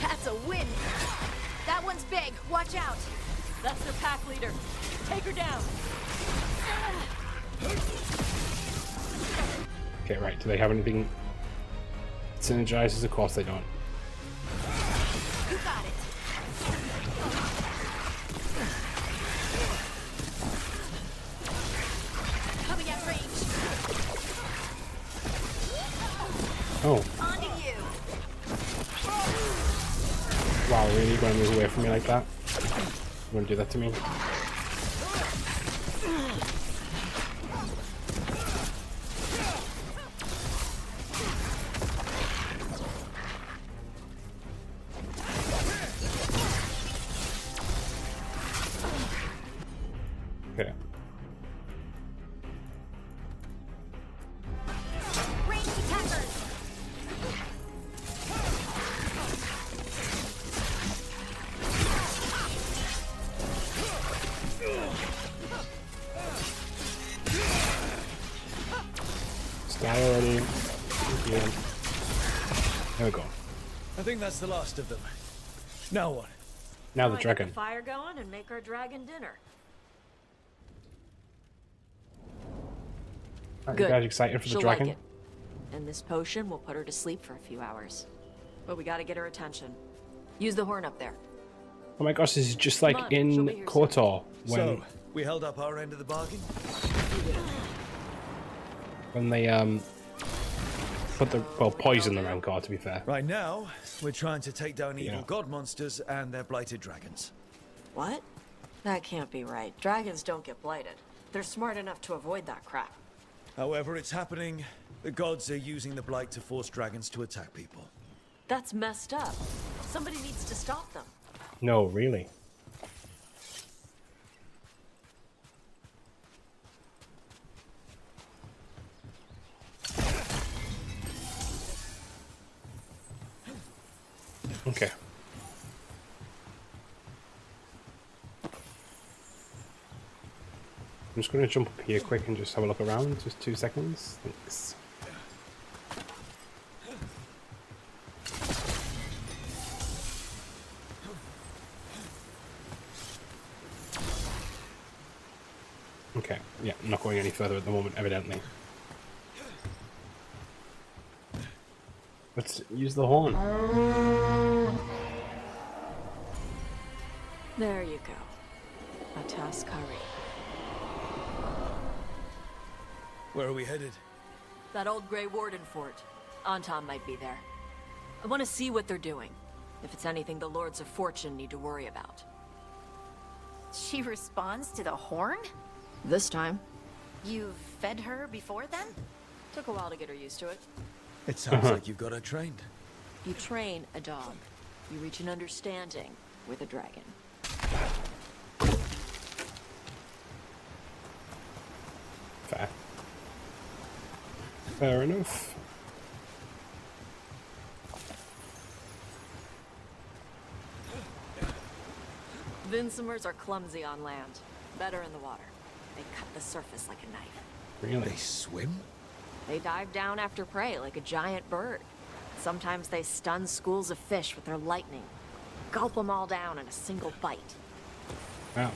That's a win. That one's big. Watch out. That's their pack leader. Take her down. Okay, right. Do they have anything that synergizes? Of course they don't. You got it. Coming at range. Oh. On to you. Wow, really? You're gonna move away from me like that? You wanna do that to me? Okay. Range attackers. Sky already. Yeah. There we go. I think that's the last of them. Now what? Now the Get dragon. the fire going and make our dragon dinner. Are you guys excited for the She'll dragon? like it. And this potion will put her to sleep for a few hours. But we gotta get her attention. Use the horn up there. Oh my gosh, this is just like in KOTOR So, we held up our end of the bargain? when they put the poison the Rancor, to be fair. Right now, we're trying to take down evil Yeah. god monsters and their blighted dragons. What? That can't be right. Dragons don't get blighted. They're smart enough to avoid that crap. However it's happening, the gods are using the blight to force dragons to attack people. That's messed up. Somebody needs to stop them. No, really. Okay. I'm just going to jump up here quick and just have a look around. Just 2 seconds. Thanks. Okay, yeah, I'm not going any further at the moment, evidently. Let's use the horn. There you go. Ataskari. Where are we headed? That old Grey Warden fort. Anton might be there. I want to see what they're doing. If it's anything the Lords of Fortune need to worry about. She responds to the horn? This time. You've fed her before then? Took a while to get her used to it. It sounds like you've got her trained. You train a dog. You reach an understanding with a dragon. Fair. Fair enough. Vincimers are clumsy on land. Better in the water. They cut the surface like a knife. Really? They swim? They dive down after prey like a giant bird. Sometimes they stun schools of fish with their lightning. Gulp them all down in a single bite. Wow.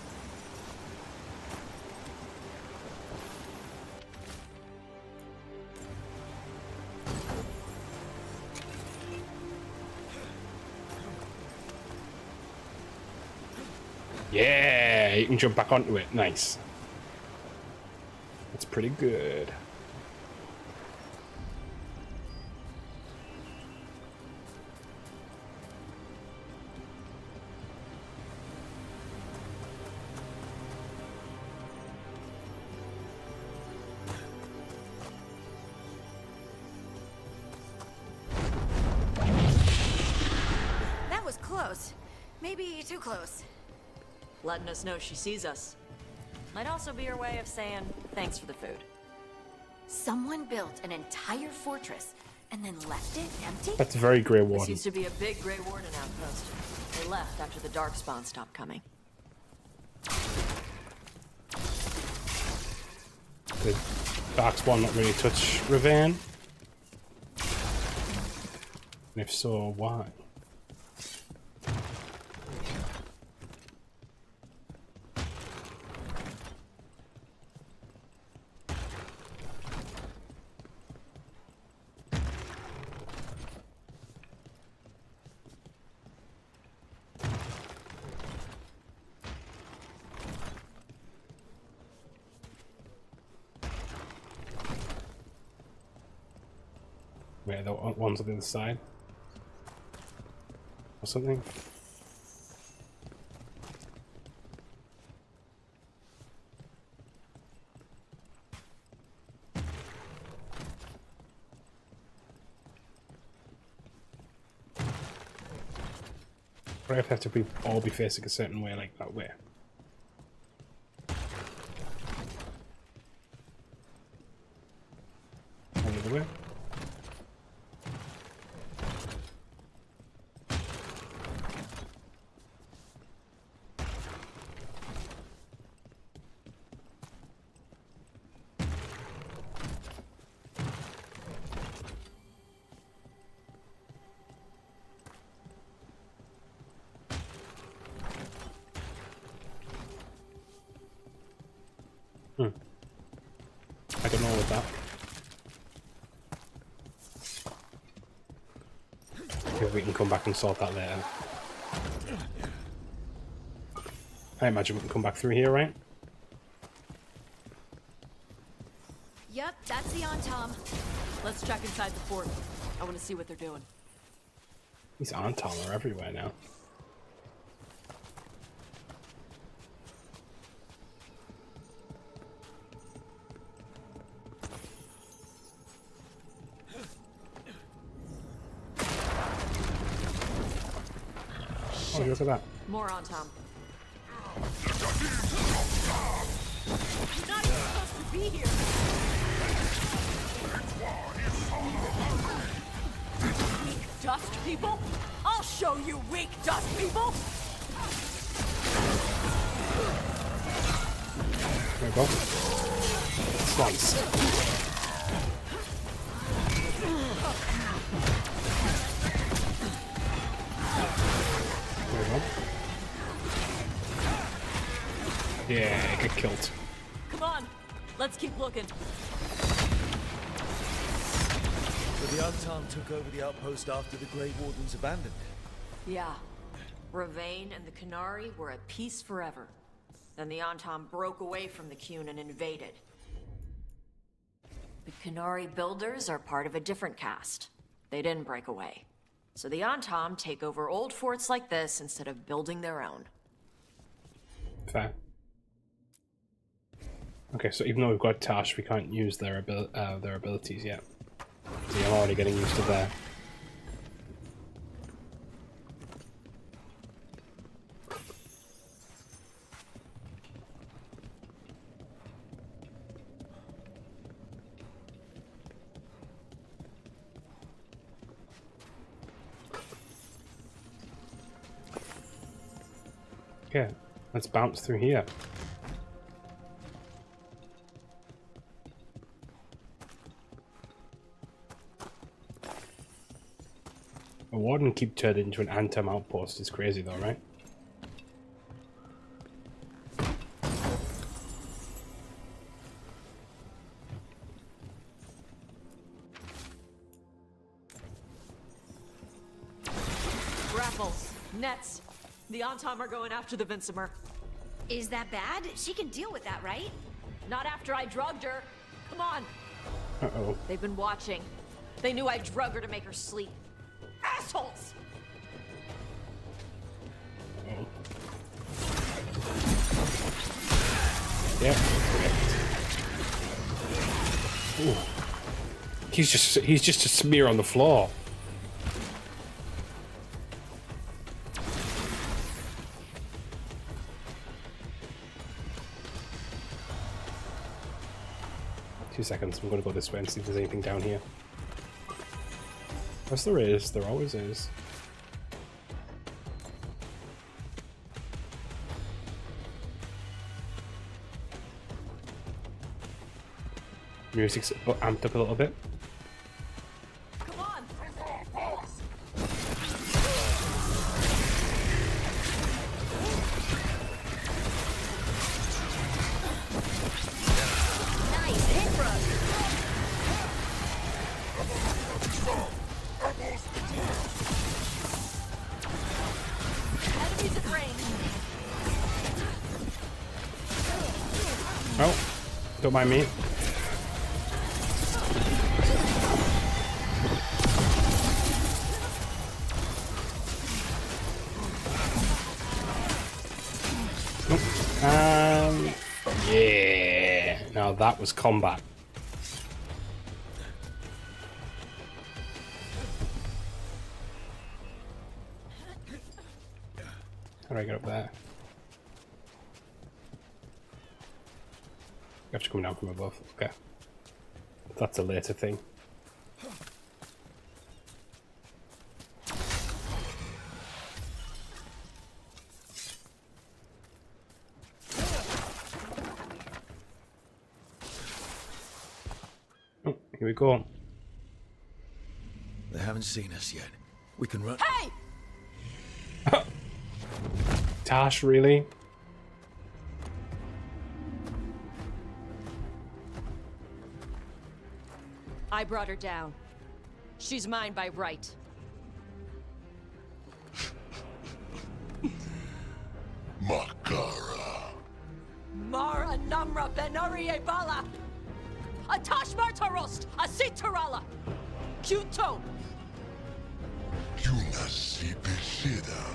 Yeah, you can jump back onto it. Nice. That's pretty good. That was close. Maybe too close. Letting us know she sees us. Might also be her way of saying thanks for the food. Someone built an entire fortress and then left it empty? That's very Grey This Warden. used to be a big Grey Warden outpost. They left after the Darkspawn stopped coming. Good. Darkspawn not really touch Ravane? And if so, why? Wait, the ones on the other side? Or something? Or if they have to all be facing a certain way, like that way. Another way. I don't know with that. Maybe we can come back and sort that later. I imagine we can come back through here, right? Yep, that's the Antom. Let's check inside the fort. I want to see what they're doing. These Antom are everywhere now. Oh, look at that. More Antom. You're not even supposed to be here. Weak dust people? I'll show you weak dust people! There we go. Slice. There we go. Yeah, get killed. Come on, let's keep looking. But the Antom took over the outpost after the Grey Wardens abandoned it. Yeah. Ravane and the Qunari were at peace forever. Then the Antom broke away from the Qun and invaded. The Qunari builders are part of a different caste. They didn't break away. So the Antom take over old forts like this instead of building their own. Fair. Okay, so even though we've got Tash, we can't use their abilities yet. See, I'm already getting used to their... Okay, let's bounce through here. A warden keep turning into an Antom outpost is crazy though, right? Grapples, nets. The Antom are going after the Vinsimer. Is that bad? She can deal with that, right? Not after I drugged her. Come on. Uh-oh. They've been watching. They knew I drugged her to make her sleep. Assholes! Uh-oh. Yeah, correct. Ooh. He's just a smear on the floor. Two seconds, I'm gonna go this way and see if there's anything down here. Yes, there is. There always is. Music's amped up a little bit. Come on! Nice hit, Rook. Enemies at range. Oh, don't mind me. Yeah. Now that was combat. How do I get up there? You have to come down from above. Okay. That's a later thing. Oh, here we go. They haven't seen us yet. We can run. Hey! Tash, really? I brought her down. She's mine by right. Makara. Mara Namra Benori Bala! Atash Martarost! Asitarala! Kyuto! Yunasi Bishidam.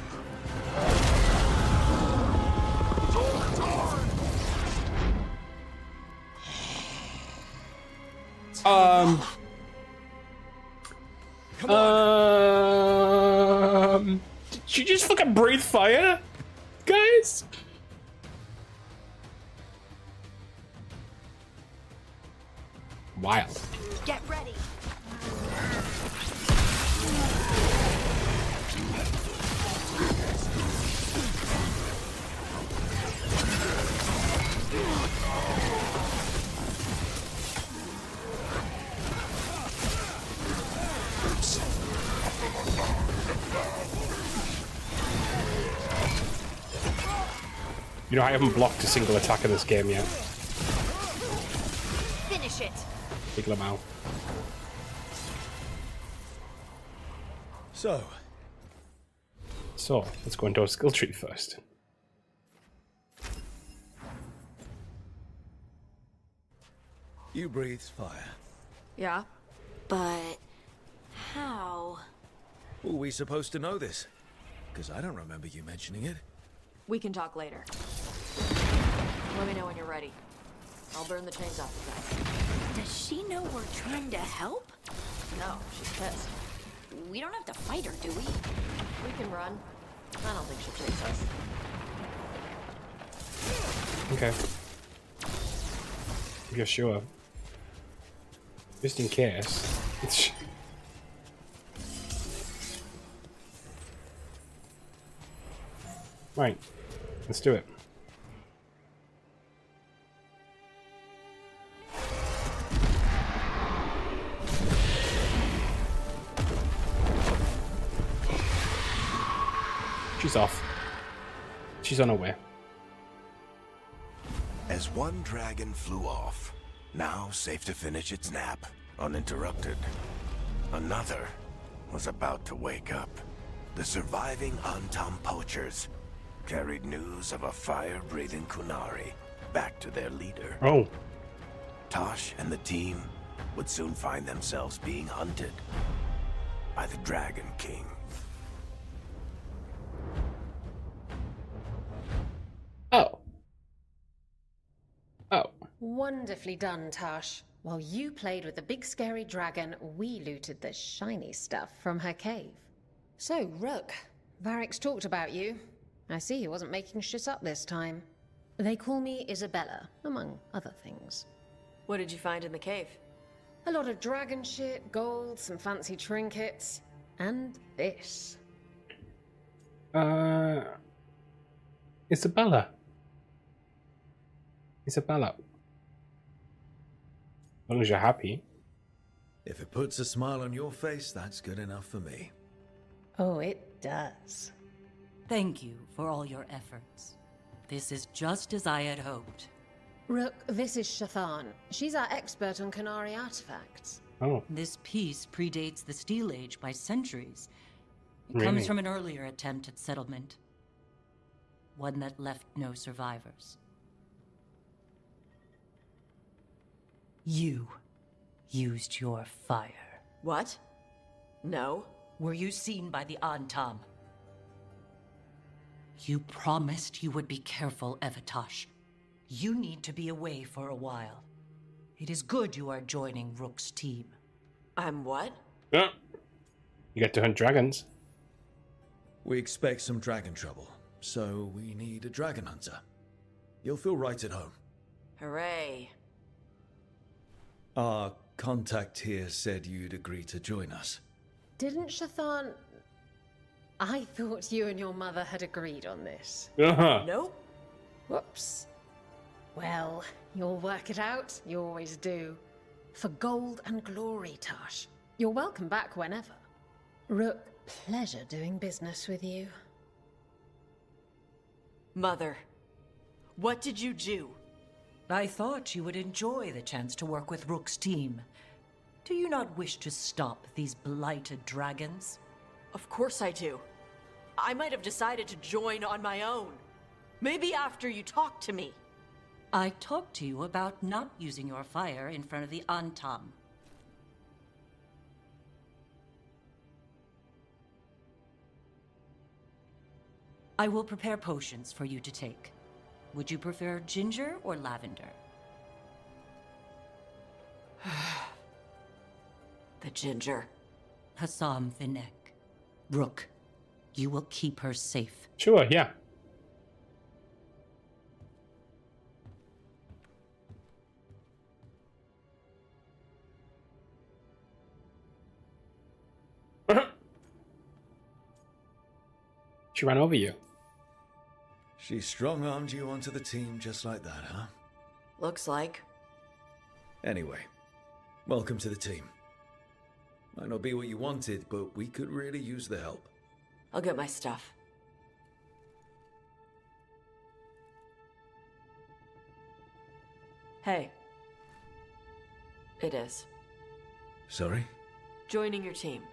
Did you just fucking breathe fire, guys? Wild. Get ready. You know, I haven't blocked a single attack in this game yet. Finish it. Big Lamau. So, let's go into our skill tree first. you breathe fire. Yeah? But how? Were we supposed to know this? Because I don't remember you mentioning it. We can talk later. Let me know when you're ready. I'll burn the chains off you guys. Does she know we're trying to help? No, she's pissed. We don't have to fight her, do we? We can run. I don't think she'll chase us. Okay. If you're sure. Just in case. Right. Let's do it. She's off. She's on her way. As one dragon flew off, now safe to finish its nap, uninterrupted, another was about to wake up. The surviving Antam poachers carried news of a fire-breathing Kunari back to their leader. Oh. Tosh and the team would soon find themselves being hunted by the Dragon King. Oh. Oh. Wonderfully done, Tash. While you played with the big scary dragon, we looted the shiny stuff from her cave. So, Rook, Varric's talked about you. I see he wasn't making shit up this time. They call me Isabella, among other things. What did you find in the cave? A lot of dragon shit, gold, some fancy trinkets, and this. Isabella. Isabella. long as you're happy. If it puts a smile on your face, that's good enough for me. Oh, it does. Thank you for all your efforts. This is just as I had hoped. Rook, this is Shathan. She's our expert on Qunari artifacts. Oh. This piece predates the Steel Age by centuries. It Really? comes from an earlier attempt at settlement. One that left no survivors. You used your fire. What? No. Were you seen by the Antam? You promised you would be careful, Evatosh. You need to be away for a while. It is good you are joining Rook's team. I'm what? Yeah. You get to hunt dragons. We expect some dragon trouble, so we need a dragon hunter. You'll feel right at home. Hooray. Our contact here said you'd agree to join us. Didn't Shathan... I thought you and your mother had agreed on this. Nope. Whoops. Well, you'll work it out. You always do. For gold and glory, Tosh. You're welcome back whenever. Rook, pleasure doing business with you. Mother, what did you do? I thought you would enjoy the chance to work with Rook's team. Do you not wish to stop these blighted dragons? Of course I do. I might have decided to join on my own. Maybe after you talked to me. I talked to you about not using your fire in front of the Antam. I will prepare potions for you to take. Would you prefer ginger or lavender? The ginger. Hassam Vinek. Rook, you will keep her safe. Sure, yeah. She ran over you. She strong-armed you onto the team just like that, huh? Looks like. Anyway, welcome to the team. Might not be what you wanted, but we could really use the help. I'll get my stuff. Hey. It is. Sorry? Joining your team.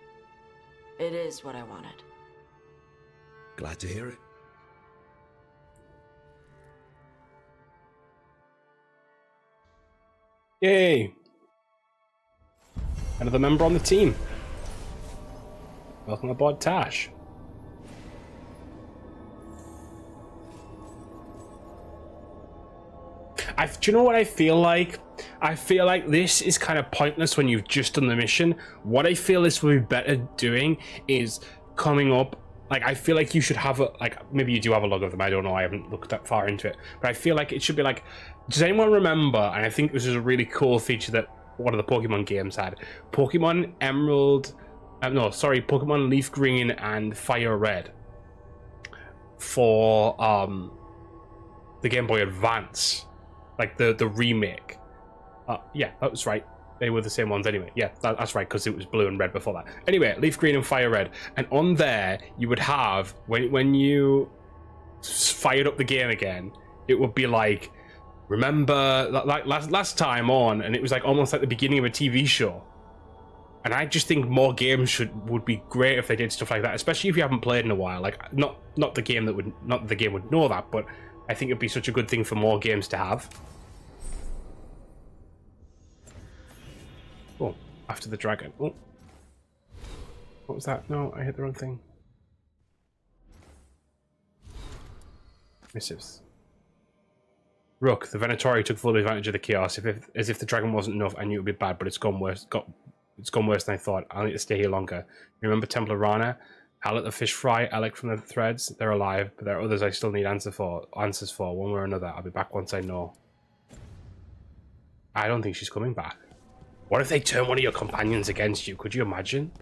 It is what I wanted. Glad to hear it. Yay! Another member on the team. Welcome aboard, Tash. Do you know what I feel like? I feel like this is kind of pointless when you've just done the mission. What I feel this would be better doing is coming up. Like, I feel like you should have a, like, maybe you do have a log of them, I don't know, I haven't looked that far into it. But I feel like it should be like, does anyone remember, and I think this is a really cool feature that one of the Pokemon games had. Pokemon Emerald, Pokemon Leaf Green and Fire Red for the Game Boy Advance, like the remake. Yeah, that was right. They were the same ones anyway. Yeah, that's right, because it was blue and red before that. Anyway, Leaf Green and Fire Red. And on there, you would have, when you fired up the game again, it would be like, remember, like last time on, and it was like almost like the beginning of a TV show. And I just think more games would be great if they did stuff like that, especially if you haven't played in a while. Like, not the game would know that, but I think it'd be such a good thing for more games to have. Oh, after the dragon. Oh. What was that? No, I hit the wrong thing. Missives. Rook, the Venatori took full advantage of the chaos, as if the dragon wasn't enough. I knew it would be bad, but it's gone worse. It's gone worse than I thought. I'll need to stay here longer. Remember Templar Rana? Alec the fish fry, Alec from the threads? They're alive, but there are others I still need answers for, one way or another. I'll be back once I know. I don't think she's coming back. What if they turn one of your companions against you? Could you imagine?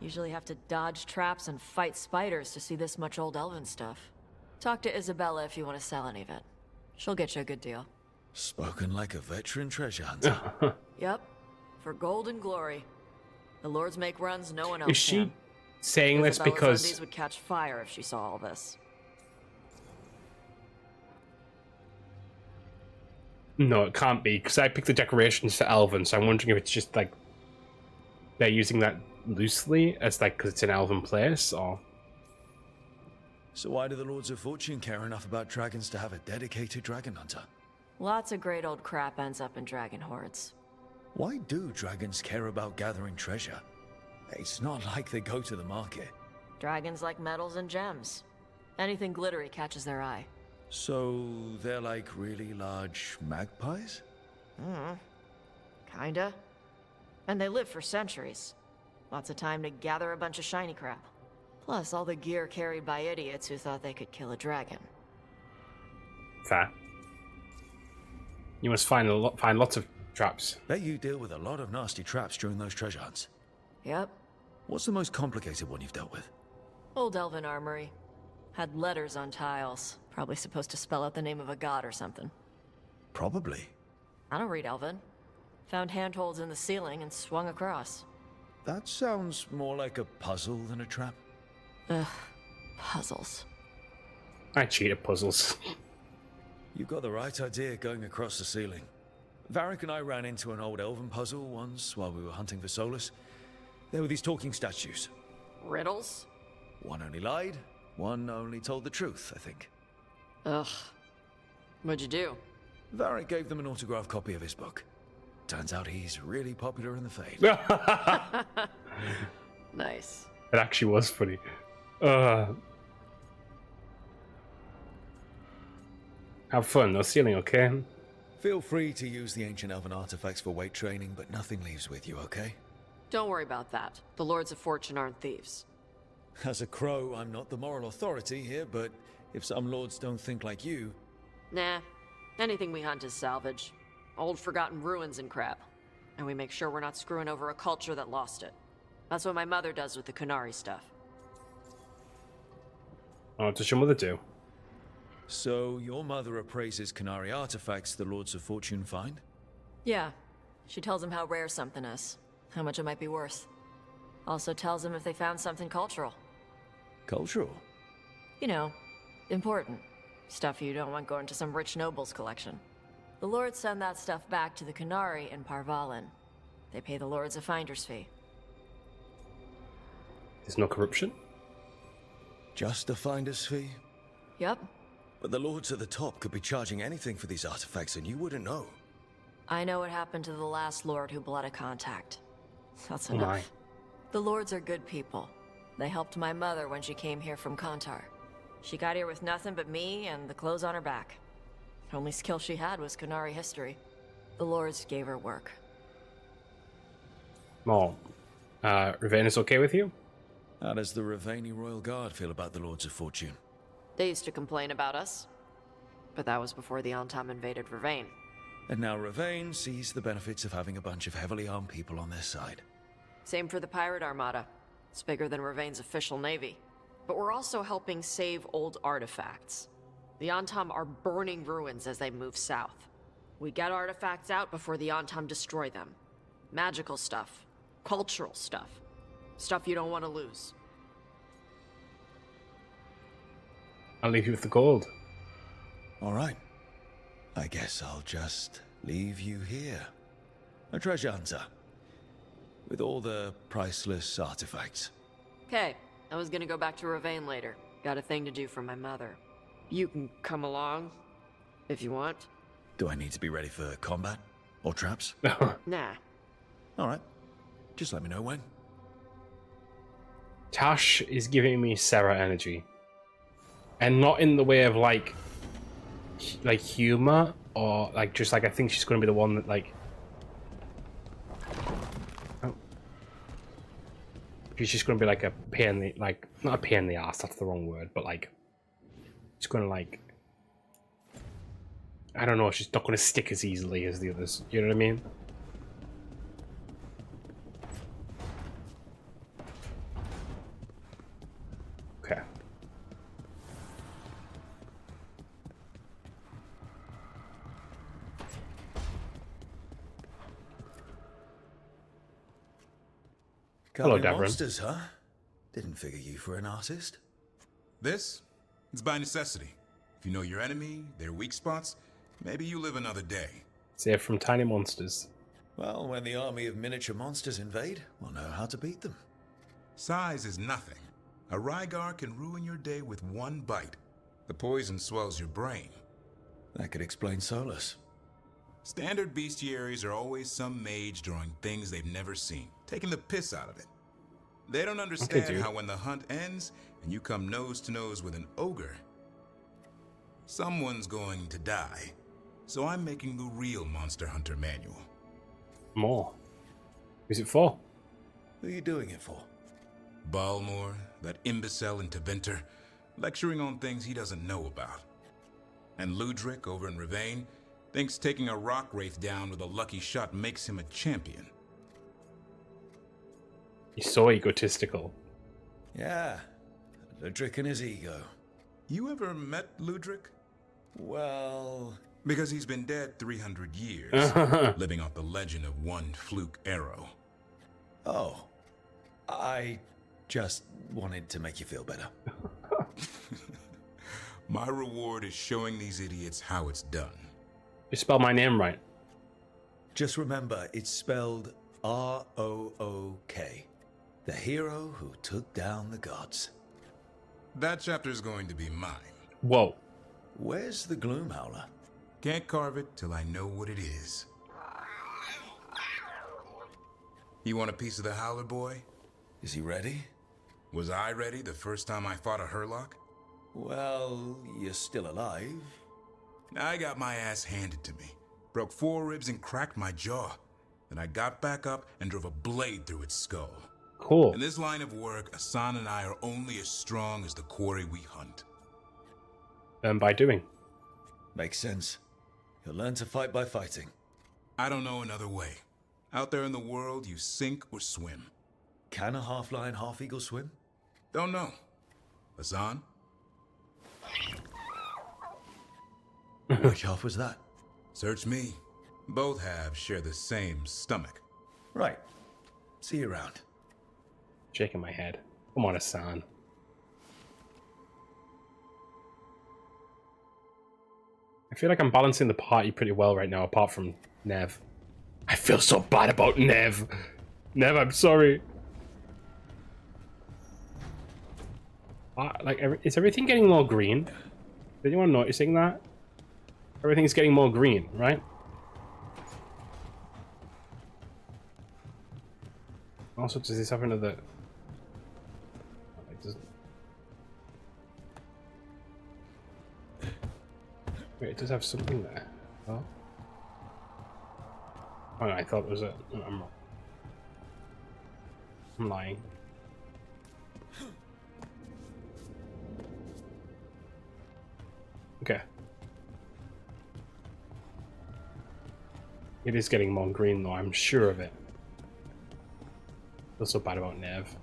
You usually have to dodge traps and fight spiders to see this much old elven stuff. Talk to Isabella if you want to sell any of it. She'll get you a good deal. Spoken like a veteran treasure hunter. Yep. For gold and glory. The lords make runs no one else Is she can. saying this Isabella's because undies would catch fire if she saw all this. no, it can't be because I picked the decorations for Elven, so I'm wondering if it's just like they're using that loosely as like because it's an Elven place, or So why do the Lords of Fortune care enough about dragons to have a dedicated dragon hunter? Lots of great old crap ends up in dragon hordes. Why do dragons care about gathering treasure? It's not like they go to the market. Dragons like metals and gems. Anything glittery catches their eye. So they're like really large magpies? Kinda. And they live for centuries. Lots of time to gather a bunch of shiny crap. Plus all the gear carried by idiots who thought they could kill a dragon. fair. You must find lots of traps. Bet you deal with a lot of nasty traps during those treasure hunts. Yep. What's the most complicated one you've dealt with? Old elven armory. Had letters on tiles. Probably supposed to spell out the name of a god or something. Probably. I don't read elven. Found handholds in the ceiling and swung across. That sounds more like a puzzle than a trap. Ugh. Puzzles. I cheat at puzzles. You got the right idea going across the ceiling. Varric and I ran into an old elven puzzle once while we were hunting for Solus. There were these talking statues. Riddles? One only lied, one only told the truth, I think. Ugh. What'd you do? Varric gave them an autographed copy of his book. Turns out he's really popular in the Fade. Nice. It actually was funny. Have fun. No ceiling, okay? Feel free to use the ancient elven artifacts for weight training, but nothing leaves with you, okay? Don't worry about that. The Lords of Fortune aren't thieves. As a crow, I'm not the moral authority here, but if some lords don't think like you... Nah. Anything we hunt is salvage. Old forgotten ruins and crap. And we make sure we're not screwing over a culture that lost it. That's what my mother does with the Kunari stuff. Oh, what does your mother do? So, your mother appraises Kunari artifacts the Lords of Fortune find? Yeah. She tells them how rare something is. How much it might be worth. Also tells them if they found something cultural. Cultural? You know, important. Stuff you don't want going to some rich noble's collection. The Lords send that stuff back to the Kunari in Parvalin. They pay the Lords a finder's fee. There's no corruption? Just a finder's fee? Yep. But the Lords at the top could be charging anything for these artifacts and you wouldn't know. I know what happened to the last Lord who bled a contact. That's Oh enough. my. The Lords are good people. They helped my mother when she came here from Kontar. She got here with nothing but me and the clothes on her back. The only skill she had was Kunari history. The Lords gave her work. Oh. Ravane is okay with you? How does the Ravani Royal Guard feel about the Lords of Fortune? They used to complain about us. But that was before the Antam invaded Ravane. And now Ravane sees the benefits of having a bunch of heavily armed people on their side. Same for the Pirate Armada. It's bigger than Ravane's official navy. But we're also helping save old artifacts. The Antam are burning ruins as they move south. We get artifacts out before the Antam destroy them. Magical stuff. Cultural stuff. Stuff you don't want to lose. I'll leave you with the gold. Alright. I guess I'll just leave you here. A treasure hunter. With all the priceless artifacts. Okay, I was gonna go back to Ravane later. Got a thing to do for my mother. You can come along, if you want. Do I need to be ready for combat? Or traps? Nah. Alright. Just let me know when. Tash is giving me Sarah energy. And not in the way of like humor or like just like I think she's going to be the one that like she's just going to be like a pain in the like not a pain in the ass, that's the wrong word, but like it's going to like I don't know, she's not going to stick as easily as the others, you know what I mean? Okay. Hello, Guardian Davron. monsters, huh? Didn't figure you for an artist. This? It's by necessity. If you know your enemy, their weak spots, maybe you live another day. Save from tiny monsters. Well, when the army of miniature monsters invade, we'll know how to beat them. Size is nothing. A Rygar can ruin your day with one bite. The poison swells your brain. That could explain Solus. Standard bestiaries are always some mage drawing things they've never seen, taking the piss out of it. They don't understand how when the hunt ends and you come nose to nose with an ogre, someone's going to die. So I'm making the real Monster Hunter manual. More. Who's it for? Who are you doing it for? Balmor, that imbecile in Tevinter, lecturing on things he doesn't know about. And Ludric over in Ravane thinks taking a rock wraith down with a lucky shot makes him a champion. He's so egotistical. Yeah, Ludric and his ego. You ever met Ludric? Well... Because he's been dead 300 years, living off the legend of one fluke arrow. Oh, I just wanted to make you feel better. My reward is showing these idiots how it's done. You spelled my name right. Just remember, it's spelled R-O-O-K. The hero who took down the gods. That chapter's going to be mine. Whoa. Where's the Gloomhowler? Can't carve it till I know what it is. You want a piece of the Howler boy? Is he ready? Was I ready the first time I fought a Hurlock? Well, you're still alive. I got my ass handed to me. Broke 4 ribs and cracked my jaw. Then I got back up and drove a blade through its skull. Cool. In this line of work, Asan and I are only as strong as the quarry we hunt. And by doing. Makes sense. You'll learn to fight by fighting. I don't know another way. Out there in the world, you sink or swim. Can a half-lion, half-eagle swim? Don't know. Asan? Which half was that? Search me. Both halves share the same stomach. Right. See you around. Shaking my head. Come on, Asan. I feel like I'm balancing the party pretty well right now, apart from Nev. I feel so bad about Nev. Nev, I'm sorry. Is everything getting more green? Is anyone noticing that? Everything's getting more green, right? Also, does this have another... Wait, it does have something there. Oh, oh no, I thought it was a... I'm wrong. I'm lying. Okay. It is getting more green though, I'm sure of it. I feel so bad about Nev.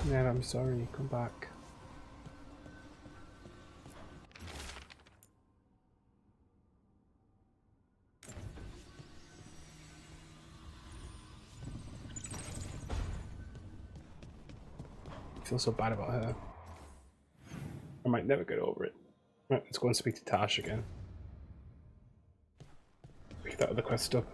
Nev, I'm sorry, come back. I feel so bad about her. I might never get over it. Right, let's go and speak to Tash again. Pick that other quest up.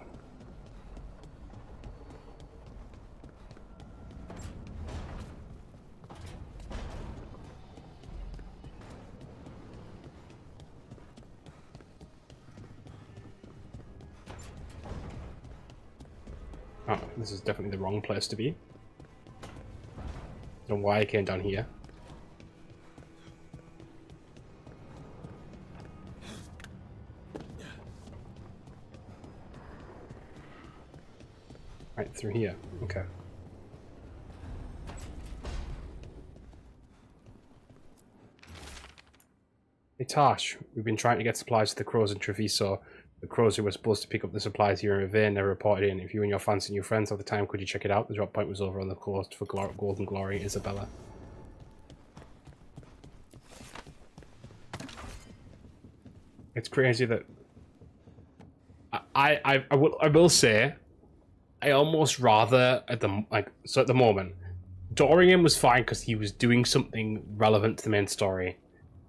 Oh, this is definitely the wrong place to be. Don't know why I came down here. Right, through here. Okay. Hey Tosh, we've been trying to get supplies to the crows in Treviso, The crows who were supposed to pick up the supplies here in Ravine never reported in. If you and your fancy new friends have the time, could you check it out? The drop point was over on the coast for Golden Glory, Isabella. It's crazy that I will say I almost rather at the moment Dorian was fine because he was doing something relevant to the main story,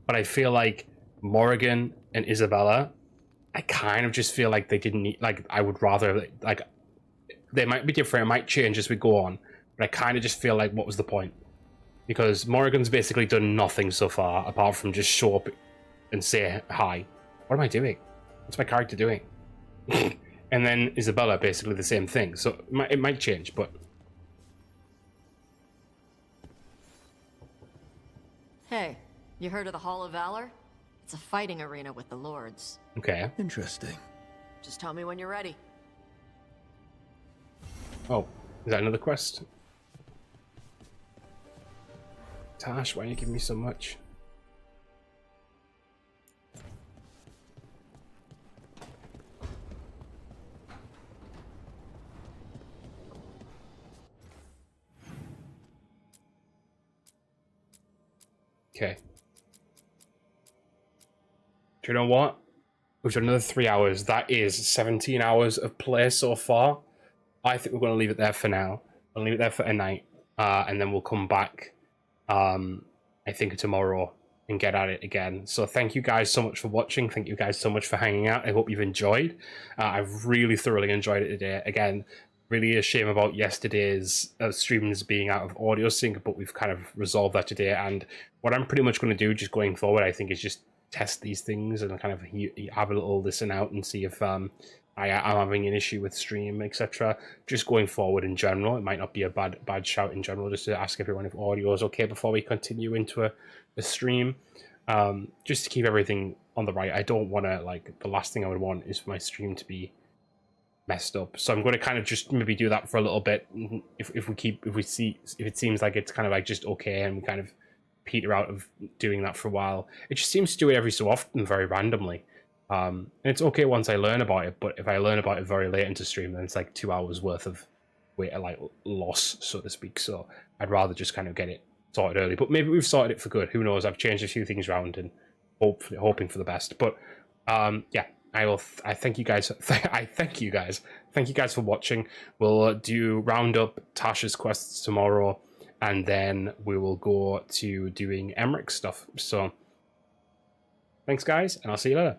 but I feel like Morrigan and Isabella, I kind of just feel like they didn't need, like, I would rather, like, they might be different, it might change as we go on, but I kind of just feel like, what was the point? Because Morrigan's basically done nothing so far apart from just show up and say hi. What am I doing? What's my character doing? And then Isabella, basically the same thing. So it might change, but... Hey, you heard of the Hall of Valor? It's a fighting arena with the lords. Okay. Interesting. Just tell me when you're ready. Oh, is that another quest? Tash, why are you giving me so much? Okay. Do you know what? We've done another 3 hours. That is 17 hours of play so far. I think we're going to leave it there for now. We'll leave it there for a night. And then we'll come back, I think, tomorrow and get at it again. So thank you guys so much for watching. Thank you guys so much for hanging out. I hope you've enjoyed. I've really thoroughly enjoyed it today. Again, really a shame about yesterday's streams being out of audio sync, but we've kind of resolved that today. And what I'm pretty much going to do just going forward, I think, is just test these things and kind of have a little listen out and see if I'm having an issue with stream, etc. Just going forward in general, it might not be a bad shout in general, just to ask everyone if audio is okay before we continue into a stream, just to keep everything on the right. I don't want to, like, the last thing I would want is for my stream to be messed up, so I'm going to kind of just maybe do that for a little bit. If it seems like it's kind of like just okay and we kind of peter out of doing that for a while, it just seems to do it every so often, very randomly. And it's okay once I learn about it, but if I learn about it very late into stream, then it's like 2 hours worth of loss, so to speak. So I'd rather just kind of get it sorted early. But maybe we've sorted it for good. Who knows? I've changed a few things around and hoping for the best. But yeah, I thank you guys. Thank you guys for watching. We'll do round up Tasha's quests tomorrow, and then we will go to doing Emmerich stuff. So thanks, guys, and I'll see you later.